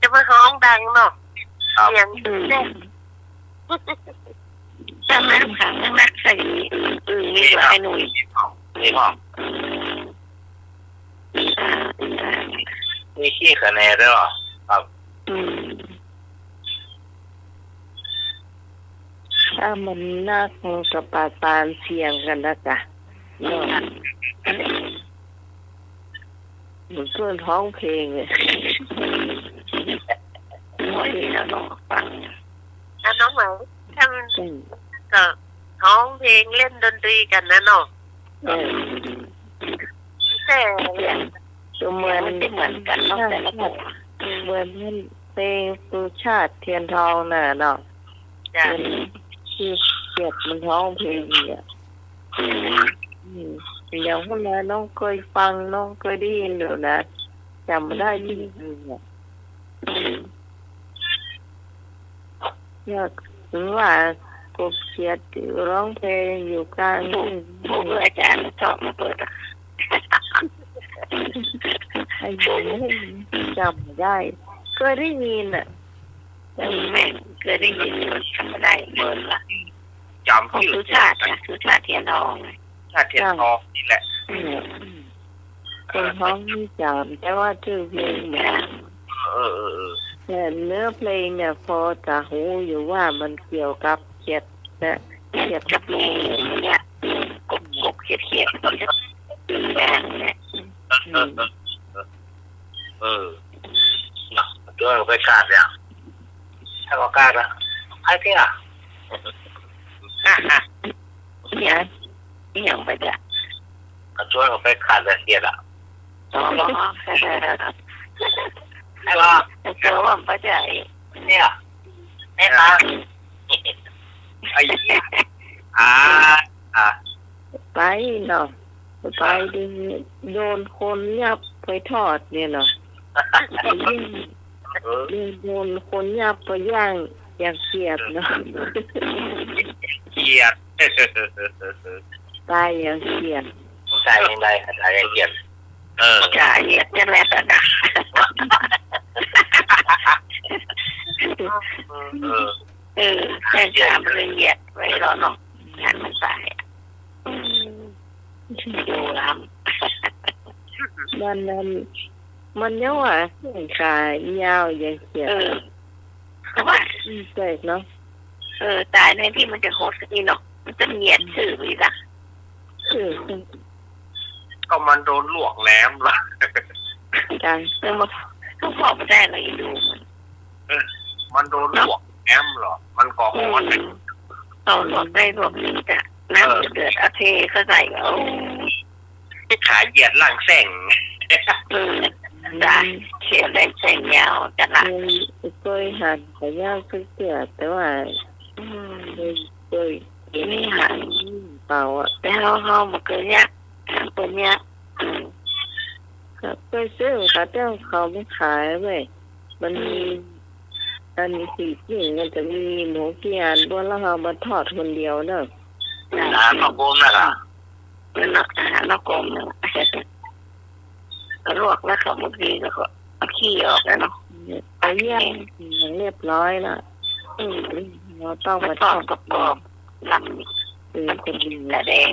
จะมาห้องดังเนาะ ครับ เสียงแน่ ถ้าน้ำขังนักใส่มีหลายหน่วย นี่ห้องมีขี้คะแนนด้วยหรอครับ ถ้ามันน่าคงกับปาตานเสียงกันนะจ๊ะเนาะเหมือนเพื่อนท้องเพลงเลย หน่วยที่เราลองฟัง แล้วน้องเหมยถ้ามันก็ร้องเพลงเล่นดนตรีกันนะเนาะแต่ ตัวเหมือน ไม่เหมือนกันเนาะแต่ละคน เหมือนเพลงสุชาติเทียนทองน่ะเนาะ จ้ะ เป็นชื่อเกียรติมันท้องเพลงเนี่ยอย่างพวกนั้นน้องเคยฟังน้องเคยได้ยินอยู่นะจำไม่ได้จริงๆเนี่ยอยากถึงว่ากบเขียดร้องเพลงอยู่กลาง ผู้อาจารย์ชอบมาเปิด ไอ้ยังไม่จำไม่ได้เคยได้ยินอ่ะ แม่เคยได้ยินทำไม่ได้เบิร์นละ จำ ของ ชื่อ สุชาติสุชาติเทียนทอง ชาติเทียนทองนี่แหละ คนท้องไม่จำแต่ว่าชื่อเพลงเนี่ยแต่เนื้อเพลงเนี่ยพอจะหูอยู่ว่ามันเกี่ยวกับเขียดนะเขียด กับลุงเนี่ยกบเขียดเขียดตัวจะแดงเนี่ย ด้วยไปกาดเนี่ยถ้าก็กาดละไอ้ที่อ่ะ เนี่ยอย่างไปจ้ะ ก็ช่วยเขาไปขาดละเอียดอ่ะ ต่อรอไอ้ว่า เจอว่าไปจ้ะ เนี่ยไอ้ค่ะไอ้ไปเนาะไปดึงโดนคนยับไปทอดเนี่ยเนาะโดนคนยับไปย่างอย่างเขียดเนาะ เกียด ตายอย่างเขียด ใช่ยังไงใช่ยังเกียดจ่ายเยอะแหละแต่นะ แค่จามละเอียดไว้แล้วเนาะงานมันตายอยู่ลำมันยังว่าขายาวอย่างเขียดเพราะว่าเสกเนาะตายในที่มันจะโหดสักทีเนาะมันจะเหยียดชื่อไปละก็มันโดนลวกแหลมละ จังมาต้องพอไม่ได้เลยดูมันโดนลวกแหลมหรอมันก็โหดเอาลวกได้ลวกนี้จ้ะน้ำเดือดเอาเทเข้าใส่เอาขาเหยียดหลังแสงได้เขียนได้เส้นยาวจะละเคยหั่นขายาวคือเสียแต่ว่าเคยนี่หั่นเปล่าอ่ะแต่เขามาเกิดเนี้ยตัวเนี้ยเคยซื้อค่ะแต่เขาไม่ขายเว้ยมันมีอันนี้สีจริงมันจะมีหมูเกียนด้วยแล้วเรามาทอดคนเดียวเนอะข้าวโพดนะครับเป็นนักกลมเนอะลวกแล้วเขาบางทีแล้วก็เอาขี้ออกแล้วเนาะไปเยี่ยมอย่างเรียบร้อยละเราต้องมาทอดกรอบลำคนดีละแดง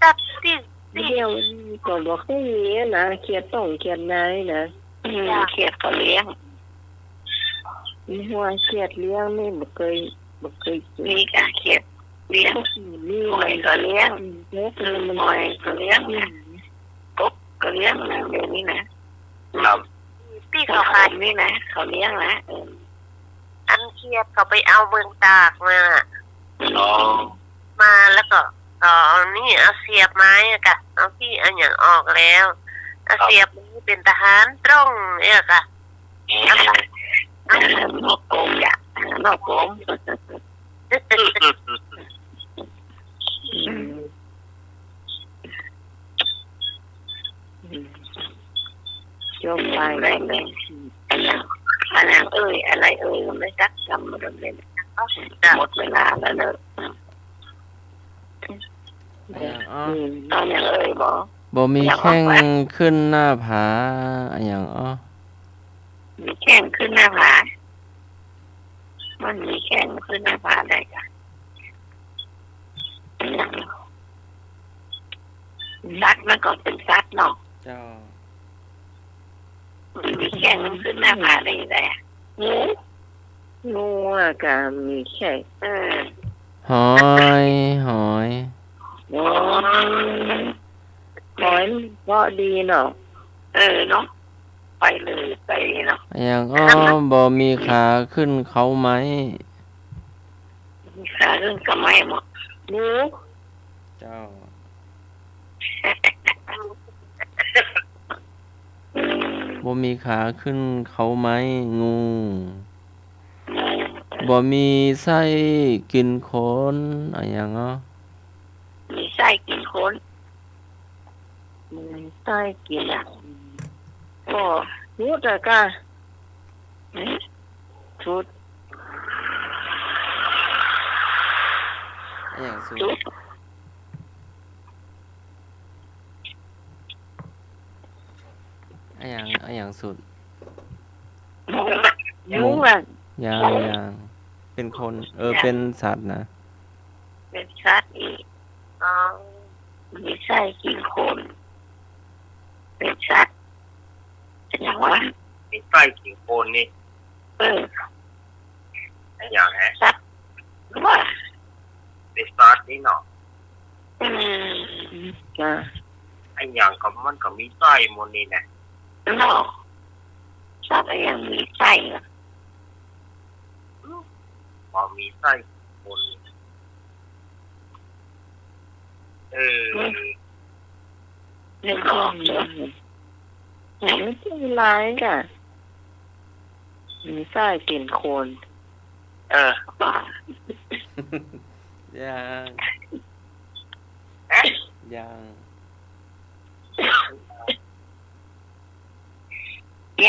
ตัดที่เดียวก็บอกให้เลี้ยงนะเขียดต้องเขียดนายนะเขียดเขาเลี้ยงมีหัวเขียดเลี้ยงนี่บ่เคยมีกะเขียดเลี้ยงนี่หอยก็เลี้ยงหอยก็เลี้ยงกบก็เลี้ยงนะเดี๋ยวนี้นะที่เขาขายนี่นะเขาเลี้ยงนะอันเขียดเขาไปเอาเมืองตากมาแล้วก็นี่เอาเสียบไม้กะเอาที่อันอย่างออกแล้วเอาเสียบมันเป็นทหารตรงเนี่ยกะนกกลมจ้ะนกกลมยกไปแรงเลยอะไรอะไรไม่ซักจำมาเลยหมดเวลาแล้วเนอะตอนอย่างบ่มีแข้งขึ้นหน้าผาอย่างมีแข้งขึ้นหน้าผามันมีแข้งขึ้นหน้าผาได้จ้ะซัดมันก็เป็นซัดเนาะมีแข้งขึ้นหน้าผาได้แต่งูก็มีแข้งหอยก็ดีเนาะเนาะไปเลยไปเนาะอย่างบ่มีขาขึ้นเขาไหมมีขาขึ้นก็ไม่หมดงูเจ้าบ่มีขาขึ้นเขาไหมงูบ่มีไส้กินขนอย่างมีไส้กินขนมีไส้กินก็รู้จักกะชุดอย่างสุดอย่างสุดยุงอ่ะอย่างเป็นคนเป็นสัตว์นะเป็นสัตว์อีกมีไส้กินคนเป็นสัตว์อย่างว่ามีไส้กินคนนี่อย่างไงสัตว์ว่าเป็นสัตว์นี่เนาะจ้ะไอ้อย่างกับมันก็มีไส้หมดนี่นะเนาะสัตว์อย่างมีไส้พอมีไส้คนนึกออกเนอะไม่ใช่ร้ายจ้ะมีไส้กินคนป่ายัง ย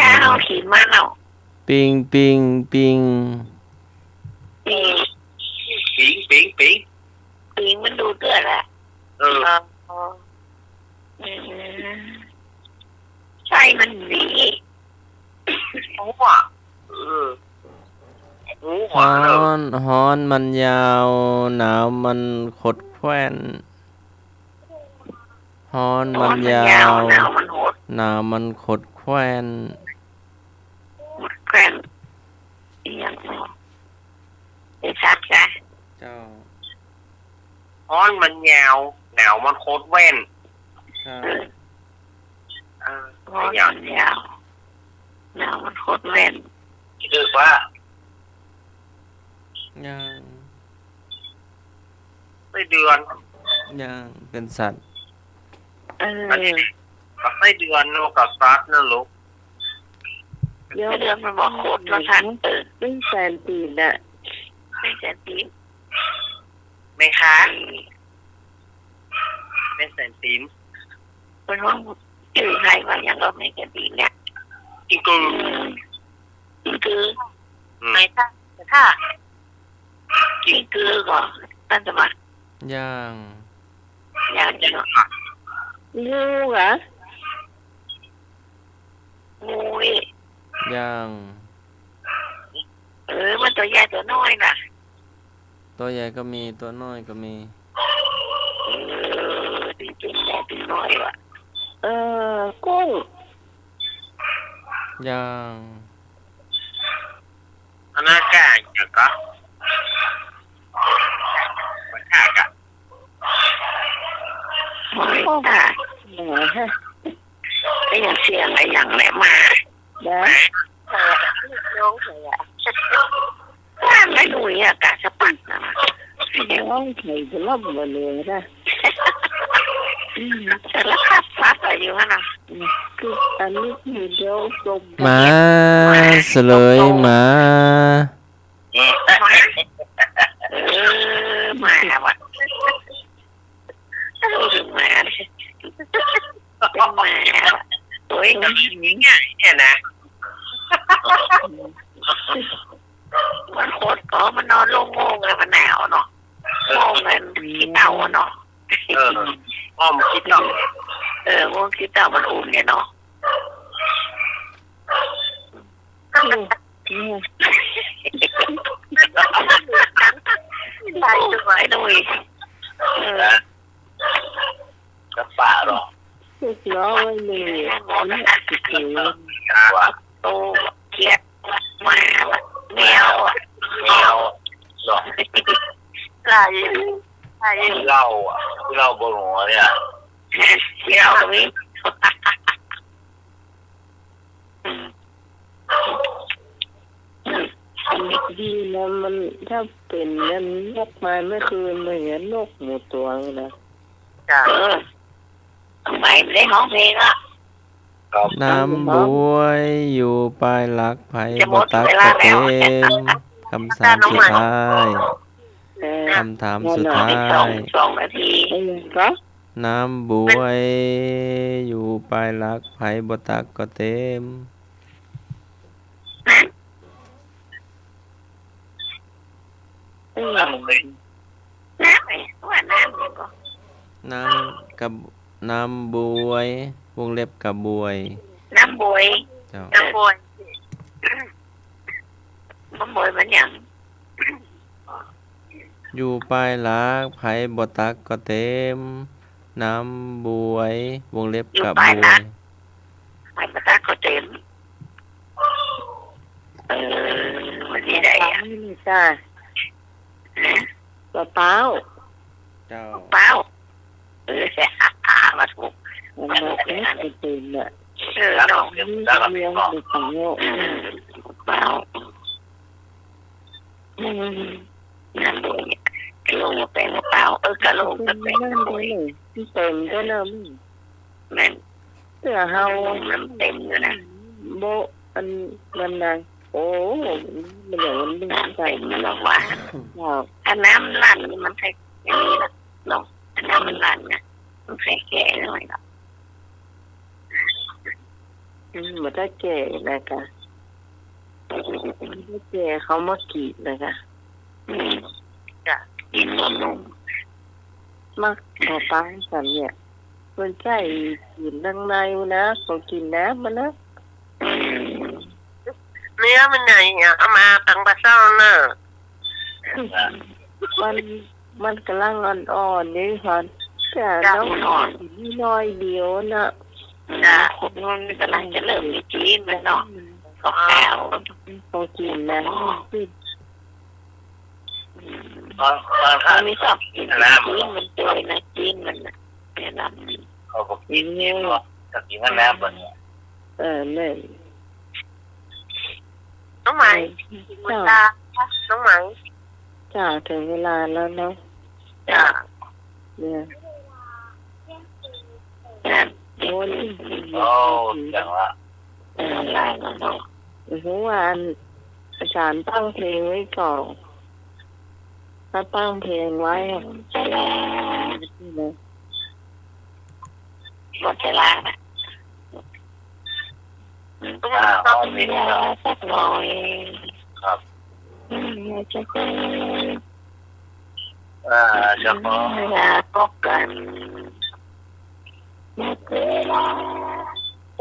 าเอาขีดมาเอาปิงปิงมันดูเกิดอะ มันมีหัวหูหัว ฮ้อนมันยาวหนาวมันขดแคว้นฮ้อนมันยาวหนาวมันโหด หนาวมันขดแคว้น แควนอีหยังบ่ไอ้ชัดจ้ะ เจ้า ฮ้อนมันยาวหนาวมันโคตรแว่น ใช่ ร้อนยาวหนาวมันโคตรแม่น คิดดูว่า ยัง ไส้เดือน ยังเป็นสัตว์ กับไส้เดือนโลกับซัดนั่นลูก เดี๋ยว เดือนมันบอกโคตรว่าทันไม่แฟนตีนอ่ะ ไม่จะตี ไม่คะไม่แสนตีม เป็นว่าชื่อใครว่ายังก็ไม่จะตีเนี่ย กินกู คือไม่ถ้ากินคือก่อนตั้งแต่มา ยัง อยากจะเนาะ งูเหรอ งูอีก ยัง มันตัวใหญ่ตัวน้อยน่ะ ตัวใหญ่ก็มีตัวน้อยก็มี จริงๆแต่ตัวน้อยว่ะ กุ้ง ยัง อันนั้นแก่อย่างก็ไม่ขากะ หอยตา ฮะ ไอ้อย่างเสียงไอ้อย่างแหลมมา นะ น้องเลยอ่ะว่าไม่ดูอ่ะกะสปันนะ น้องไข่จะล่ำมาเลยนะ แต่ละคับฟัดอะไรอยู่นะ คืออันนี้คือเดี๋ยวจม หมาเสลยหมา มาว่ะรู้ถึงมาเป็นมาตัวเอง เนี่ยนะ มันโคตรก็มันนอนลงโง่เลยมันหนาวเนาะโง่เงินขี้เต่าเนาะ อ้อมคิดเนาะ โง่ขี้เต่ามันอุ่นเนี่ยเนาะไปด้วยด้วยกระป๋าหรอ คือล้อไว้เลยนี่คือ ว่า โตเกียดมาแมว แมวหรอ ไก่ไก่ ที่เล่าอ่ะที่เล่าบนหัวเนี่ย เที่ยวตรงนี้ดีนะมันถ้าเป็นนั่นนกไม้ไม่คืนเหมือนนกหมูตัวนะ จ้า ทำไมไม่ได้ร้องเพลงอ่ะ น้ำบวยอยู่ปลายหลักไผ่บ่ตักกะเต็มคำสั่งสุดท้ายคำถามสุดท้าย 2 นาที ไอ้ยังก็ น้ำบวยอยู่ปลายหลักไผ่บ่ตักก็เต็ม ไอ้ยัง น้ำไงว่าน้ำเนี่ยก็ น้ำบวยวงเล็บกับบวย น้ำบวย เจ้า น้ำบวยมันอย่าง อยู่ปลายหลักไผ่บ่ตักก็เต็มน้ำบวยวงเล็บกับบวย ไอ้ปตาเขาเต็มวันนี้ได้อ่ะ นี่จ้ากระเป๋า เจ้า เปล่ามาถูก มันมาแค่ไอ้ตื่นอ่ะ น้อง นี่เลี้ยงเด็กของโง่ เปล่าน้ำบวยกระโหลกเป็นเปล่ากระโหลก เป็น เป็น นั่นเลยที่เต็มก็น้ำ นั่น เสื้อเฮา น้ำเต็มอยู่นะ โบมันนางโอ้มันอย่างมันไม่ น้ำ ใส่ เต็มมันบอกว่า หอก ถ้าน้ำลั่นมันใส่อย่างนี้นะน้องถ้าน้ำมันลั่นนะมันใส่แก่หน่อยนะ มันได้แก่นะคะมันได้แก่เขามากีดนะคะ จะกินนม มากต่อไปสันเนี่ย มันใช่กินดังในนะเขากินน้ำมันนะ เนื้อมันใหญ่อะเอามาตั้งปลาเศร้าเนอะ มันกำลังอ่อนๆนี่ค่ะแต่น้องกินน้อยเดียวนะ จ้ะคนมันกำลังจะเริ่มมีจีนมันเนาะก็แก้ว เขากินน้ำสิ เขาไม่ชอบกินจีนมันตัวนะจีนมันนะเนี่ยนะ เขาบอกกินเนี่ยจะกินกันแล้วบน เล่น น้องไหมเวลาน้องไหม จ้าถึงเวลาแล้วเนาะ จ้ะ เนี่ย จ้ะ โอ้ย โอ้จังละ อะไรเนาะ เมื่อวานอาจารย์ตั้งเพลงไว้ก่อนถ้าตั้งเพลงไว้ ใช่แล้วหมดเวลานะต้องมีเวลาสักหน่อยครับ จะขอ จะขอ เวลาพบกันหมดเวลา